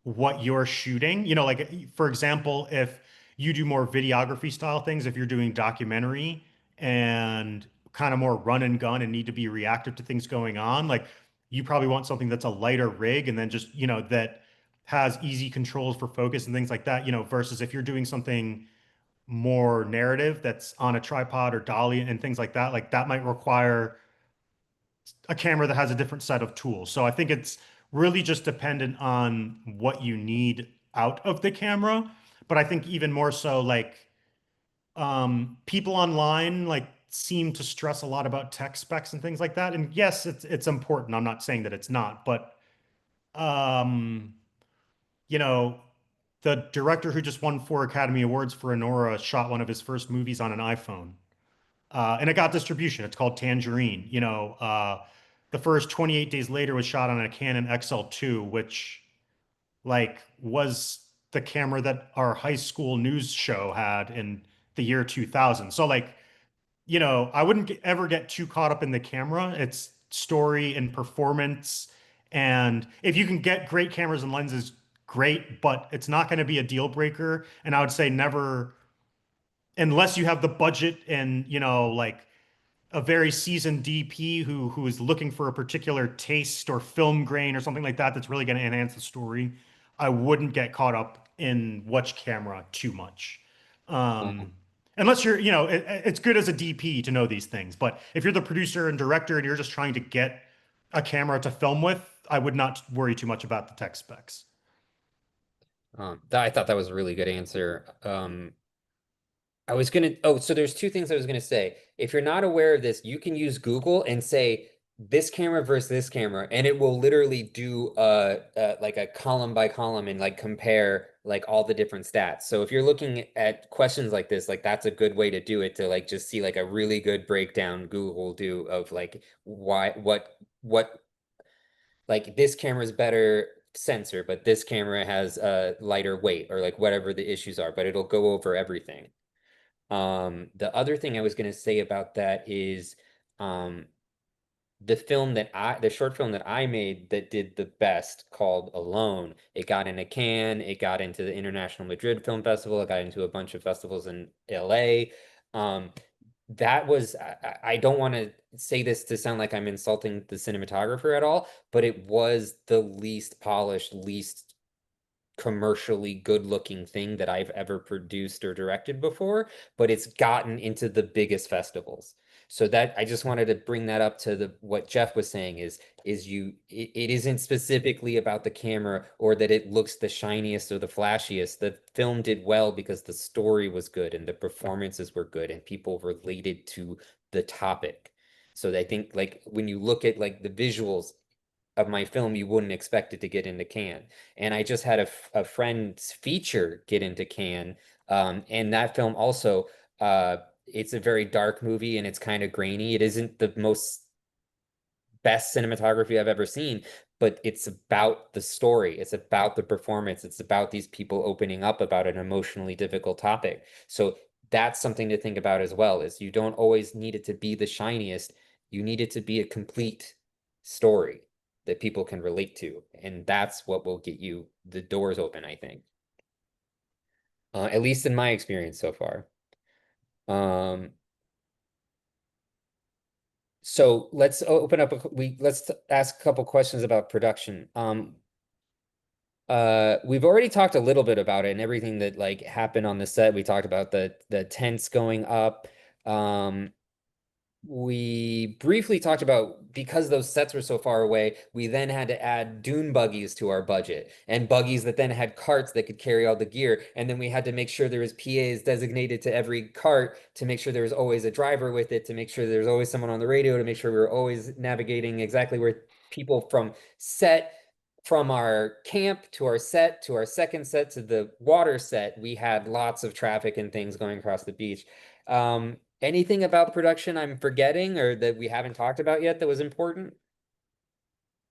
Speaker 2: what you're shooting. Like for example, if you do more videography style things, if you're doing documentary and kind of more run and gun and need to be reactive to things going on, like you probably want something that's a lighter rig and then just, that has easy controls for focus and things like that, versus if you're doing something more narrative that's on a tripod or dolly and things like that might require a camera that has a different set of tools. So I think it's really just dependent on what you need out of the camera. But I think even more so, like people online like seem to stress a lot about tech specs and things like that. And yes, it's important. I'm not saying that it's not, but um, you know, the director who just won 4 Academy Awards for Anora shot one of his first movies on an iPhone. And it got distribution. It's called Tangerine. The first 28 Days Later was shot on a Canon XL2, which like was the camera that our high school news show had in the year 2000. So like, I wouldn't ever get too caught up in the camera. It's story and performance. And if you can get great cameras and lenses, great, but it's not going to be a deal breaker. And I would say never, unless you have the budget and, like a very seasoned DP who is looking for a particular taste or film grain or something like that that's really going to enhance the story, I wouldn't get caught up in which camera too much.
Speaker 1: Um,
Speaker 2: Um, unless you're, it's good as a DP to know these things. But if you're the producer and director and you're just trying to get a camera to film with, I would not worry too much about the tech specs.
Speaker 1: I thought that was a really good answer. I was gonna, oh, so there's two things I was gonna say. If you're not aware of this, you can use Google and say this camera versus this camera, and it will literally do like a column by column and like compare like all the different stats. So if you're looking at questions like this, like that's a good way to do it, to like just see like a really good breakdown Google will do of like why what like this camera is better sensor, but this camera has a lighter weight or like whatever the issues are, but it'll go over everything. The other thing I was going to say about that is um, the short film that I made that did the best called Alone. It got in a Cannes, it got into the International Madrid Film Festival, it got into a bunch of festivals in LA. Um, that was, I don't want to say this to sound like I'm insulting the cinematographer at all, but it was the least polished, least commercially good looking thing that I've ever produced or directed before, but it's gotten into the biggest festivals. So that I just wanted to bring that up to the what Jeff was saying is it isn't specifically about the camera or that it looks the shiniest or the flashiest. The film did well because the story was good and the performances were good and people related to the topic. So I think like when you look at like the visuals of my film, you wouldn't expect it to get into Cannes. And I just had a friend's feature get into Cannes. And that film also, it's a very dark movie and it's kind of grainy. It isn't the most best cinematography I've ever seen, but it's about the story. It's about the performance. It's about these people opening up about an emotionally difficult topic. So that's something to think about as well, is you don't always need it to be the shiniest. You need it to be a complete story that people can relate to. And that's what will get you the doors open, I think. At least in my experience so far. Um, So let's open up let's ask a couple questions about production. We've already talked a little bit about it and everything that like happened on the set. We talked about the tents going up. Um, we briefly talked about because those sets were so far away, we then had to add dune buggies to our budget and buggies that then had carts that could carry all the gear. And then we had to make sure there was PAs designated to every cart to make sure there was always a driver with it, to make sure there's always someone on the radio, to make sure we were always navigating exactly where people from our camp to our set to our second set to the water set, we had lots of traffic and things going across the beach. Anything about production I'm forgetting or that we haven't talked about yet that was important?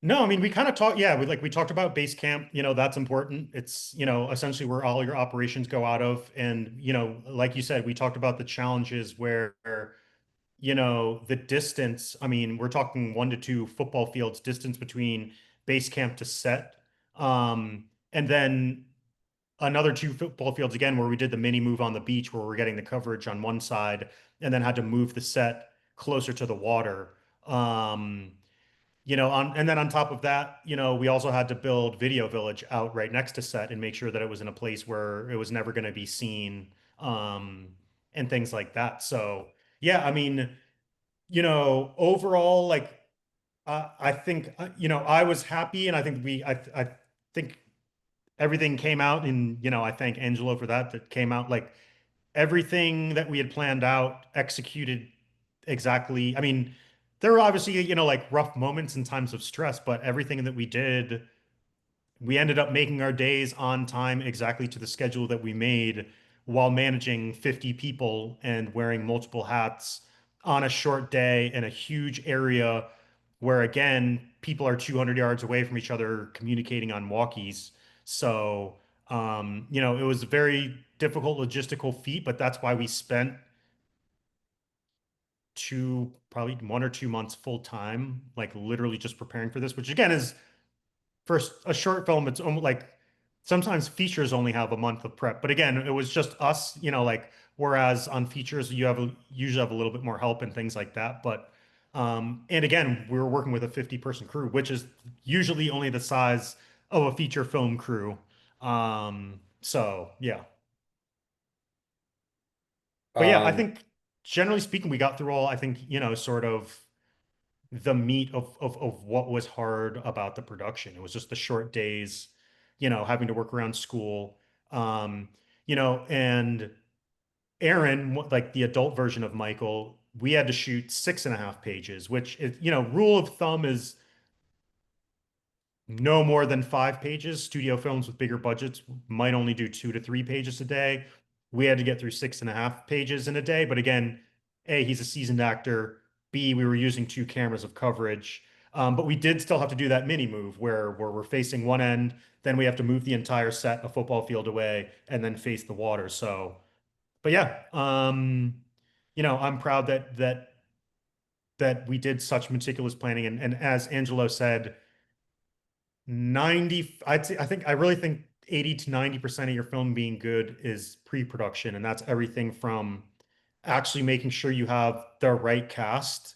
Speaker 2: No, I mean, we kind of talked, yeah, we talked about base camp, that's important. It's, essentially where all your operations go out of. And, like you said, we talked about the challenges where, the distance, I mean, we're talking 1 to 2 football fields distance between base camp to set. And then another 2 football fields again, where we did the mini move on the beach where we're getting the coverage on one side and then had to move the set closer to the water. And then on top of that, we also had to build Video Village out right next to set and make sure that it was in a place where it was never going to be seen, and things like that. So, yeah, I mean, overall, like, I think, I was happy, and I think I think everything came out, and, I thank Angelo for that. That came out like everything that we had planned out, executed exactly. I mean, there were obviously, like rough moments and times of stress, but everything that we did, we ended up making our days on time exactly to the schedule that we made while managing 50 people and wearing multiple hats on a short day in a huge area where, again, people are 200 yards away from each other communicating on walkies. So, it was a very difficult logistical feat, but that's why we spent probably 1 or 2 months full time, like literally just preparing for this, which again is for a short film, it's almost like sometimes features only have a month of prep. But again, it was just us, like whereas on features usually have a little bit more help and things like that. But and again, we were working with a 50-person crew, which is usually only the size of a feature film crew. So yeah. But yeah, I
Speaker 1: Um,
Speaker 2: think generally speaking, we got through all, I think, sort of the meat of what was hard about the production. It was just the short days, having to work around school. Um, and Aaron, like the adult version of Michael, we had to shoot 6.5 pages, which is, rule of thumb is no more than 5 pages. Studio films with bigger budgets might only do 2 to 3 pages a day. We had to get through 6.5 pages in a day. But again, A, he's a seasoned actor. B, we were using 2 cameras of coverage. But we did still have to do that mini move where we're facing one end, then we have to move the entire set a football field away and then face the water. So, but yeah, I'm proud that we did such meticulous planning. And as Angelo said, 90, I think I really think 80 to 90% of your film being good is pre-production, and that's everything from actually making sure you have the right cast,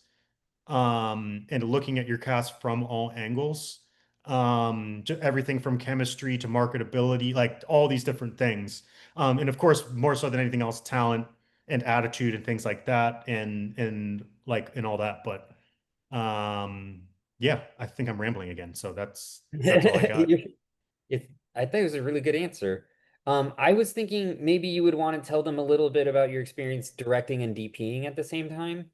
Speaker 2: and looking at your cast from all angles, to everything from chemistry to marketability, like all these different things, and of course more so than anything else, talent and attitude and things like that, and like and all that. But yeah, I think I'm rambling again, so that's all I got.
Speaker 1: You're- I think it was a really good answer. I was thinking maybe you would want to tell them a little bit about your experience directing and DPing at the same time.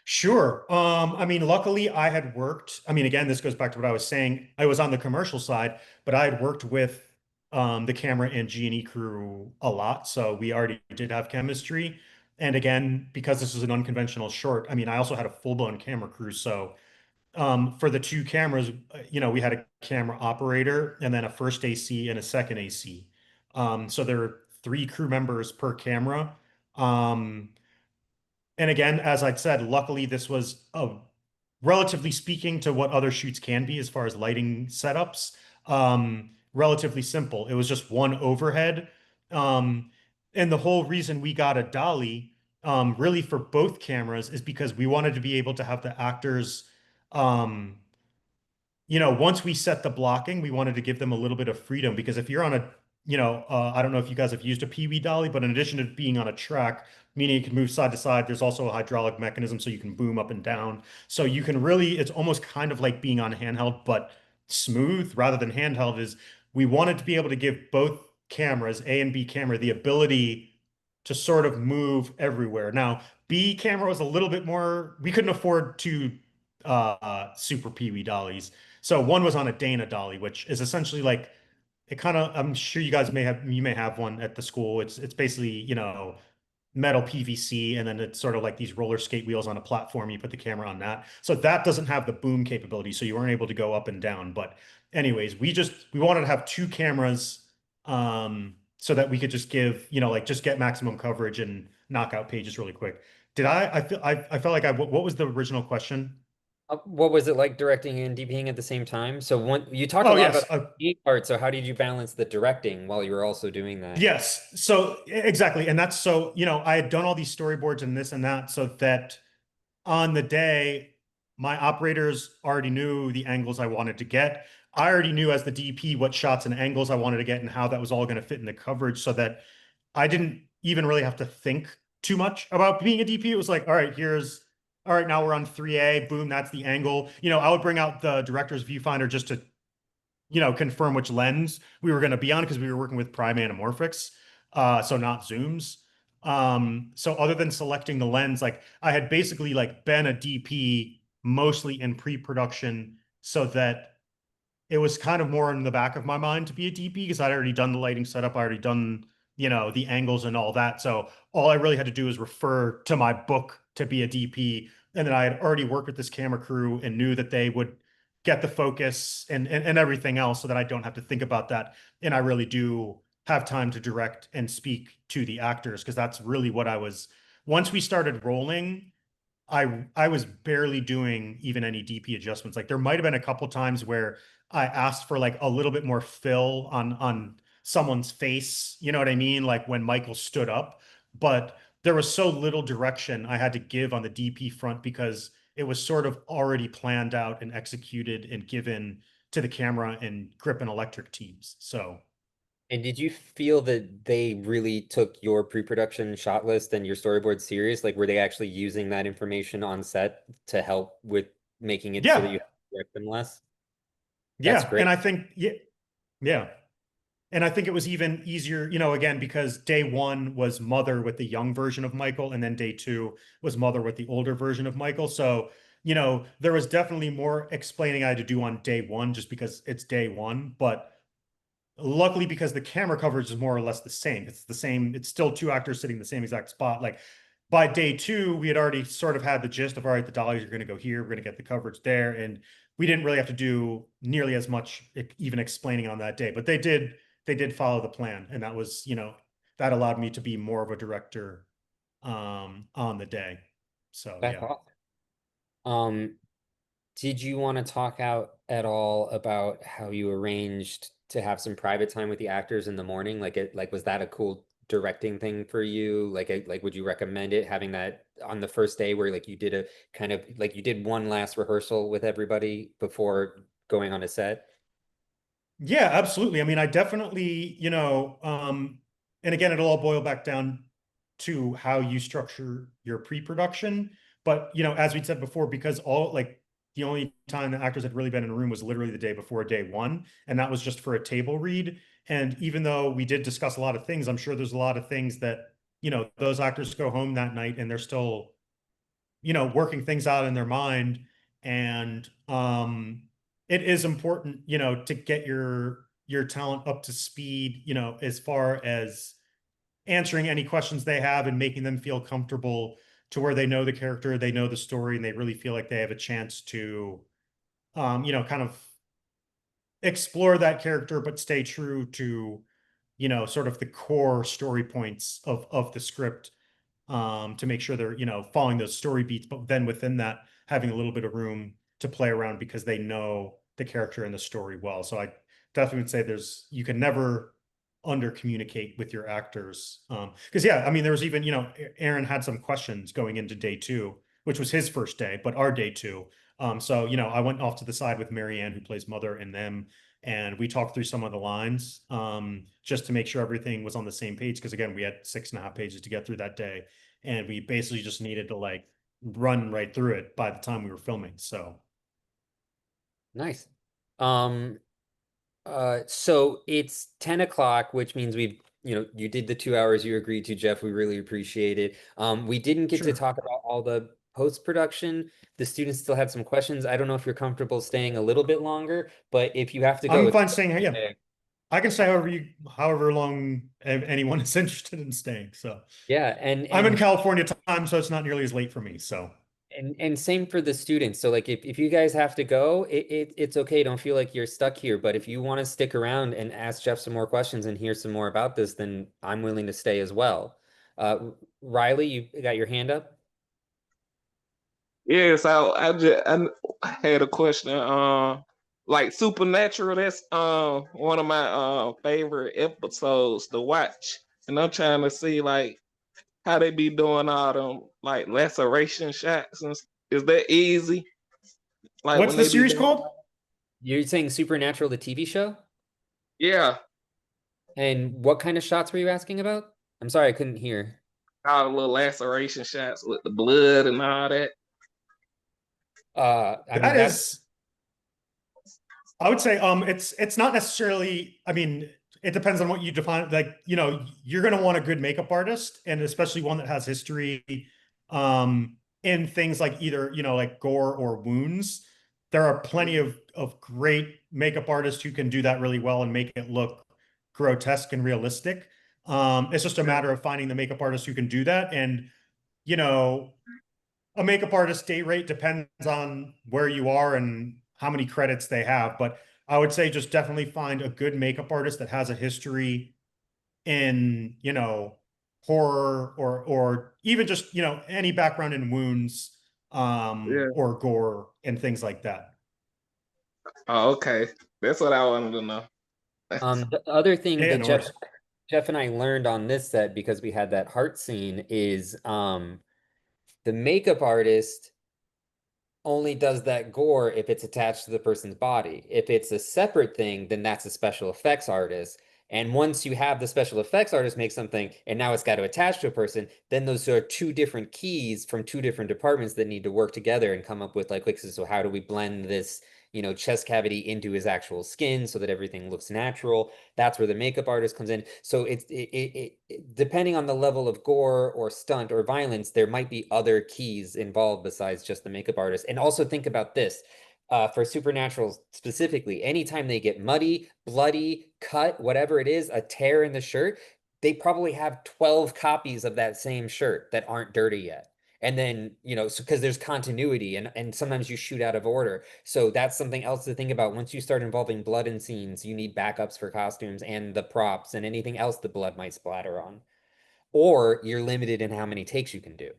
Speaker 2: Sure. I mean, luckily I had worked, I mean, again, this goes back to what I was saying. I was on the commercial side, but I had worked with the camera and G&E crew a lot, so we already did have chemistry. And again, because this was an unconventional short, I mean, I also had a full-blown camera crew, so for the 2 cameras, we had a camera operator and then a first AC and a second AC. So there were 3 crew members per camera. Um, and again, as I said, luckily this was relatively speaking to what other shoots can be as far as lighting setups, relatively simple. It was just one overhead. Um, and the whole reason we got a dolly, really for both cameras is because we wanted to be able to have the actors, um, once we set the blocking, we wanted to give them a little bit of freedom because if you're on a, I don't know if you guys have used a Pee-wee dolly, but in addition to being on a track, meaning you can move side to side, there's also a hydraulic mechanism so you can boom up and down. So you can really, it's almost kind of like being on handheld, but smooth rather than handheld is we wanted to be able to give both cameras, A and B camera, the ability to sort of move everywhere. Now, B camera was a little bit more, we couldn't afford two super Pee-wee dollies. So one was on a Dana dolly, which is essentially like it kind of, I'm sure you may have one at the school. It's basically, metal PVC, and then it's sort of like these roller skate wheels on a platform. You put the camera on that. So that doesn't have the boom capability, so you weren't able to go up and down. But anyways, we wanted to have two cameras so that we could just give, like just get maximum coverage and knock out pages really quick. I felt like what was the original question?
Speaker 1: What was it like directing and DPing at the same time? So one, you talked a
Speaker 2: Oh
Speaker 1: lot
Speaker 2: yes.
Speaker 1: about the part. So how did you balance the directing while you were also doing that?
Speaker 2: Yes. So exactly. And that's so, I had done all these storyboards and this and that so that on the day, my operators already knew the angles I wanted to get. I already knew as the DP what shots and angles I wanted to get and how that was all going to fit in the coverage so that I didn't even really have to think too much about being a DP. It was like, all right, now we're on 3A, boom, that's the angle. I would bring out the director's viewfinder just to confirm which lens we were going to be on because we were working with prime anamorphics, so not zooms. So other than selecting the lens, like I had basically like been a DP mostly in pre-production so that it was kind of more in the back of my mind to be a DP because I'd already done the lighting setup, I already done, the angles and all that. So all I really had to do is refer to my book to be a DP. And then I had already worked with this camera crew and knew that they would get the focus and everything else so that I don't have to think about that. And I really do have time to direct and speak to the actors because that's really what once we started rolling, I was barely doing even any DP adjustments. Like there might have been a couple times where I asked for like a little bit more fill on someone's face, you know what I mean? Like when Michael stood up, but there was so little direction I had to give on the DP front because it was sort of already planned out and executed and given to the camera and grip and electric teams. So
Speaker 1: And did you feel that they really took your pre-production shot list and your storyboard serious? Like, were they actually using that information on set to help with making it so that
Speaker 2: yeah,
Speaker 1: you have to direct them less? That's
Speaker 2: yeah.
Speaker 1: great.
Speaker 2: And I think, yeah. And I think it was even easier, again, because day one was Mother with the young version of Michael, and then day two was Mother with the older version of Michael. So, there was definitely more explaining I had to do on day one just because it's day one. But luckily, because the camera coverage is more or less the same, it's the same, it's still two actors sitting in the same exact spot. Like by day two, we had already sort of had the gist of, all right, the dollies are going to go here, we're going to get the coverage there. And we didn't really have to do nearly as much even explaining on that day, but they did follow the plan. And that was, that allowed me to be more of a director on the day. So
Speaker 1: That's
Speaker 2: yeah.
Speaker 1: awesome. Um, did you want to talk out at all about how you arranged to have some private time with the actors in the morning? Like was that a cool directing thing for you? Like would you recommend it having that on the first day where like you did a kind of like you did one last rehearsal with everybody before going on a set?
Speaker 2: Yeah, absolutely. I mean, I definitely, and again, it'll all boil back down to how you structure your pre-production. But, as we said before, because the only time the actors had really been in a room was literally the day before day one, and that was just for a table read. And even though we did discuss a lot of things, I'm sure there's a lot of things that, those actors go home that night and they're still, working things out in their mind. And it is important, to get your talent up to speed, as far as answering any questions they have and making them feel comfortable to where they know the character, they know the story, and they really feel like they have a chance to kind of explore that character, but stay true to, sort of the core story points of the script, to make sure they're, following those story beats, but then within that, having a little bit of room to play around because they know the character and the story well. So I definitely would say you can never under communicate with your actors. Because yeah, I mean, there was even, Aaron had some questions going into day 2, which was his first day, but our day 2. So, I went off to the side with Marianne, who plays Mother, and them, and we talked through some of the lines, just to make sure everything was on the same page. Because again, we had 6.5 pages to get through that day, and we basically just needed to like run right through it by the time we were filming. So
Speaker 1: Nice. So it's 10 o'clock, which means you did the 2 hours you agreed to, Jeff. We really appreciate it. We didn't get to
Speaker 2: Sure.
Speaker 1: talk about all the post-production. The students still had some questions. I don't know if you're comfortable staying a little bit longer, but if you have to go,
Speaker 2: I'm
Speaker 1: it's
Speaker 2: fine staying here. Yeah,
Speaker 1: okay.
Speaker 2: I can stay however long anyone is interested in staying. So
Speaker 1: Yeah,
Speaker 2: I'm in California time, so it's not nearly as late for me. So
Speaker 1: and same for the students. So like if you guys have to go, it's okay. Don't feel like you're stuck here. But if you want to stick around and ask Jeff some more questions and hear some more about this, then I'm willing to stay as well. Uh, Riley, you got your hand up?
Speaker 8: Yes, I had a question. Like Supernatural, that's one of my favorite episodes to watch, and I'm trying to see like how they be doing all them like laceration shots, and is that easy? Like
Speaker 2: what's
Speaker 8: when
Speaker 2: the
Speaker 8: they be
Speaker 2: series
Speaker 8: doing,
Speaker 2: called?
Speaker 1: You're saying Supernatural, the TV show?
Speaker 8: yeah,
Speaker 1: And what kind of shots were you asking about? I'm sorry, I couldn't hear.
Speaker 8: all the little laceration shots with the blood and all that.
Speaker 1: I mean
Speaker 2: That
Speaker 1: that's
Speaker 2: is, I would say, it's not necessarily. I mean, it depends on what you define. Like, you're gonna want a good makeup artist, and especially one that has history, in things like either like gore or wounds. There are plenty of great makeup artists who can do that really well and make it look grotesque and realistic. It's just a matter of finding the makeup artist who can do that, and you know, a makeup artist day rate depends on where you are and how many credits they have. But I would say just definitely find a good makeup artist that has a history in, horror or even just, any background in wounds,
Speaker 8: Yeah.
Speaker 2: or gore and things like that.
Speaker 8: Oh, okay. That's what I wanted to know.
Speaker 1: the other thing
Speaker 2: Yeah,
Speaker 1: that
Speaker 2: no worries.
Speaker 1: Jeff and I learned on this set because we had that heart scene is the makeup artist only does that gore if it's attached to the person's body. If it's a separate thing, then that's a special effects artist. And once you have the special effects artist make something and now it's got to attach to a person, then those are two different keys from two different departments that need to work together and come up with like, so how do we blend this, chest cavity into his actual skin so that everything looks natural? That's where the makeup artist comes in. So depending on the level of gore or stunt or violence, there might be other keys involved besides just the makeup artist. And also think about this. For Supernatural specifically, anytime they get muddy, bloody, cut, whatever it is, a tear in the shirt, they probably have 12 copies of that same shirt that aren't dirty yet. And then, because there's continuity and sometimes you shoot out of order. So that's something else to think about. Once you start involving blood in scenes, you need backups for costumes and the props and anything else the blood might splatter on. Or you're limited in how many takes you can do,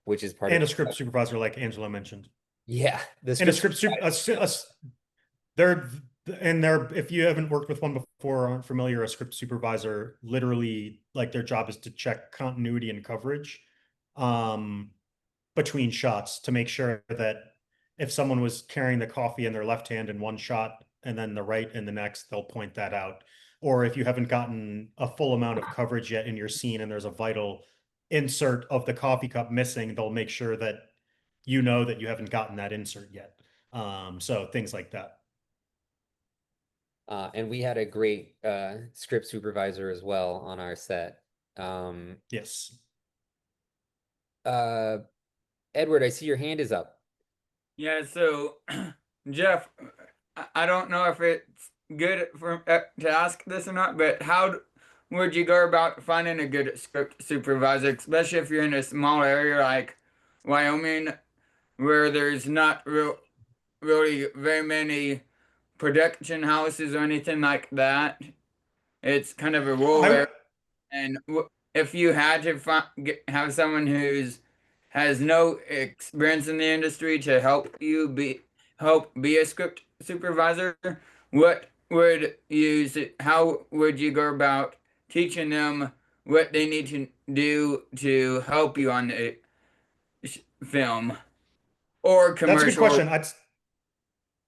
Speaker 1: which is part of
Speaker 2: And a
Speaker 1: the
Speaker 2: script supervisor, like Angela mentioned.
Speaker 1: yeah. The
Speaker 2: And a
Speaker 1: script
Speaker 2: script super, they're if you haven't worked with one before or aren't familiar, a script supervisor literally, like, their job is to check continuity and coverage between shots to make sure that if someone was carrying the coffee in their left hand in one shot and then the right in the next, they'll point that out. Or if you haven't gotten a full amount of coverage yet in your scene and there's a vital insert of the coffee cup missing, they'll make sure that you know that you haven't gotten that insert yet. So things like that.
Speaker 1: And we had a great script supervisor as well on our set.
Speaker 2: Yes.
Speaker 1: Edward, I see your hand is up.
Speaker 9: Yeah, so Jeff, I don't know if it's good for to ask this or not, but would you go about finding a good script supervisor, especially if you're in a small area like Wyoming, where there's not really very many production houses or anything like that? It's kind of a rural area, and if you had to have someone has no experience in the industry to help be a script supervisor, what how would you go about teaching them what they need to do to help you on the film or
Speaker 2: That's a good
Speaker 9: commercial?
Speaker 2: question.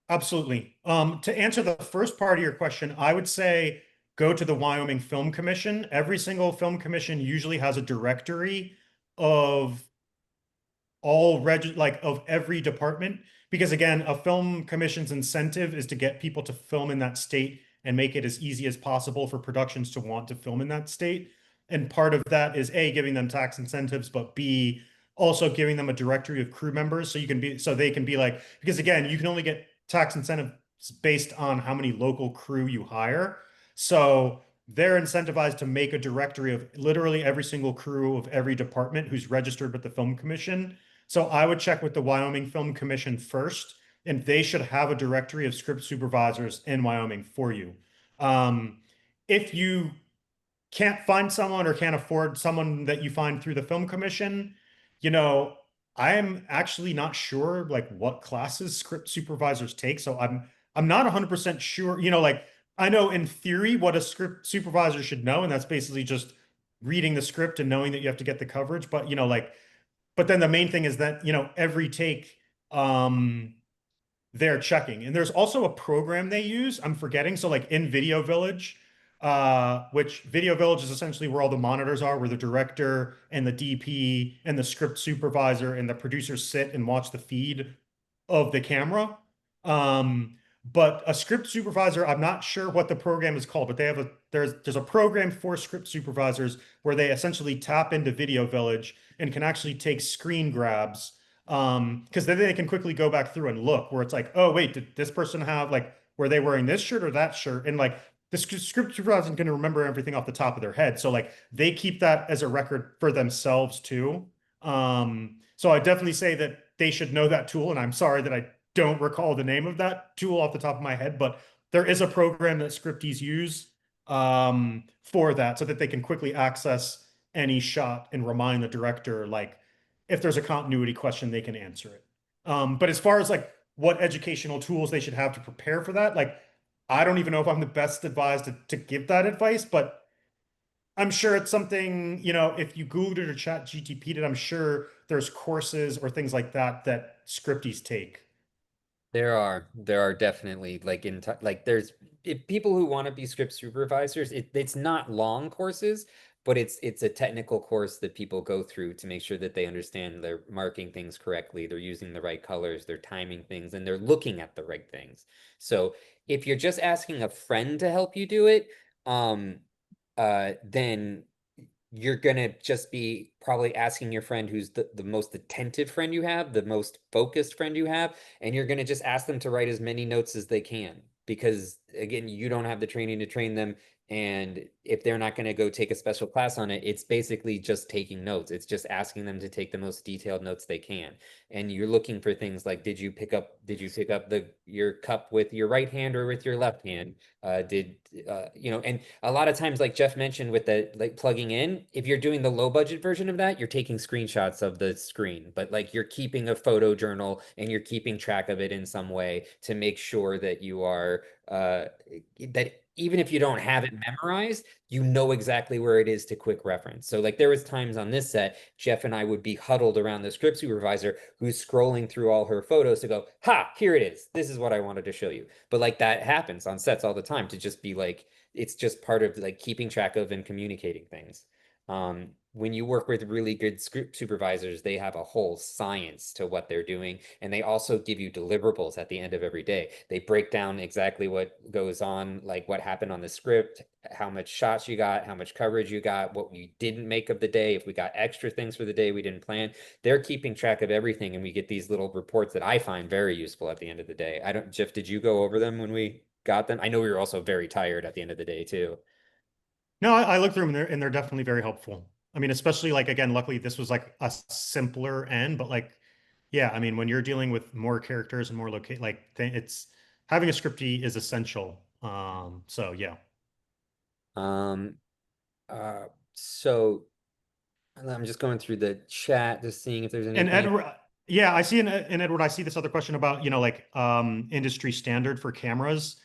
Speaker 2: Absolutely. To answer the first part of your question, I would say go to the Wyoming Film Commission. Every single film commission usually has a directory of of every department, because again, a film commission's incentive is to get people to film in that state and make it as easy as possible for productions to want to film in that state. And part of that is A, giving them tax incentives, but B, also giving them a directory of crew members so they can be like, because again, you can only get tax incentives based on how many local crew you hire. So they're incentivized to make a directory of literally every single crew of every department who's registered with the film commission. So I would check with the Wyoming Film Commission first, and they should have a directory of script supervisors in Wyoming for you. If you can't find someone or can't afford someone that you find through the film commission, I'm actually not sure like what classes script supervisors take. So I'm not 100% sure, like I know in theory what a script supervisor should know, and that's basically just reading the script and knowing that you have to get the coverage. But but then the main thing is that, every take, they're checking. And there's also a program they use, I'm forgetting. So like in Video Village, which Video Village is essentially where all the monitors are, where the director and the DP and the script supervisor and the producers sit and watch the feed of the camera. But a script supervisor, I'm not sure what the program is called, but there's a program for script supervisors where they essentially tap into Video Village and can actually take screen grabs. Because then they can quickly go back through and look where it's like, oh wait, did this person have like, were they wearing this shirt or that shirt? And like the script supervisor isn't going to remember everything off the top of their head. So like they keep that as a record for themselves too. So I definitely say that they should know that tool. And I'm sorry that I don't recall the name of that tool off the top of my head, but there is a program that scripties use for that so that they can quickly access any shot and remind the director, like if there's a continuity question, they can answer it. But as far as like what educational tools they should have to prepare for that, like I don't even know if I'm the best advised to give that advice, but I'm sure it's something, if you Googled it or chat GTP'd it, I'm sure there's courses or things like that that scripties take.
Speaker 1: There are definitely like there's people who want to be script supervisors. It's not long courses, but it's a technical course that people go through to make sure that they understand they're marking things correctly, they're using the right colors, they're timing things, and they're looking at the right things. So if you're just asking a friend to help you do it, then you're gonna just be probably asking your friend who's the most attentive friend you have, the most focused friend you have, and you're gonna just ask them to write as many notes as they can. Because again, you don't have the training to train them. And if they're not going to go take a special class on it, it's basically just taking notes. It's just asking them to take the most detailed notes they can. And you're looking for things like, did you pick up your cup with your right hand or with your left hand? And a lot of times, like Jeff mentioned with the like plugging in, if you're doing the low budget version of that, you're taking screenshots of the screen, but like you're keeping a photo journal and you're keeping track of it in some way to make sure that you are that even if you don't have it memorized, you know exactly where it is to quick reference. So like there was times on this set, Jeff and I would be huddled around the script supervisor who's scrolling through all her photos to go, ha, here it is. This is what I wanted to show you. But like that happens on sets all the time to just be like, it's just part of like keeping track of and communicating things. When you work with really good script supervisors, they have a whole science to what they're doing. And they also give you deliverables at the end of every day. They break down exactly what goes on, like what happened on the script, how much shots you got, how much coverage you got, what we didn't make of the day, if we got extra things for the day we didn't plan. They're keeping track of everything. And we get these little reports that I find very useful at the end of the day. Jeff, did you go over them when we got them? I know we were also very tired at the end of the day too.
Speaker 2: No, I looked through them and they're definitely very helpful. I mean, especially like, again, luckily this was like a simpler end, but like, yeah, I mean, when you're dealing with more characters and more it's having a scripty is essential. So yeah.
Speaker 1: Um, so I'm just going through the chat, just seeing if there's
Speaker 2: And
Speaker 1: anything.
Speaker 2: Edward, yeah, I see in Edward, I see this other question about, industry standard for cameras.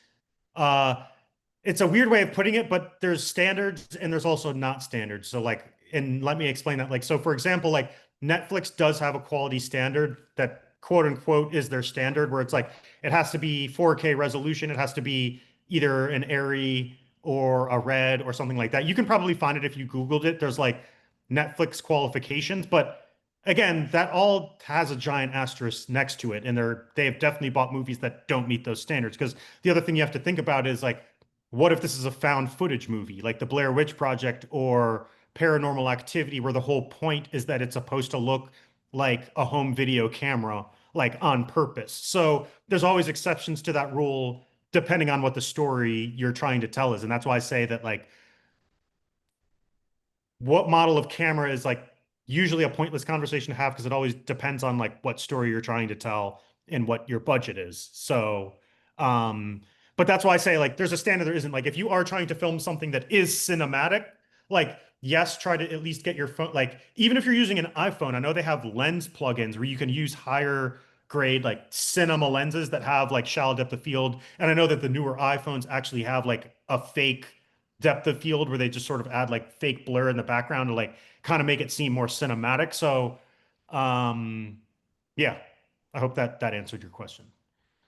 Speaker 2: It's a weird way of putting it, but there's standards and there's also not standards. So like, and let me explain that. Like, so for example, like Netflix does have a quality standard that quote unquote is their standard, where it's like it has to be 4K resolution, it has to be either an ARRI or a red or something like that. You can probably find it if you Googled it. There's like Netflix qualifications, but again, that all has a giant asterisk next to it, and they have definitely bought movies that don't meet those standards. Because the other thing you have to think about is like, what if this is a found footage movie, like the Blair Witch Project or Paranormal Activity, where the whole point is that it's supposed to look like a home video camera, like on purpose. So there's always exceptions to that rule depending on what the story you're trying to tell is. And that's why I say that like what model of camera is like usually a pointless conversation to have, because it always depends on like what story you're trying to tell and what your budget is. So, but that's why I say like there's a standard, there isn't. Like if you are trying to film something that is cinematic, like yes, try to at least get your phone, like even if you're using an iPhone, I know they have lens plugins where you can use higher grade like cinema lenses that have like shallow depth of field. And I know that the newer iPhones actually have like a fake depth of field where they just sort of add like fake blur in the background to like kind of make it seem more cinematic. So, um, yeah, I hope that that answered your question.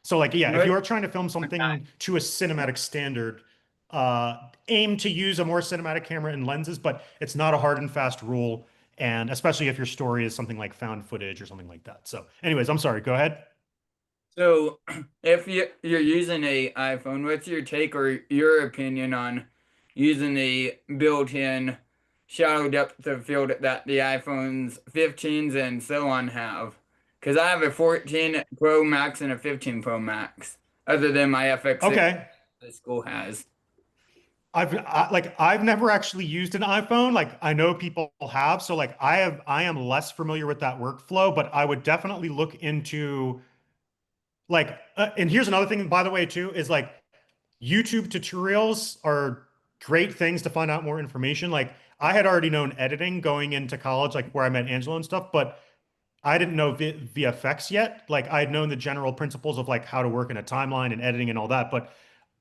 Speaker 2: So like, yeah, if you
Speaker 9: Good.
Speaker 2: are trying to film something to a cinematic standard, aim to use a more cinematic camera and lenses, but it's not a hard and fast rule. And especially if your story is something like found footage or something like that. So anyways, I'm sorry, go ahead.
Speaker 9: So, if you're using a iPhone, what's your take or your opinion on using the built-in shallow depth of field that the iPhones 15s and so on have? Because I have a 14 Pro Max and a 15 Pro Max, other than my FX6
Speaker 2: Okay.
Speaker 9: the school has.
Speaker 2: I've never actually used an iPhone. Like I know people have, so like I am less familiar with that workflow, but I would definitely look into like and here's another thing by the way too is like YouTube tutorials are great things to find out more information. Like I had already known editing going into college, like where I met Angelo and stuff, but I didn't know VFX yet. Like I had known the general principles of like how to work in a timeline and editing and all that, but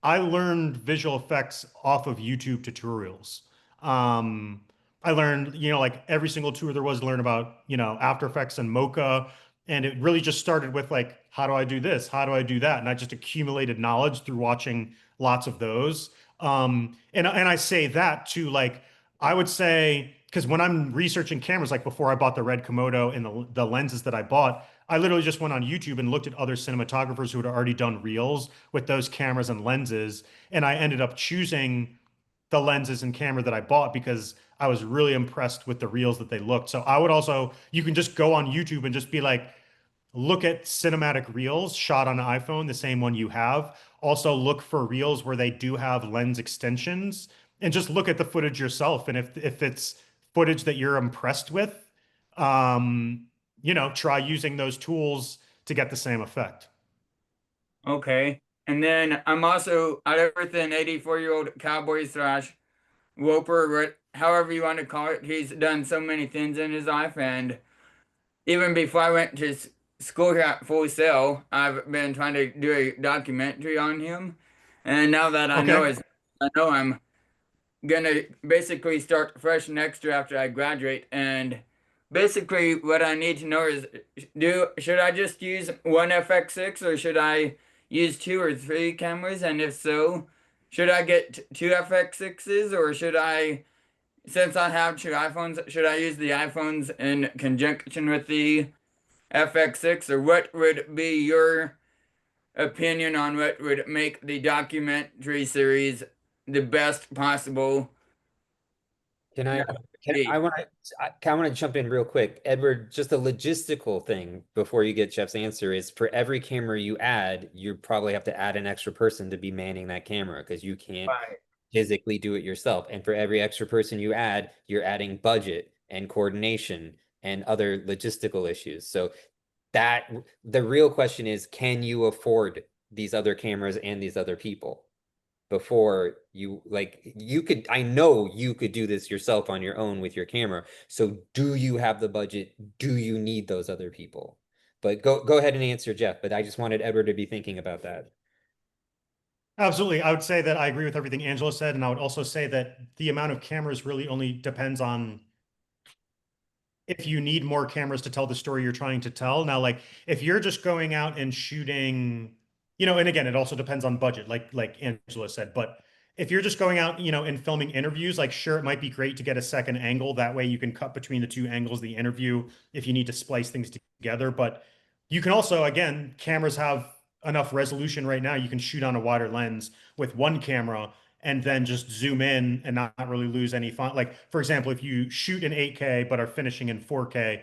Speaker 2: I learned visual effects off of YouTube tutorials. Um, I learned, you know, like every single tour there was to learn about, you know, After Effects and Mocha. And it really just started with like, how do I do this? How do I do that? And I just accumulated knowledge through watching lots of those. And I say that to like, I would say, because when I'm researching cameras, like before I bought the Red Komodo and the lenses that I bought, I literally just went on YouTube and looked at other cinematographers who had already done reels with those cameras and lenses. And I ended up choosing the lenses and camera that I bought because I was really impressed with the reels that they looked. So I would also, you can just go on YouTube and just be like, look at cinematic reels shot on an iPhone, the same one you have. Also look for reels where they do have lens extensions and just look at the footage yourself. And if it's footage that you're impressed with, you know, try using those tools to get the same effect.
Speaker 9: Okay. And then I'm also out of an 84-year-old cowboy slash Roper, however you want to call it. He's done so many things in his life, and even before I went to school here at Full Sail, I've been trying to do a documentary on him. And now that
Speaker 2: Okay.
Speaker 9: I know I'm gonna basically start fresh next year after I graduate. And basically, what I need to know is, should I just use one FX6 or should I use two or three cameras? And if so, should I get two FX6s or should I, since I have two iPhones, should I use the iPhones in conjunction with the FX6? Or what would be your opinion on what would make the documentary series the best possible?
Speaker 1: Can I,
Speaker 9: be?
Speaker 1: I want to jump in real quick. Edward, just a logistical thing before you get Jeff's answer is for every camera you add, you probably have to add an extra person to be manning that camera because you can't
Speaker 9: Right.
Speaker 1: physically do it yourself. And for every extra person you add, you're adding budget and coordination and other logistical issues. So that the real question is, can you afford these other cameras and these other people? Before you like you could I know you could do this yourself on your own with your camera. So do you have the budget? Do you need those other people? But go ahead and answer Jeff, but I just wanted Edward to be thinking about that.
Speaker 2: Absolutely. I would say that I agree with everything Angela said, and I would also say that the amount of cameras really only depends on if you need more cameras to tell the story you're trying to tell. Now, like if you're just going out and shooting, and again, it also depends on budget, like Angela said, but if you're just going out, and filming interviews, like sure, it might be great to get a second angle. That way you can cut between the two angles of the interview if you need to splice things together. But you can also, again, cameras have enough resolution right now. You can shoot on a wider lens with one camera and then just zoom in and not really lose any font. Like, for example, if you shoot in 8K but are finishing in 4K,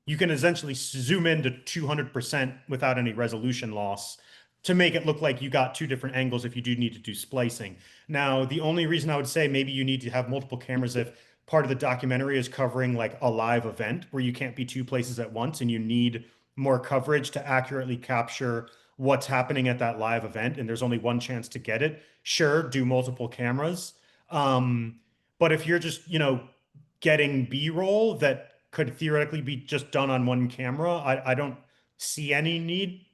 Speaker 2: you can essentially zoom in to 200% without any resolution loss to make it look like you got two different angles if you do need to do splicing. Now, the only reason I would say maybe you need to have multiple cameras if part of the documentary is covering like a live event where you can't be two places at once and you need more coverage to accurately capture what's happening at that live event and there's only one chance to get it, sure, do multiple cameras. But if you're just, getting B-roll that could theoretically be just done on one camera, I don't see any need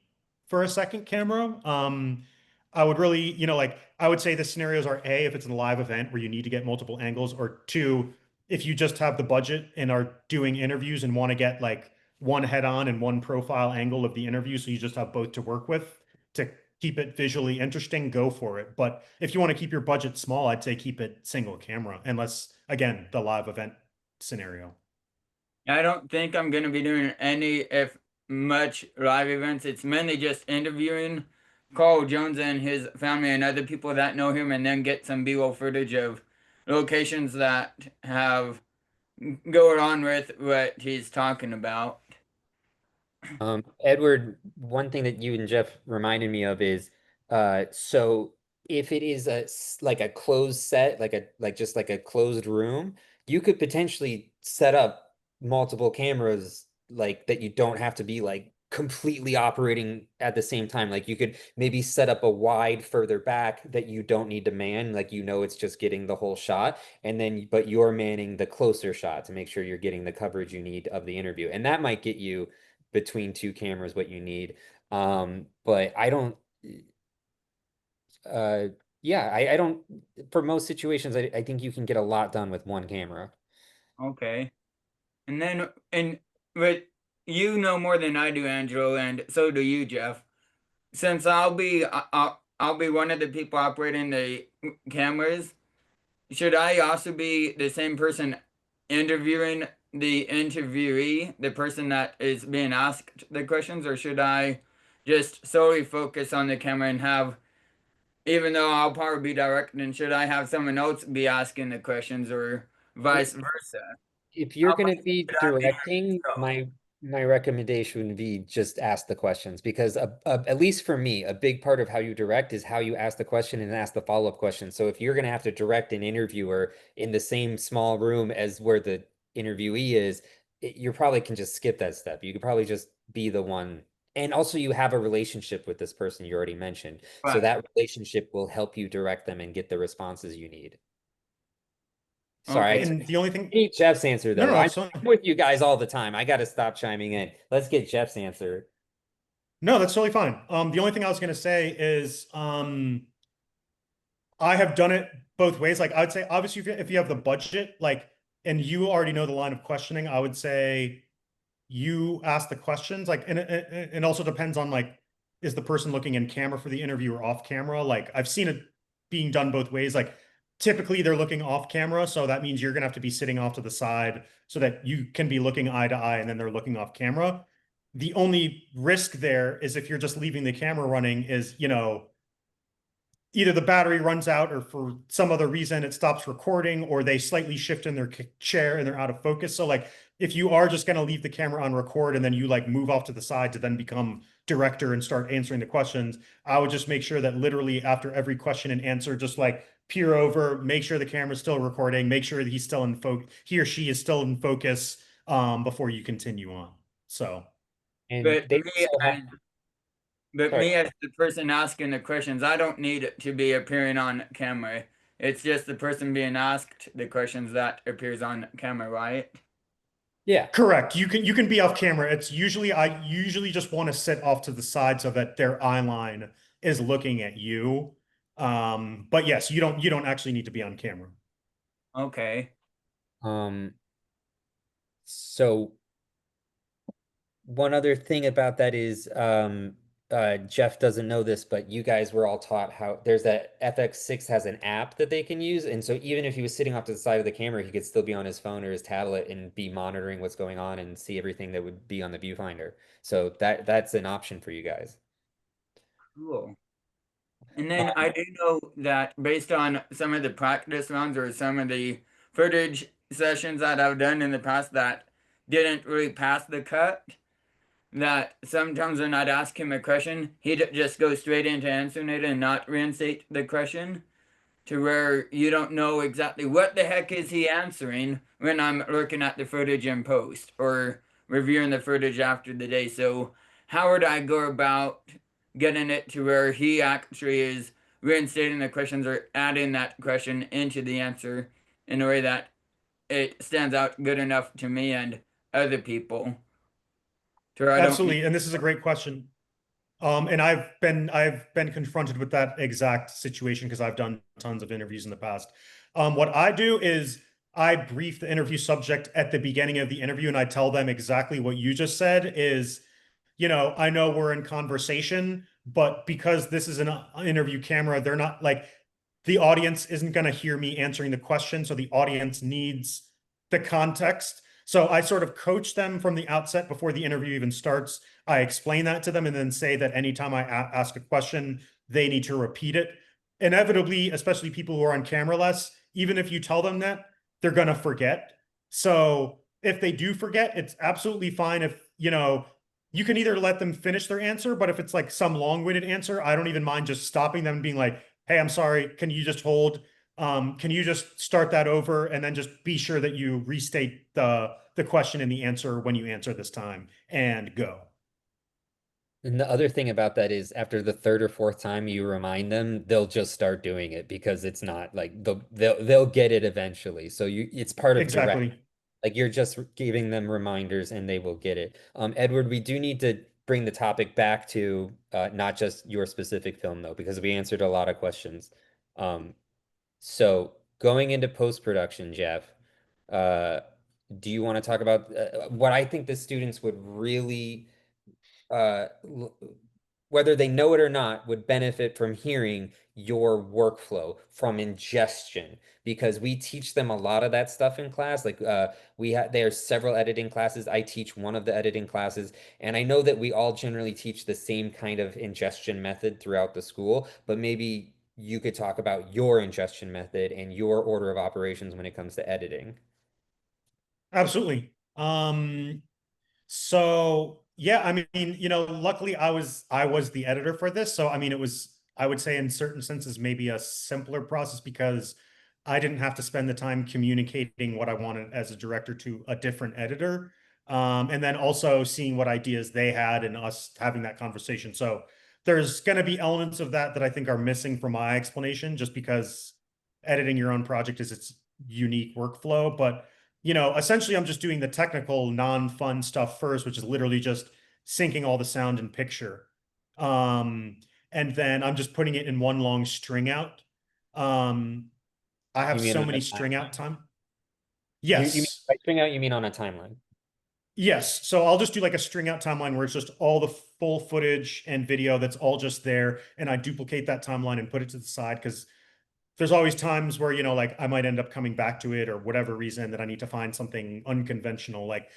Speaker 2: for a second camera. I would really, like I would say the scenarios are A, if it's a live event where you need to get multiple angles, or two, if you just have the budget and are doing interviews and want to get like one head on and one profile angle of the interview, so you just have both to work with to keep it visually interesting, go for it. But if you want to keep your budget small, I'd say keep it single camera, unless again, the live event scenario.
Speaker 9: I don't think I'm gonna be doing any, if much, live events. It's mainly just interviewing Carl Jones and his family and other people that know him, and then get some B-roll footage of locations that have going on with what he's talking about.
Speaker 1: Edward, one thing that you and Jeff reminded me of is, so if it is like a closed set, just like a closed room, you could potentially set up multiple cameras like that. You don't have to be like completely operating at the same time. Like you could maybe set up a wide further back that you don't need to man, like it's just getting the whole shot, and then but you're manning the closer shot to make sure you're getting the coverage you need of the interview, and that might get you between two cameras what you need. But I don't uh yeah, I don't, for most situations, I think you can get a lot done with one camera.
Speaker 9: Okay. And then, and but you know more than I do, Angelo, and so do you, Jeff. Since I'll be one of the people operating the cameras, should I also be the same person interviewing the interviewee, the person that is being asked the questions, or should I just solely focus on the camera and have, even though I'll probably be directing, should I have someone else be asking the questions or vice versa?
Speaker 1: If you're
Speaker 9: How
Speaker 1: going
Speaker 9: much
Speaker 1: to be
Speaker 9: should I be
Speaker 1: directing,
Speaker 9: so?
Speaker 1: my recommendation would be just ask the questions, because at least for me, a big part of how you direct is how you ask the question and ask the follow-up question. So if you're going to have to direct an interviewer in the same small room as where the interviewee is, you probably can just skip that step. You could probably just be the one. And also you have a relationship with this person you already mentioned. So
Speaker 9: Right.
Speaker 1: that relationship will help you direct them and get the responses you need. Sorry,
Speaker 9: Okay.
Speaker 2: And the only thing,
Speaker 1: I need Jeff's answer
Speaker 2: no,
Speaker 1: though.
Speaker 2: no,
Speaker 1: I'm
Speaker 2: it's fine.
Speaker 1: with you guys all the time. I got to stop chiming in. Let's get Jeff's answer.
Speaker 2: No, that's totally fine. The only thing I was going to say is, I have done it both ways. Like I'd say, obviously, if you have the budget, like, and you already know the line of questioning, I would say you ask the questions. Like, and it also depends on like, is the person looking in camera for the interview or off camera? Like, I've seen it being done both ways. Like, typically they're looking off camera, so that means you're gonna have to be sitting off to the side so that you can be looking eye to eye, and then they're looking off camera. The only risk there is if you're just leaving the camera running is, either the battery runs out or for some other reason it stops recording, or they slightly shift in their chair and they're out of focus. So like if you are just going to leave the camera on record and then you like move off to the side to then become director and start answering the questions, I would just make sure that literally after every question and answer, just like peer over, make sure the camera's still recording, make sure that he's still in focus, he or she is still in focus, before you continue on. So
Speaker 1: And
Speaker 9: But
Speaker 1: they
Speaker 9: me
Speaker 1: also have,
Speaker 9: as but
Speaker 1: sorry.
Speaker 9: me as the person asking the questions, I don't need it to be appearing on camera. It's just the person being asked the questions that appears on camera, right?
Speaker 1: Yeah.
Speaker 2: correct. You can be off camera. It's usually I usually just want to sit off to the side so that their eye line is looking at you. But yes, you don't actually need to be on camera.
Speaker 9: Okay.
Speaker 1: So one other thing about that is Jeff doesn't know this, but you guys were all taught how there's that FX6 has an app that they can use. And so even if he was sitting off to the side of the camera, he could still be on his phone or his tablet and be monitoring what's going on and see everything that would be on the viewfinder. So that's an option for you guys.
Speaker 9: Cool. And then I do know that based on some of the practice runs or some of the footage sessions that I've done in the past that didn't really pass the cut, that sometimes when I'd ask him a question, he'd just go straight into answering it and not reinstate the question, to where you don't know exactly what the heck is he answering when I'm looking at the footage in post or reviewing the footage after the day. So how would I go about getting it to where he actually is reinstating the questions or adding that question into the answer in a way that it stands out good enough to me and other people? To where I don't need.
Speaker 2: Absolutely, and this is a great question. And I've been confronted with that exact situation because I've done tons of interviews in the past. What I do is I brief the interview subject at the beginning of the interview, and I tell them exactly what you just said is, I know we're in conversation, but because this is an interview camera, they're not like the audience isn't going to hear me answering the question, so the audience needs the context. So I sort of coach them from the outset before the interview even starts. I explain that to them and then say that anytime I ask a question, they need to repeat it. Inevitably, especially people who are on camera less, even if you tell them that, they're going to forget. So if they do forget, it's absolutely fine if, you can either let them finish their answer, but if it's like some long-winded answer, I don't even mind just stopping them and being like, hey, I'm sorry, can you just hold? Can you just start that over and then just be sure that you restate the question and the answer when you answer this time and go.
Speaker 1: And the other thing about that is after the third or fourth time you remind them, they'll just start doing it because it's not like they'll get it eventually. So it's part of direct.
Speaker 2: Exactly.
Speaker 1: Like you're just giving them reminders and they will get it. Edward, we do need to bring the topic back to not just your specific film though, because we answered a lot of questions. So going into post-production, Jeff, uh, do you want to talk about what I think the students would really uh, whether they know it or not, would benefit from hearing your workflow from ingestion because we teach them a lot of that stuff in class. Like there's several editing classes. I teach one of the editing classes, and I know that we all generally teach the same kind of ingestion method throughout the school, but maybe you could talk about your ingestion method and your order of operations when it comes to editing.
Speaker 2: Absolutely. So yeah, I mean, luckily I was the editor for this. So I mean, it was, I would say in certain senses, maybe a simpler process because I didn't have to spend the time communicating what I wanted as a director to a different editor. And then also seeing what ideas they had and us having that conversation. So there's going to be elements of that I think are missing from my explanation just because editing your own project is its unique workflow. But essentially I'm just doing the technical non-fun stuff first, which is literally just syncing all the sound and picture. And then I'm just putting it in one long string out. I have so many string out time.
Speaker 1: You mean
Speaker 2: Yes.
Speaker 1: by string out, you mean on a timeline?
Speaker 2: Yes. So I'll just do like a string out timeline where it's just all the full footage and video that's all just there. And I duplicate that timeline and put it to the side because there's always times where, like I might end up coming back to it or whatever reason that I need to find something unconventional. Like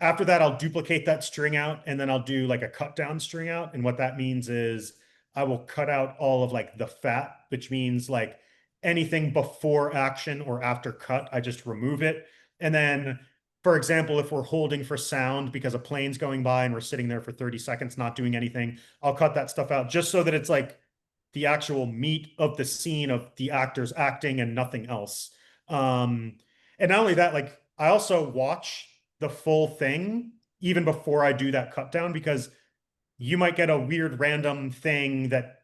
Speaker 2: after that, I'll duplicate that string out and then I'll do like a cut down string out. And what that means is I will cut out all of like the fat, which means like anything before action or after cut, I just remove it. And then, for example, if we're holding for sound because a plane's going by and we're sitting there for 30 seconds not doing anything, I'll cut that stuff out just so that it's like the actual meat of the scene of the actors acting and nothing else. And not only that, like I also watch the full thing even before I do that cut down because you might get a weird random thing that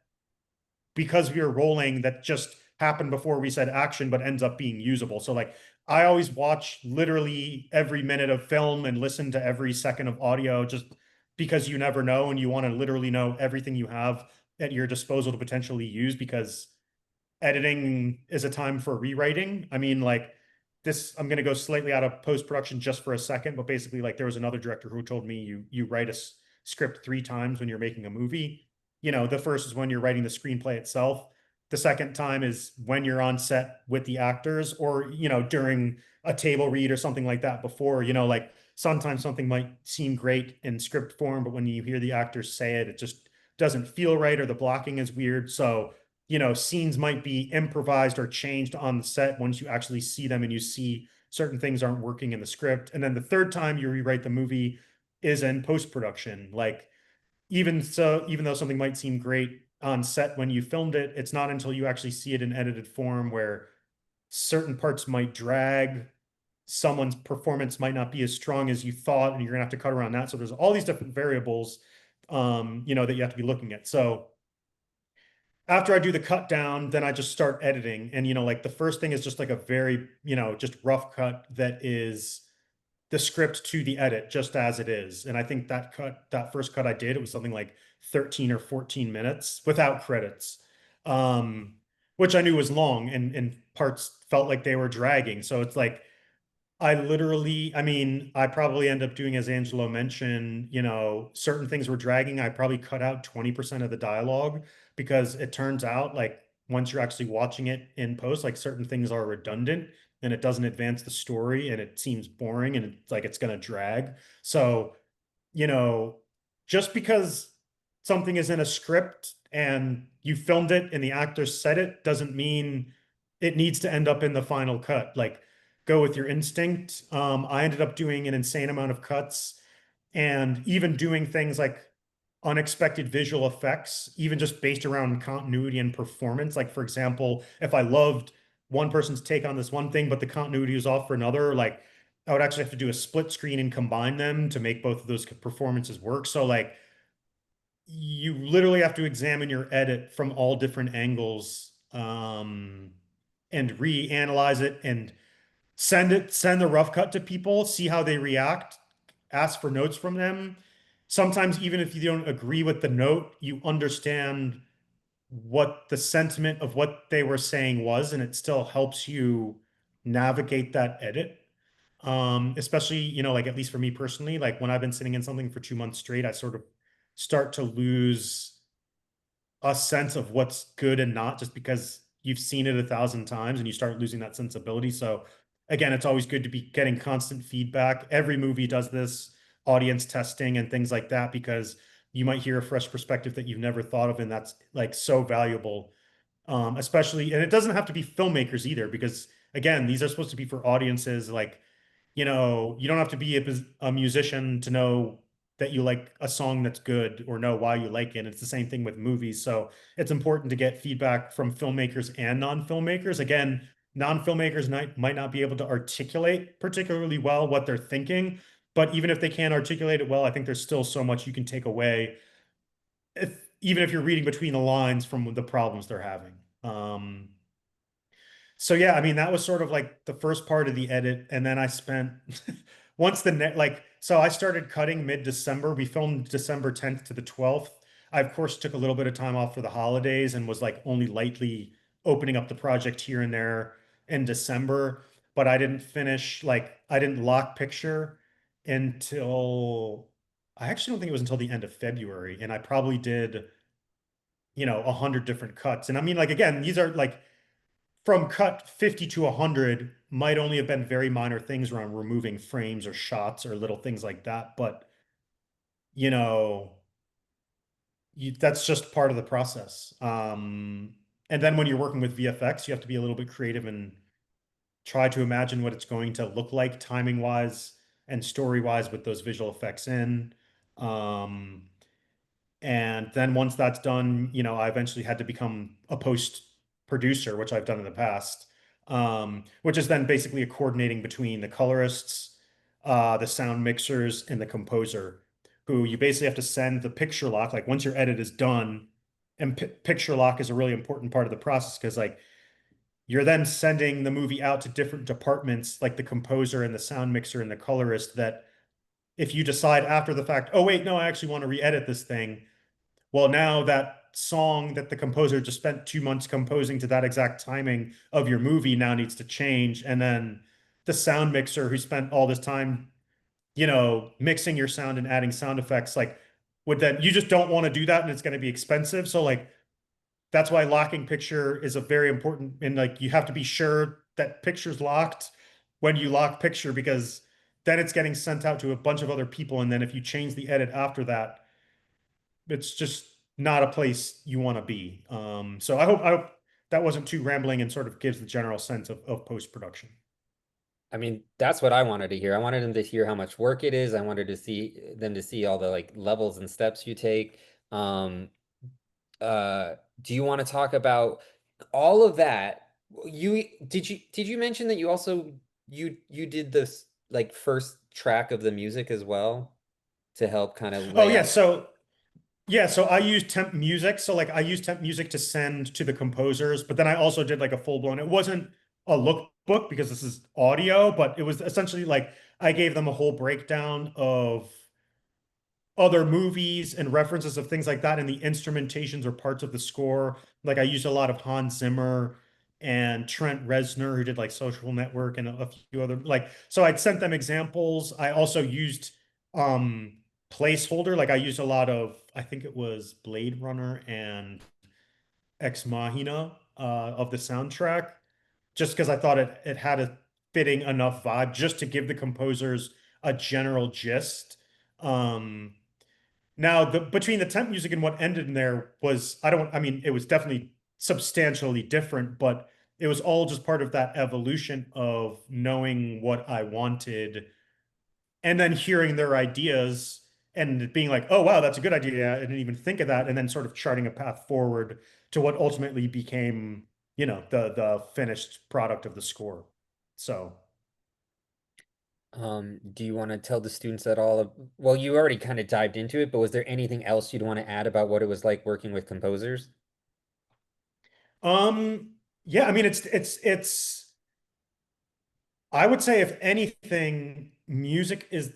Speaker 2: because we are rolling that just happened before we said action but ends up being usable. So like I always watch literally every minute of film and listen to every second of audio just because you never know and you want to literally know everything you have at your disposal to potentially use because editing is a time for rewriting. I mean, like this, I'm going to go slightly out of post-production just for a second, but basically, like there was another director who told me you write a script 3 times when you're making a movie. You know, the first is when you're writing the screenplay itself. The second time is when you're on set with the actors, or you know, during a table read or something like that before. You know, like sometimes something might seem great in script form, but when you hear the actors say it, it just doesn't feel right, or the blocking is weird. So you know, scenes might be improvised or changed on the set once you actually see them and you see certain things aren't working in the script. And then the third time you rewrite the movie is in post-production. Like even so, even though something might seem great on set when you filmed it, it's not until you actually see it in edited form where certain parts might drag, someone's performance might not be as strong as you thought, and you're gonna have to cut around that. So there's all these different variables, you know, that you have to be looking at. So after I do the cut down, then I just start editing. And, you know, like the first thing is just like a very, you know, just rough cut that is the script to the edit just as it is. And I think that first cut I did, it was something like 13 or 14 minutes without credits, which I knew was long, and parts felt like they were dragging. So it's like, I mean, I probably end up doing, as Angelo mentioned, you know, certain things were dragging. I probably cut out 20% of the dialogue because it turns out like once you're actually watching it in post, like certain things are redundant and it doesn't advance the story and it seems boring and it's like it's going to drag. So, you know, just because something is in a script and you filmed it and the actors said it doesn't mean it needs to end up in the final cut. Like, go with your instinct. I ended up doing an insane amount of cuts and even doing things like unexpected visual effects, even just based around continuity and performance. Like, for example, if I loved one person's take on this one thing, but the continuity was off for another, like I would actually have to do a split screen and combine them to make both of those performances work. So like you literally have to examine your edit from all different angles, and reanalyze it and send the rough cut to people, see how they react, ask for notes from them. Sometimes even if you don't agree with the note, you understand what the sentiment of what they were saying was, and it still helps you navigate that edit. Especially, you know, like at least for me personally, like when I've been sitting in something for 2 months straight, I sort of start to lose a sense of what's good and not, just because you've seen it 1,000 times and you start losing that sensibility. So again, it's always good to be getting constant feedback. Every movie does this, audience testing and things like that, because you might hear a fresh perspective that you've never thought of, and that's like so valuable. Especially, and it doesn't have to be filmmakers either, because again, these are supposed to be for audiences. Like, you know, you don't have to be a musician to know that you like a song that's good or know why you like it. It's the same thing with movies. So it's important to get feedback from filmmakers and non-filmmakers. Again, non-filmmakers might not be able to articulate particularly well what they're thinking, but even if they can't articulate it well, I think there's still so much you can take away, even if you're reading between the lines from the problems they're having. So yeah, I mean, that was sort of like the first part of the edit. And then I spent once the net, like, so I started cutting mid-December. We filmed December 10th to the 12th. I, of course, took a little bit of time off for the holidays and was like only lightly opening up the project here and there in December. But I didn't finish, like, I didn't lock picture until, I actually don't think it was until the end of February. And I probably did, you know, 100 different cuts. And I mean, like, again, these are like, from cut 50 to 100 might only have been very minor things around removing frames or shots or little things like that. But, you know, that's just part of the process. And then when you're working with VFX, you have to be a little bit creative and try to imagine what it's going to look like timing wise and story wise with those visual effects in. Um, and then once that's done, you know, I eventually had to become a post producer, which I've done in the past, which is then basically a coordinating between the colorists, the sound mixers, and the composer, who you basically have to send the picture lock. Like once your edit is done, and picture lock is a really important part of the process, because like you're then sending the movie out to different departments, like the composer and the sound mixer and the colorist, that if you decide after the fact, oh wait, no, I actually want to re-edit this thing, well, now that song that the composer just spent 2 months composing to that exact timing of your movie now needs to change. And then the sound mixer who spent all this time, mixing your sound and adding sound effects, like would that you just don't want to do that and it's going to be expensive. So like that's why locking picture is a very important, and like you have to be sure that picture's locked when you lock picture, because then it's getting sent out to a bunch of other people. And then if you change the edit after that, it's just not a place you want to be. So I hope that wasn't too rambling and sort of gives the general sense of post-production.
Speaker 1: I mean, that's what I wanted to hear. I wanted them to hear how much work it is. I wanted to see them to see all the like levels and steps you take. Um, do you want to talk about all of that? Did you mention that you also you did this like first track of the music as well to help kind of
Speaker 2: Oh
Speaker 1: lay
Speaker 2: yeah,
Speaker 1: out?
Speaker 2: so I use temp music. So like I use temp music to send to the composers, but then I also did like a full-blown, it wasn't a lookbook because this is audio, but it was essentially like I gave them a whole breakdown of other movies and references of things like that, and the instrumentations or parts of the score. Like I used a lot of Hans Zimmer and Trent Reznor, who did like Social Network and a few other, like, so I'd sent them examples. I also used um placeholder. Like I used a lot of, I think it was Blade Runner and Ex Machina of the soundtrack, just because I thought it had a fitting enough vibe just to give the composers a general gist. Um, Now, between the temp music and what ended in there was, I mean, it was definitely substantially different, but it was all just part of that evolution of knowing what I wanted and then hearing their ideas and being like, oh, wow, that's a good idea. I didn't even think of that. And then sort of charting a path forward to what ultimately became, the finished product of the score. So.
Speaker 1: Do you want to tell the students at all well, you already kind of dived into it, but was there anything else you'd want to add about what it was like working with composers?
Speaker 2: Yeah, I mean, it's I would say if anything, music is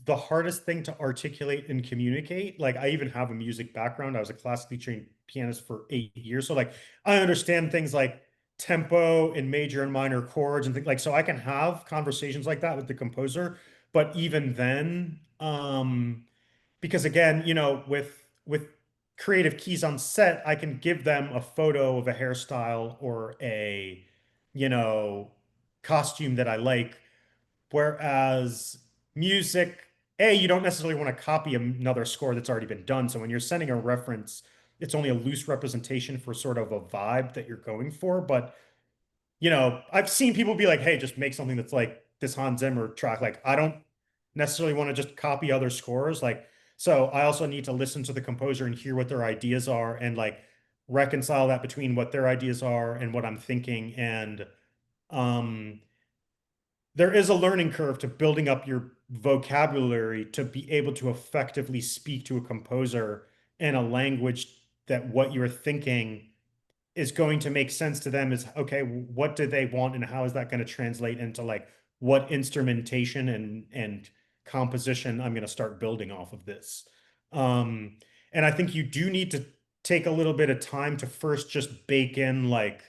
Speaker 2: the hardest thing to articulate and communicate. Like I even have a music background. I was a classically trained pianist for 8 years. So like I understand things like tempo and major and minor chords and things like, so I can have conversations like that with the composer. But even then, because again, with creative keys on set, I can give them a photo of a hairstyle or a, you know, costume that I like. Whereas music, you don't necessarily want to copy another score that's already been done. So when you're sending a reference, it's only a loose representation for sort of a vibe that you're going for. But I've seen people be like, hey, just make something that's like this Hans Zimmer track. Like, I don't necessarily want to just copy other scores. Like, so I also need to listen to the composer and hear what their ideas are and like reconcile that between what their ideas are and what I'm thinking. And um, there is a learning curve to building up your vocabulary to be able to effectively speak to a composer in a language that what you're thinking is going to make sense to them. Is okay, what do they want and how is that going to translate into like what instrumentation and composition I'm going to start building off of this. And I think you do need to take a little bit of time to first just bake in, like,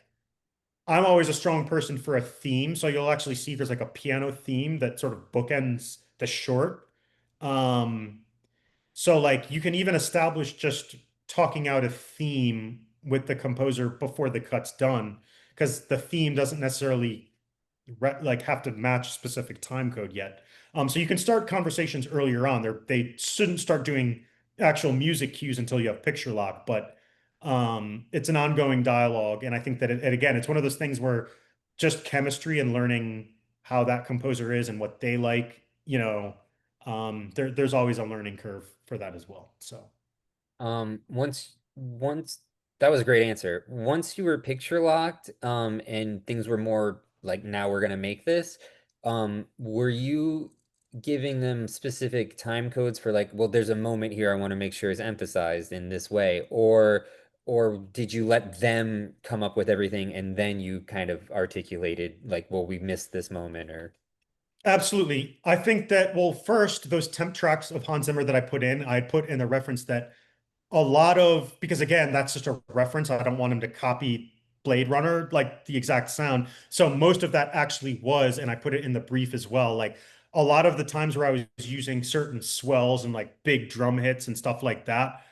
Speaker 2: I'm always a strong person for a theme, so you'll actually see there's like a piano theme that sort of bookends the short. Um, so like you can even establish just talking out a theme with the composer before the cut's done, because the theme doesn't necessarily like have to match specific time code yet. So you can start conversations earlier on. They shouldn't start doing actual music cues until you have picture lock, but it's an ongoing dialogue. And I think that and again, it's one of those things where just chemistry and learning how that composer is and what they like, there's always a learning curve for that as well. So.
Speaker 1: Once that was a great answer. Once you were picture locked, and things were more like now we're gonna make this, were you giving them specific time codes for like, well, there's a moment here I want to make sure is emphasized in this way, or did you let them come up with everything and then you kind of articulated like, well, we missed this moment or
Speaker 2: Absolutely. I think that, well, first, those temp tracks of Hans Zimmer that I put in the reference that a lot of, because again, that's just a reference. I don't want him to copy Blade Runner, like the exact sound. So most of that actually was, and I put it in the brief as well, like a lot of the times where I was using certain swells and like big drum hits and stuff like that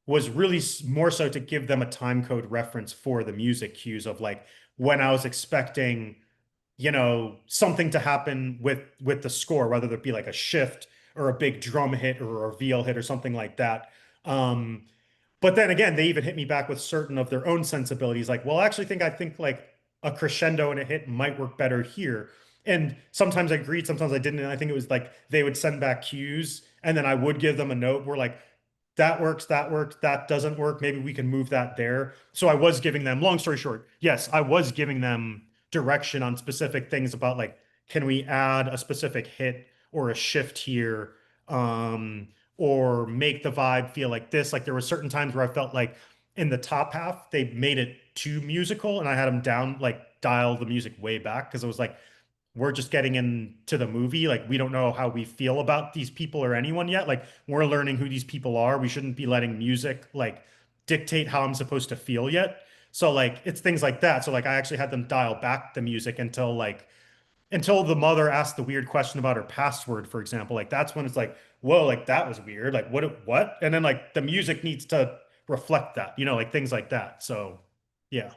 Speaker 2: was really more so to give them a time code reference for the music cues of like when I was expecting, something to happen with the score, whether it be like a shift or a big drum hit or a reveal hit or something like that. Um, but then again, they even hit me back with certain of their own sensibilities, like, well, I think like a crescendo and a hit might work better here. And sometimes I agreed, sometimes I didn't. And I think it was like they would send back cues, and then I would give them a note where like that works, that doesn't work. Maybe we can move that there. So I was giving them, long story short, yes, I was giving them direction on specific things about like, can we add a specific hit or a shift here? Or make the vibe feel like this. Like there were certain times where I felt like in the top half, they made it too musical and I had them down, like dial the music way back because it was like, we're just getting into the movie. Like, we don't know how we feel about these people or anyone yet. Like, we're learning who these people are. We shouldn't be letting music like dictate how I'm supposed to feel yet. So, like, it's things like that. So, like, I actually had them dial back the music until the mother asked the weird question about her password, for example. Like, that's when it's like, whoa, like that was weird. Like, what? And then like the music needs to reflect that, like things like that. So, yeah.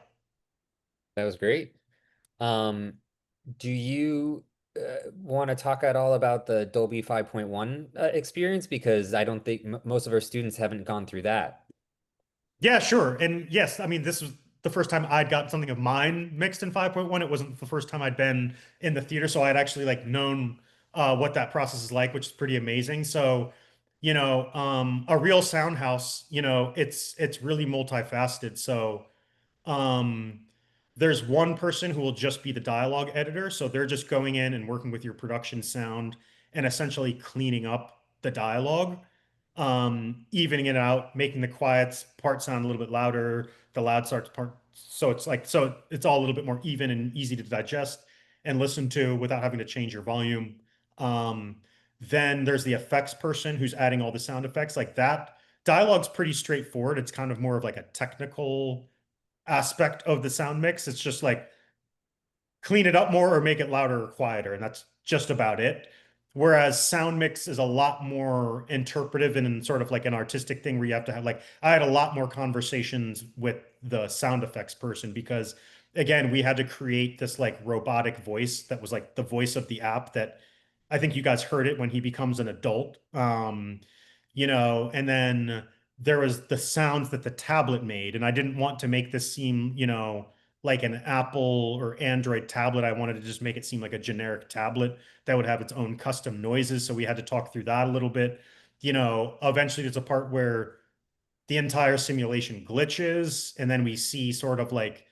Speaker 1: That was great. Um, do you want to talk at all about the Dolby 5.1 experience? Because I don't think most of our students haven't gone through that.
Speaker 2: Yeah, sure. And yes, I mean, this was the first time I'd got something of mine mixed in 5.1. It wasn't the first time I'd been in the theater, so I'd actually like known what that process is like, which is pretty amazing. So, a real sound house, it's really multifaceted. So, um, there's one person who will just be the dialogue editor. So they're just going in and working with your production sound and essentially cleaning up the dialogue, evening it out, making the quiet part sound a little bit louder, the loud starts part. So it's all a little bit more even and easy to digest and listen to without having to change your volume. Um, then there's the effects person who's adding all the sound effects like that. Dialogue's pretty straightforward. It's kind of more of like a technical aspect of the sound mix. It's just like clean it up more or make it louder or quieter, and that's just about it. Whereas sound mix is a lot more interpretive and sort of like an artistic thing where you have to have like I had a lot more conversations with the sound effects person because again, we had to create this like robotic voice that was like the voice of the app that I think you guys heard it when he becomes an adult. And then there was the sounds that the tablet made, and I didn't want to make this seem, like an Apple or Android tablet. I wanted to just make it seem like a generic tablet that would have its own custom noises. So we had to talk through that a little bit. Eventually there's a part where the entire simulation glitches, and then we see sort of like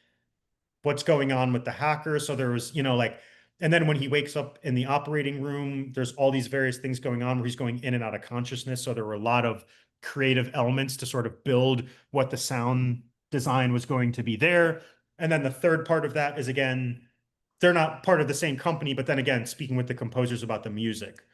Speaker 2: what's going on with the hacker. So there was, like, and then when he wakes up in the operating room, there's all these various things going on where he's going in and out of consciousness. So there were a lot of creative elements to sort of build what the sound design was going to be there. And then the third part of that is again, they're not part of the same company, but then again, speaking with the composers about the music.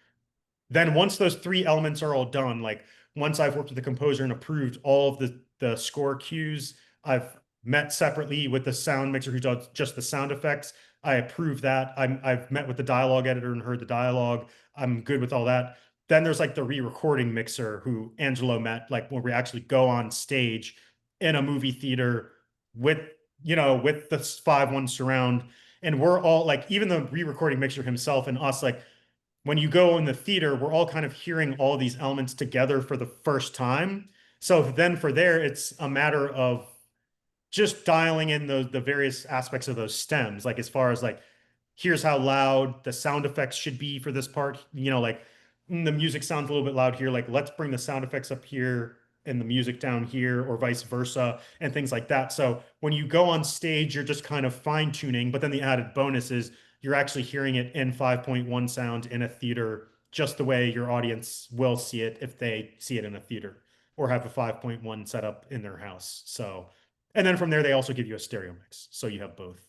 Speaker 2: Then once those three elements are all done, like once I've worked with the composer and approved all of the score cues, I've met separately with the sound mixer who does just the sound effects. I approve that. I've met with the dialogue editor and heard the dialogue. I'm good with all that. Then there's like the re-recording mixer who Angelo met, like where we actually go on stage in a movie theater with, with the 5.1 surround. And we're all like, even the re-recording mixer himself and us, like when you go in the theater, we're all kind of hearing all these elements together for the first time. So then for there, it's a matter of just dialing in the various aspects of those stems, like as far as like, here's how loud the sound effects should be for this part, like the music sounds a little bit loud here, like let's bring the sound effects up here and the music down here or vice versa and things like that. So when you go on stage, you're just kind of fine tuning, but then the added bonus is you're actually hearing it in 5.1 sound in a theater just the way your audience will see it if they see it in a theater or have a 5.1 set up in their house. So and then from there, they also give you a stereo mix. So you have both.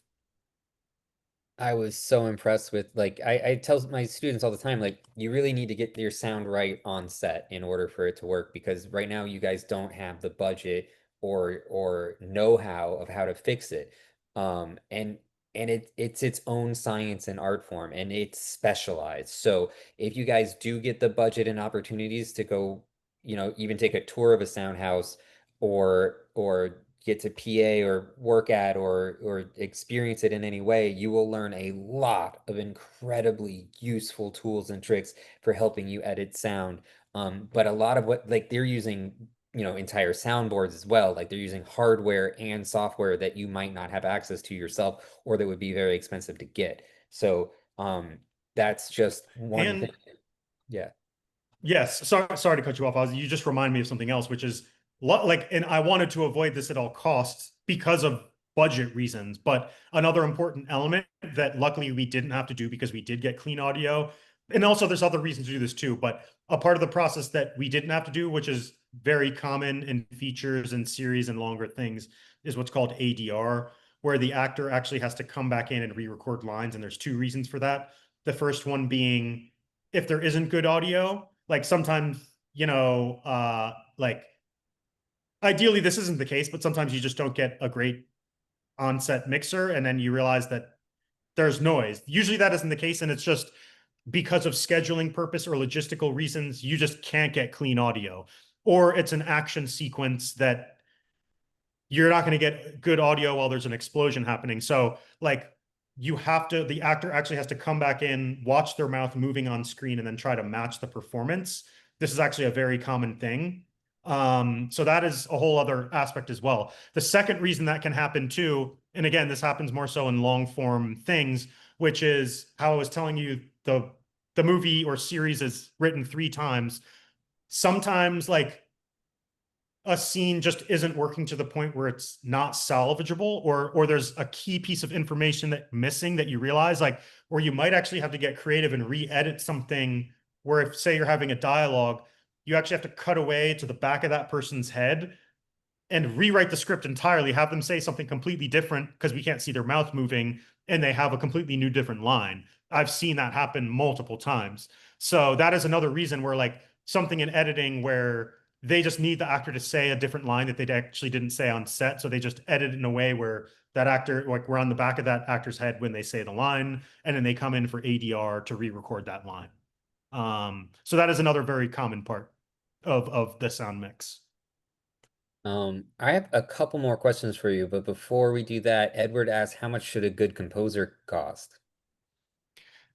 Speaker 1: I was so impressed with like I tell my students all the time, like you really need to get your sound right on set in order for it to work because right now you guys don't have the budget or know-how of how to fix it. And it's its own science and art form and it's specialized. So if you guys do get the budget and opportunities to go, even take a tour of a sound house or get to PA or work at or experience it in any way, you will learn a lot of incredibly useful tools and tricks for helping you edit sound. But a lot of what like they're using, entire soundboards as well. Like they're using hardware and software that you might not have access to yourself or that would be very expensive to get. So that's just one thing.
Speaker 2: And
Speaker 1: Yeah.
Speaker 2: yes, sorry to cut you off, Ozzy. You just remind me of something else, which is like, and I wanted to avoid this at all costs because of budget reasons. But another important element that luckily we didn't have to do because we did get clean audio, and also there's other reasons to do this too. But a part of the process that we didn't have to do, which is very common in features and series and longer things, is what's called ADR, where the actor actually has to come back in and re-record lines. And there's two reasons for that. The first one being if there isn't good audio, like sometimes, like ideally this isn't the case, but sometimes you just don't get a great on-set mixer and then you realize that there's noise. Usually that isn't the case, and it's just because of scheduling purpose or logistical reasons, you just can't get clean audio. Or it's an action sequence that you're not going to get good audio while there's an explosion happening. So like the actor actually has to come back in, watch their mouth moving on screen, and then try to match the performance. This is actually a very common thing. So that is a whole other aspect as well. The second reason that can happen too, and again, this happens more so in long form things, which is how I was telling you the movie or series is written 3 times. Sometimes like a scene just isn't working to the point where it's not salvageable, or there's a key piece of information that missing that you realize, like, or you might actually have to get creative and re-edit something where if say you're having a dialogue, you actually have to cut away to the back of that person's head and rewrite the script entirely, have them say something completely different because we can't see their mouth moving and they have a completely new different line. I've seen that happen multiple times. So that is another reason where like something in editing where they just need the actor to say a different line that they actually didn't say on set. So they just edit it in a way where that actor, like we're on the back of that actor's head when they say the line, and then they come in for ADR to re-record that line. So that is another very common part of the sound mix.
Speaker 1: I have a couple more questions for you, but before we do that, Edward asked, how much should a good composer cost?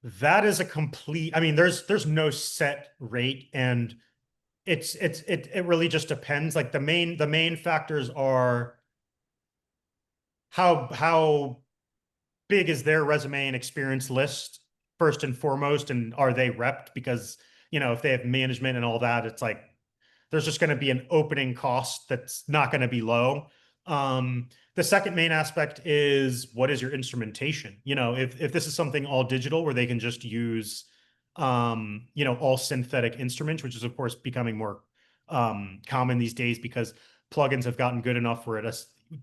Speaker 2: That is a complete, I mean, there's no set rate, and it really just depends. Like the main factors are how big is their resume and experience list first and foremost, and are they repped? Because if they have management and all that, it's like there's just going to be an opening cost that's not going to be low. The second main aspect is what is your instrumentation? If this is something all digital where they can just use all synthetic instruments, which is of course becoming more common these days because plugins have gotten good enough where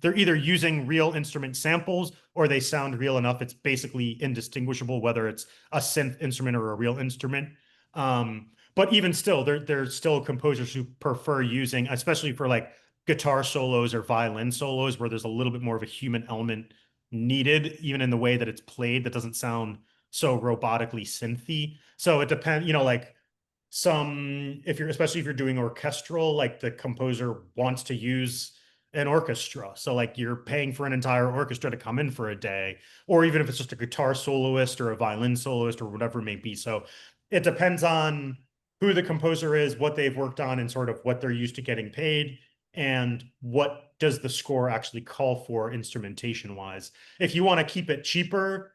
Speaker 2: they're either using real instrument samples or they sound real enough it's basically indistinguishable whether it's a synth instrument or a real instrument. But even still, there's still composers who prefer using, especially for like guitar solos or violin solos, where there's a little bit more of a human element needed, even in the way that it's played, that doesn't sound so robotically synthy. So it depends, like especially if you're doing orchestral, like the composer wants to use an orchestra. So like you're paying for an entire orchestra to come in for a day, or even if it's just a guitar soloist or a violin soloist or whatever it may be. So it depends on who the composer is, what they've worked on, and sort of what they're used to getting paid, and what does the score actually call for instrumentation wise. If you want to keep it cheaper,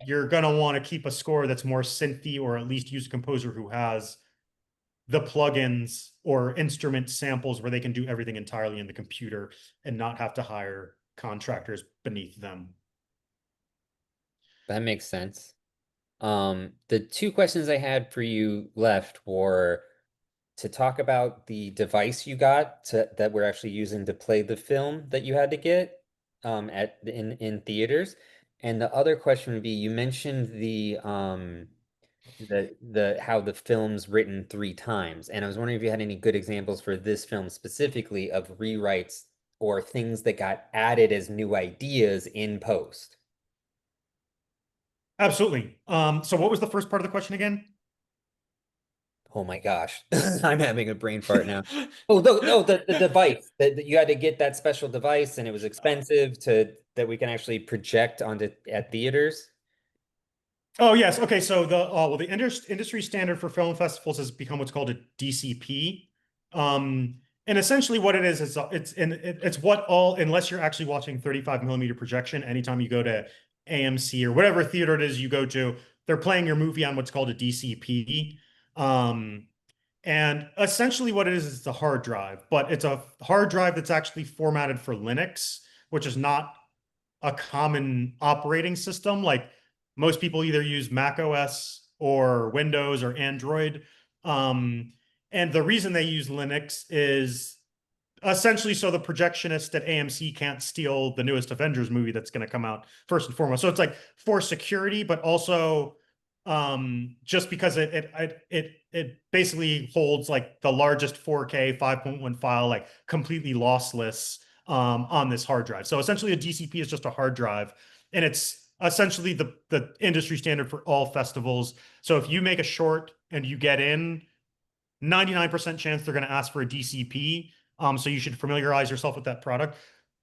Speaker 2: you're going to want to keep a score that's more synthy, or at least use a composer who has the plugins or instrument samples where they can do everything entirely in the computer and not have to hire contractors beneath them.
Speaker 1: That makes sense. The two questions I had for you left were to talk about the device you got that we're actually using to play the film that you had to get in theaters, And the other question would be, you mentioned the how the film's written 3 times, and I was wondering if you had any good examples for this film specifically of rewrites or things that got added as new ideas in post.
Speaker 2: Absolutely. So what was the first part of the question again?
Speaker 1: Oh my gosh, I'm having a brain fart now. Oh, the device that you had to get that special device, and it was expensive to that we can actually project onto at theaters.
Speaker 2: Oh yes. Okay. So the industry standard for film festivals has become what's called a DCP. And essentially what it is it's what all, unless you're actually watching 35 millimeter projection, anytime you go to AMC or whatever theater it is you go to, they're playing your movie on what's called a DCP. And essentially what it is it's a hard drive, but it's a hard drive that's actually formatted for Linux, which is not a common operating system. Like most people either use Mac OS or Windows or Android. And the reason they use Linux is essentially so the projectionist at AMC can't steal the newest Avengers movie that's going to come out first and foremost. So it's like for security, but also just because it basically holds like the largest 4K 5.1 file, like completely lossless on this hard drive. So essentially a DCP is just a hard drive, and it's essentially the industry standard for all festivals. So if you make a short and you get in, 99% chance they're going to ask for a DCP. So you should familiarize yourself with that product.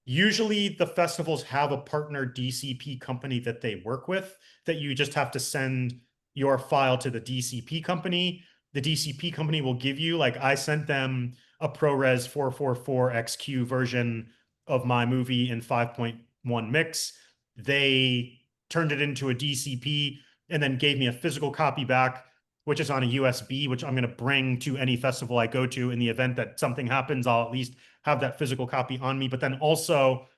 Speaker 2: Usually the festivals have a partner DCP company that they work with that you just have to send your file to the DCP company. The DCP company will give you, like I sent them a ProRes 444 XQ version of my movie in 5.1 mix. They turned it into a DCP and then gave me a physical copy back, which is on a USB, which I'm going to bring to any festival I go to. In the event that something happens, I'll at least have that physical copy on me. But then also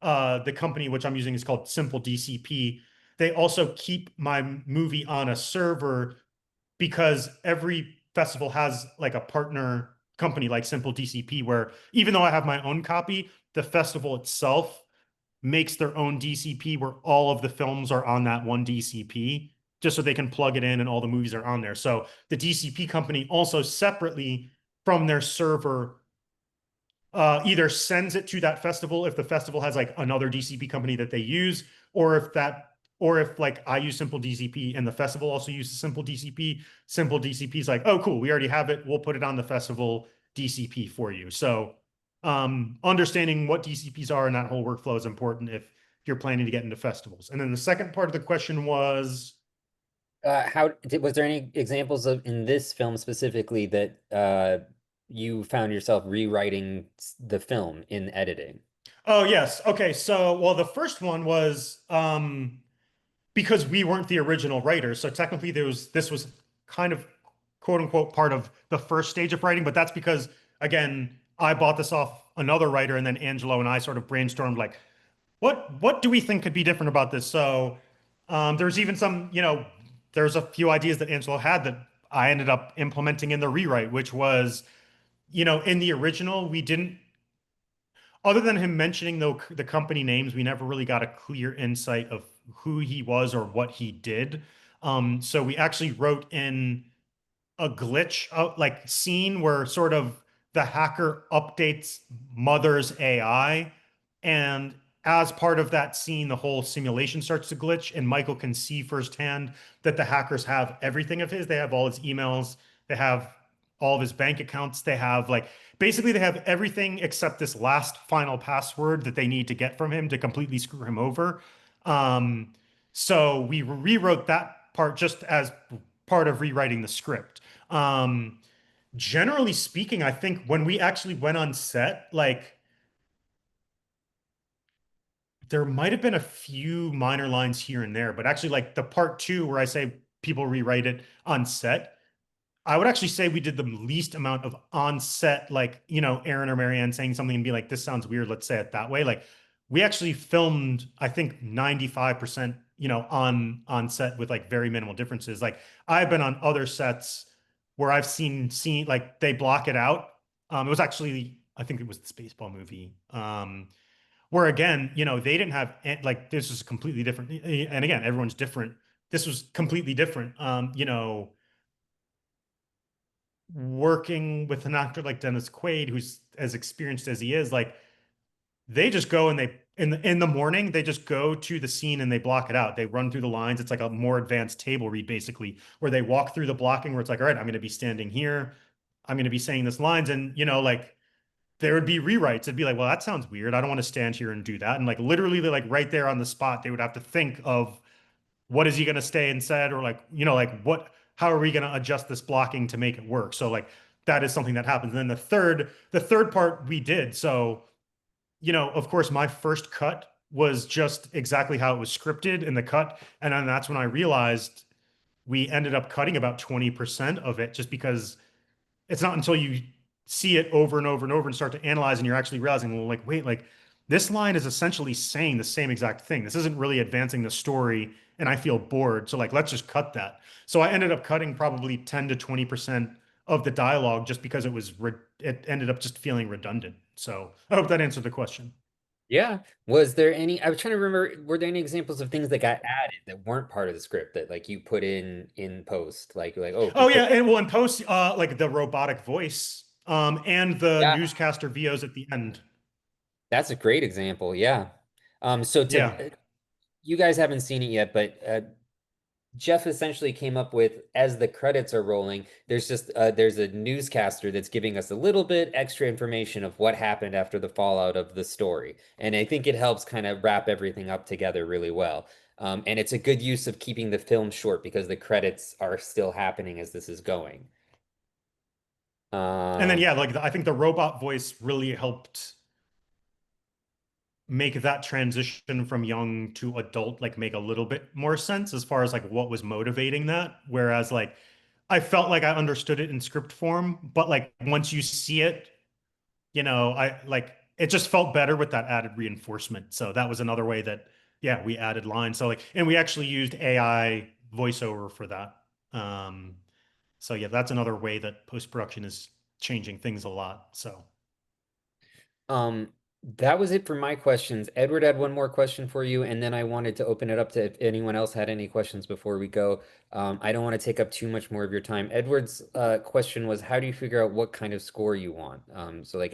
Speaker 2: the company which I'm using is called Simple DCP. They also keep my movie on a server because every festival has like a partner company like Simple DCP, where even though I have my own copy, the festival itself makes their own DCP where all of the films are on that one DCP, just so they can plug it in and all the movies are on there. So the DCP company also separately from their server either sends it to that festival if the festival has like another DCP company that they use, or if like I use Simple DCP and the festival also uses Simple DCP, Simple DCP is like, oh cool, we already have it, we'll put it on the festival DCP for you. So understanding what DCPs are and that whole workflow is important if you're planning to get into festivals. And then the second part of the question was,
Speaker 1: was there any examples of in this film specifically that you found yourself rewriting the film in editing?
Speaker 2: oh yes, okay, so well the first one was because we weren't the original writers, so technically this was kind of quote unquote part of the first stage of writing, but that's because again I bought this off another writer, and then Angelo and I sort of brainstormed like what do we think could be different about this. So there's even some, there's a few ideas that Angelo had that I ended up implementing in the rewrite, which was, in the original, we didn't, other than him mentioning the company names, we never really got a clear insight of who he was or what he did. So we actually wrote in a glitch like scene where sort of the hacker updates Mother's AI, and as part of that scene the whole simulation starts to glitch, and Michael can see firsthand that the hackers have everything of his. They have all his emails, they have all of his bank accounts, they have like basically they have everything except this last final password that they need to get from him to completely screw him over. So we rewrote that part just as part of rewriting the script. Generally speaking, I think when we actually went on set, like there might have been a few minor lines here and there, but actually like the part 2 where I say people rewrite it on set, I would actually say we did the least amount of on set, like, Aaron or Marianne saying something and be like, this sounds weird, let's say it that way. Like we actually filmed, I think 95%, on set with like very minimal differences. Like I've been on other sets where I've seen like they block it out. It was actually, I think it was the Spaceball movie, Where again, they didn't have like this was completely different. And again, everyone's different. This was completely different. Working with an actor like Dennis Quaid, who's as experienced as he is, like they just go and they in the morning they just go to the scene and they block it out. They run through the lines. It's like a more advanced table read basically, where they walk through the blocking where it's like, all right, I'm going to be standing here. I'm going to be saying this lines, and like there would be rewrites. It'd be like, well, that sounds weird. I don't want to stand here and do that. And like literally, they're like right there on the spot. They would have to think of what is he going to stay and said, or like, like how are we going to adjust this blocking to make it work? So like that is something that happens. And then the third part we did. So, of course, my first cut was just exactly how it was scripted in the cut. And then that's when I realized we ended up cutting about 20% of it just because it's not until you see it over and over and over and start to analyze and you're actually realizing, well, like, wait, like this line is essentially saying the same exact thing. This isn't really advancing the story and I feel bored. So like, let's just cut that. So I ended up cutting probably 10 to 20% of the dialogue just because it ended up just feeling redundant. So I hope that answered the question.
Speaker 1: Yeah. Was there any, I was trying to remember, were there any examples of things that got added that weren't part of the script that like you put in post? Like, oh,
Speaker 2: Oh yeah, and well, in post, like the robotic voice, and the
Speaker 1: yeah,
Speaker 2: newscaster VOs at the end.
Speaker 1: that's a great example. Yeah. So
Speaker 2: Yeah.
Speaker 1: you guys haven't seen it yet, but Jeff essentially came up with, as the credits are rolling, there's a newscaster that's giving us a little bit extra information of what happened after the fallout of the story. And I think it helps kind of wrap everything up together really well. And it's a good use of keeping the film short because the credits are still happening as this is going.
Speaker 2: And then yeah, like I think the robot voice really helped make that transition from young to adult like make a little bit more sense as far as like what was motivating that. Whereas like I felt like I understood it in script form, but like once you see it, I like it just felt better with that added reinforcement. So that was another way that yeah, we added lines. So like and we actually used AI voiceover for that. Um so yeah, that's another way that post-production is changing things a lot. So
Speaker 1: Um, that was it for my questions. Edward had one more question for you, and then I wanted to open it up to if anyone else had any questions before we go. I don't want to take up too much more of your time. Edward's question was, how do you figure out what kind of score you want? So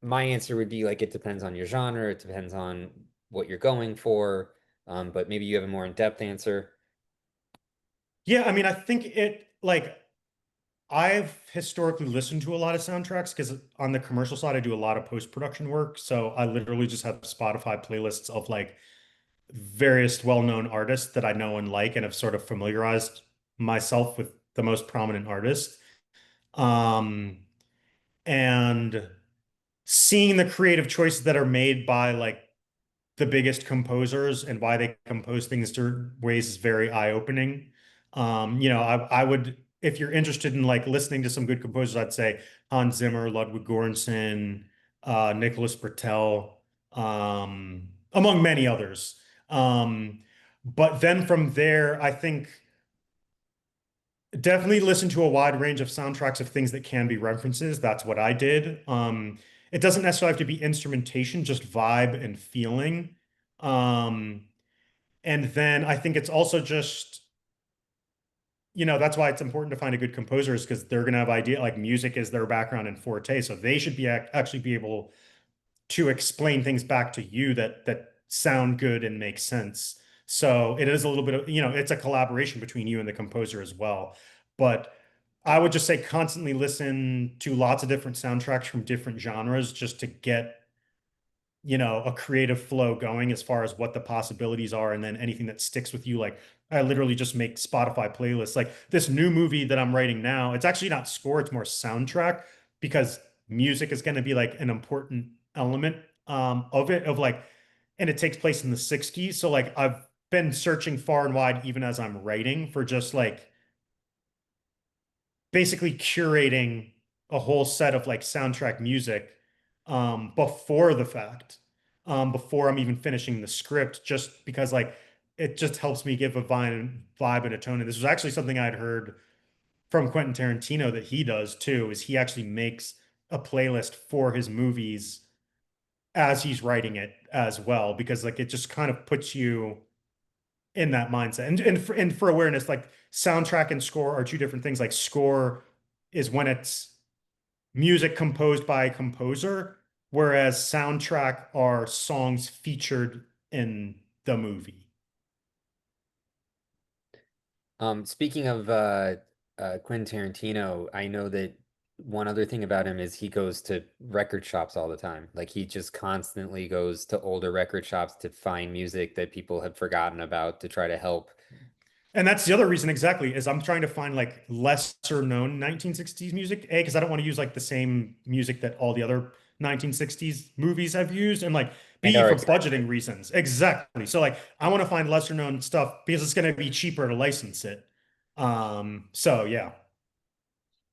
Speaker 1: my answer would be like it depends on your genre, it depends on what you're going for. But maybe you have a more in-depth answer.
Speaker 2: yeah, I mean, I think it like I've historically listened to a lot of soundtracks because on the commercial side, I do a lot of post-production work. So I literally just have Spotify playlists of like various well-known artists that I know and like and have sort of familiarized myself with the most prominent artists. Um, and seeing the creative choices that are made by like the biggest composers and why they compose things certain ways is very eye-opening. I would, if you're interested in like listening to some good composers, I'd say Hans Zimmer, Ludwig Göransson, Nicholas Britell, among many others. But then from there, I think definitely listen to a wide range of soundtracks of things that can be references. That's what I did. It doesn't necessarily have to be instrumentation, just vibe and feeling. Um, and then I think it's also just, that's why it's important to find a good composer is because they're going to have idea like music is their background and forte. So they should be actually be able to explain things back to you that sound good and make sense. So it is a little bit of, it's a collaboration between you and the composer as well. But I would just say constantly listen to lots of different soundtracks from different genres just to get, a creative flow going as far as what the possibilities are. And then anything that sticks with you, like I literally just make Spotify playlists. Like this new movie that I'm writing now, it's actually not score, it's more soundtrack because music is going to be like an important element of it, of like, and it takes place in the 60s. So like I've been searching far and wide, even as I'm writing, for just like basically curating a whole set of like soundtrack music before the fact, before I'm even finishing the script, just because like it just helps me give a vibe and a tone. And this was actually something I'd heard from Quentin Tarantino that he does too, is he actually makes a playlist for his movies as he's writing it as well, because like it just kind of puts you in that mindset. And for awareness, like soundtrack and score are two different things. Like score is when it's music composed by a composer, whereas soundtrack are songs featured in the movie.
Speaker 1: Speaking of Quentin Tarantino, I know that one other thing about him is he goes to record shops all the time. Like he just constantly goes to older record shops to find music that people have forgotten about to try to help.
Speaker 2: And that's the other reason exactly is I'm trying to find like lesser known 1960s music, A, because I don't want to use like the same music that all the other 1960s movies have used, and like
Speaker 1: And
Speaker 2: B,
Speaker 1: are
Speaker 2: for
Speaker 1: expensive.
Speaker 2: budgeting reasons. Exactly. So like I want to find lesser known stuff because it's going to be cheaper to license it. So yeah.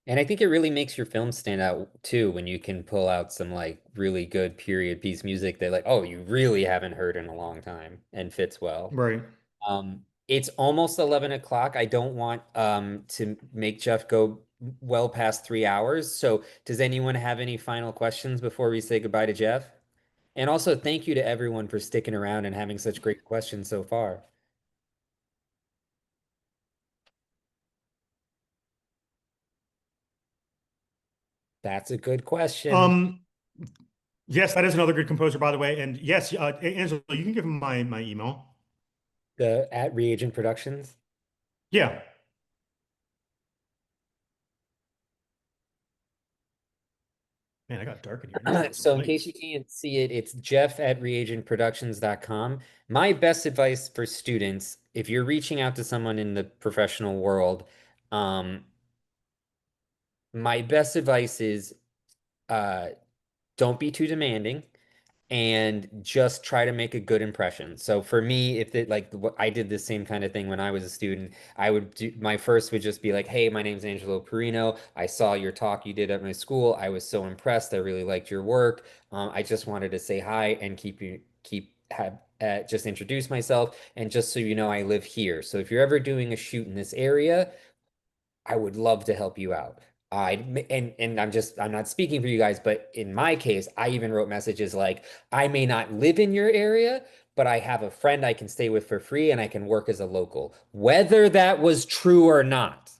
Speaker 1: And I think it really makes your film stand out too when you can pull out some like really good period piece music that like, oh, you really haven't heard in a long time and fits well.
Speaker 2: Right.
Speaker 1: It's almost 11 o'clock. I don't want to make Jeff go well past 3 hours. So does anyone have any final questions before we say goodbye to Jeff? And also thank you to everyone for sticking around and having such great questions so far. That's a good question.
Speaker 2: Um, yes, that is another good composer, by the way. And yes, Angela, you can give him my email.
Speaker 1: The at Reagent Productions.
Speaker 2: Yeah. Man, I got dark in here. I need to put some
Speaker 1: So in
Speaker 2: light.
Speaker 1: case you can't see it, it's Jeff at reagentproductions.com. My best advice for students, if you're reaching out to someone in the professional world, um, my best advice is uh, don't be too demanding and just try to make a good impression. So for me, if it like I did the same kind of thing when I was a student, I would do my first would just be like, "Hey, my name's Angelo Perino. I saw your talk you did at my school. I was so impressed. I really liked your work. I just wanted to say hi and keep have just introduce myself and just so you know, I live here. So if you're ever doing a shoot in this area, I would love to help you out. I and I'm not speaking for you guys, but in my case, I even wrote messages like, I may not live in your area, but I have a friend I can stay with for free and I can work as a local. Whether that was true or not,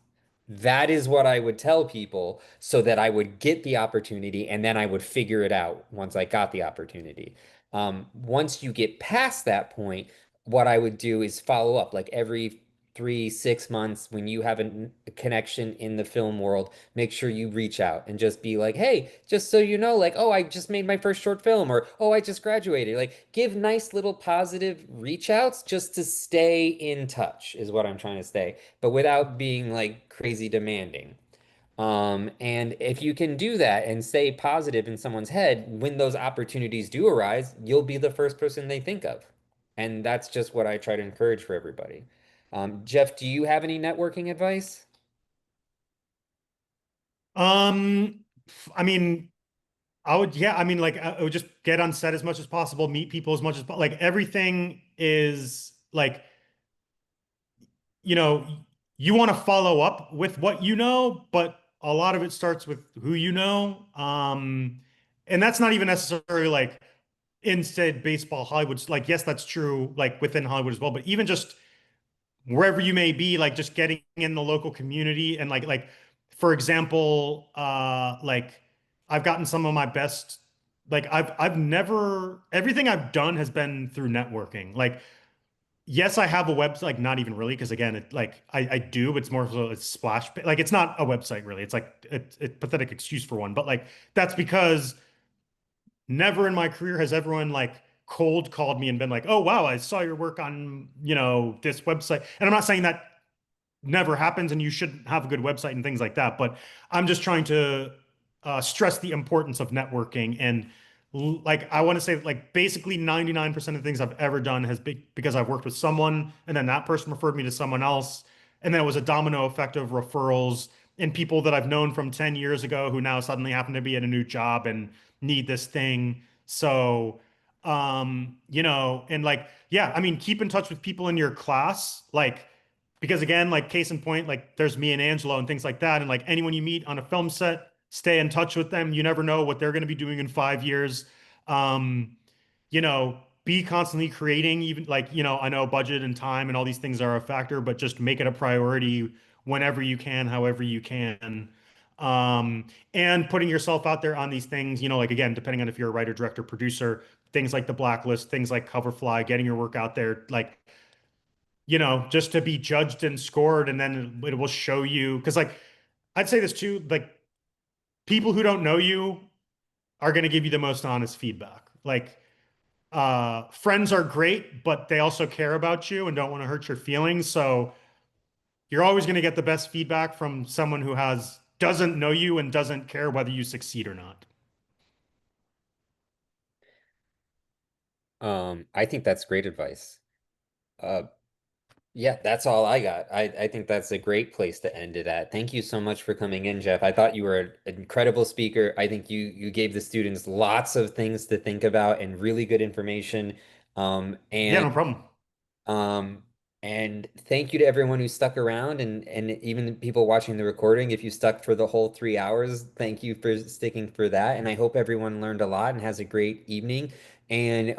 Speaker 1: that is what I would tell people so that I would get the opportunity and then I would figure it out once I got the opportunity. Once you get past that point, what I would do is follow up like every 3, 6 months when you have a connection in the film world, make sure you reach out and just be like, hey, just so you know, like, oh, I just made my first short film, or oh, I just graduated. Like, give nice little positive reach outs just to stay in touch, is what I'm trying to say, but without being like crazy demanding. And if you can do that and stay positive in someone's head, when those opportunities do arise, you'll be the first person they think of. And that's just what I try to encourage for everybody. Jeff, do you have any networking advice?
Speaker 2: Um, I mean, I mean, like, I would just get on set as much as possible, meet people as much as, like, everything is like, you know, you want to follow up with what you know, but a lot of it starts with who you know. And that's not even necessarily like instead baseball, Hollywood. Like, yes, that's true, like within Hollywood as well, but even just wherever you may be, like just getting in the local community and like for example, like I've gotten some of my best, like I've never everything I've done has been through networking. Like yes, I have a website, like not even really, because again, it like I do, but it's more so it's splash like it's not a website really. It's like it's pathetic excuse for one, but like that's because never in my career has everyone like cold called me and been like, "Oh wow, I saw your work on, this website." And I'm not saying that never happens and you should have a good website and things like that, but I'm just trying to stress the importance of networking and like I want to say like basically 99% of the things I've ever done has been because I've worked with someone and then that person referred me to someone else and then it was a domino effect of referrals and people that I've known from 10 years ago who now suddenly happen to be at a new job and need this thing. So, and like, yeah, I mean, keep in touch with people in your class, like, because again, like case in point, like there's me and Angelo and things like that. And like anyone you meet on a film set, stay in touch with them. You never know what they're going to be doing in 5 years. Um, be constantly creating, even like, I know budget and time and all these things are a factor, but just make it a priority whenever you can, however you can. And putting yourself out there on these things, like again, depending on if you're a writer, director, producer, things like the blacklist, things like Coverfly, getting your work out there, like, just to be judged and scored, and then it will show you. Because like I'd say this too, like people who don't know you are going to give you the most honest feedback. Like friends are great, but they also care about you and don't want to hurt your feelings. So you're always going to get the best feedback from someone who doesn't know you and doesn't care whether you succeed or not.
Speaker 1: I think that's great advice. Uh, yeah, that's all I got. I think that's a great place to end it at. Thank you so much for coming in, Jeff. I thought you were an incredible speaker. I think you gave the students lots of things to think about and really good information. Um,
Speaker 2: Yeah,
Speaker 1: and
Speaker 2: no problem.
Speaker 1: Um, and thank you to everyone who stuck around and even the people watching the recording. If you stuck for the whole 3 hours, thank you for sticking for that. And I hope everyone learned a lot and has a great evening. And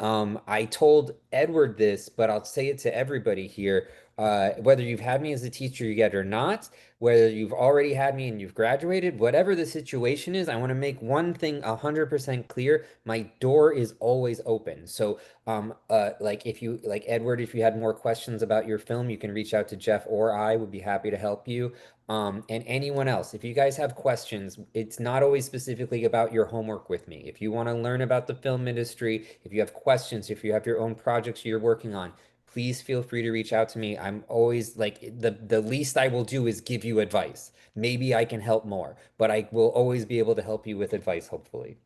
Speaker 1: I told Edward this, but I'll say it to everybody here. Whether you've had me as a teacher yet or not, whether you've already had me and you've graduated, whatever the situation is, I want to make one thing 100% clear. My door is always open. So like if you like Edward, if you had more questions about your film, you can reach out to Jeff or I would be happy to help you. And anyone else, if you guys have questions, it's not always specifically about your homework with me. If you want to learn about the film industry, if you have questions, if you have your own projects you're working on, please feel free to reach out to me. I'm always like the least I will do is give you advice. Maybe I can help more, but I will always be able to help you with advice, hopefully.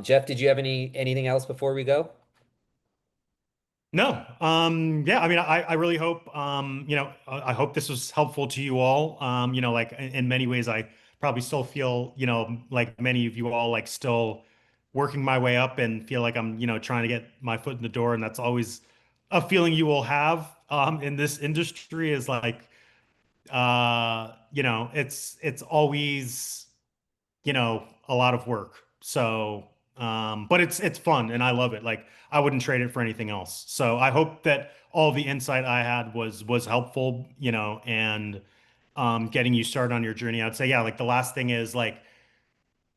Speaker 1: Jeff, did you have anything else before we go?
Speaker 2: No. Yeah, I mean, I really hope, I hope this was helpful to you all. Like in many ways, I probably still feel, like many of you all, like still working my way up and feel like I'm, trying to get my foot in the door. And that's always a feeling you will have, in this industry is like, it's always, a lot of work. So, but it's fun and I love it. Like I wouldn't trade it for anything else. So I hope that all the insight I had was helpful, and getting you started on your journey. I'd say, yeah, like the last thing is like,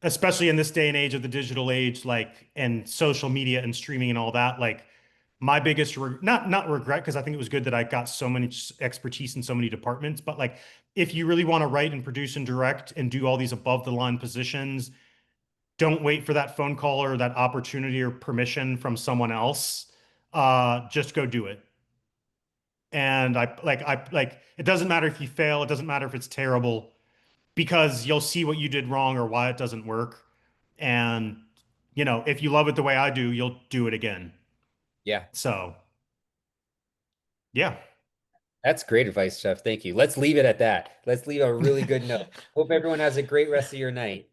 Speaker 2: especially in this day and age of the digital age, like and social media and streaming and all that, like my biggest not regret, because I think it was good that I got so many expertise in so many departments, but like if you really want to write and produce and direct and do all these above the line positions, don't wait for that phone call or that opportunity or permission from someone else. Just go do it. And I it doesn't matter if you fail, it doesn't matter if it's terrible, because you'll see what you did wrong or why it doesn't work. And if you love it the way I do, you'll do it again.
Speaker 1: Yeah.
Speaker 2: So yeah.
Speaker 1: That's great advice, Jeff. Thank you. Let's leave it at that. Let's leave a really good note. Hope everyone has a great rest of your night.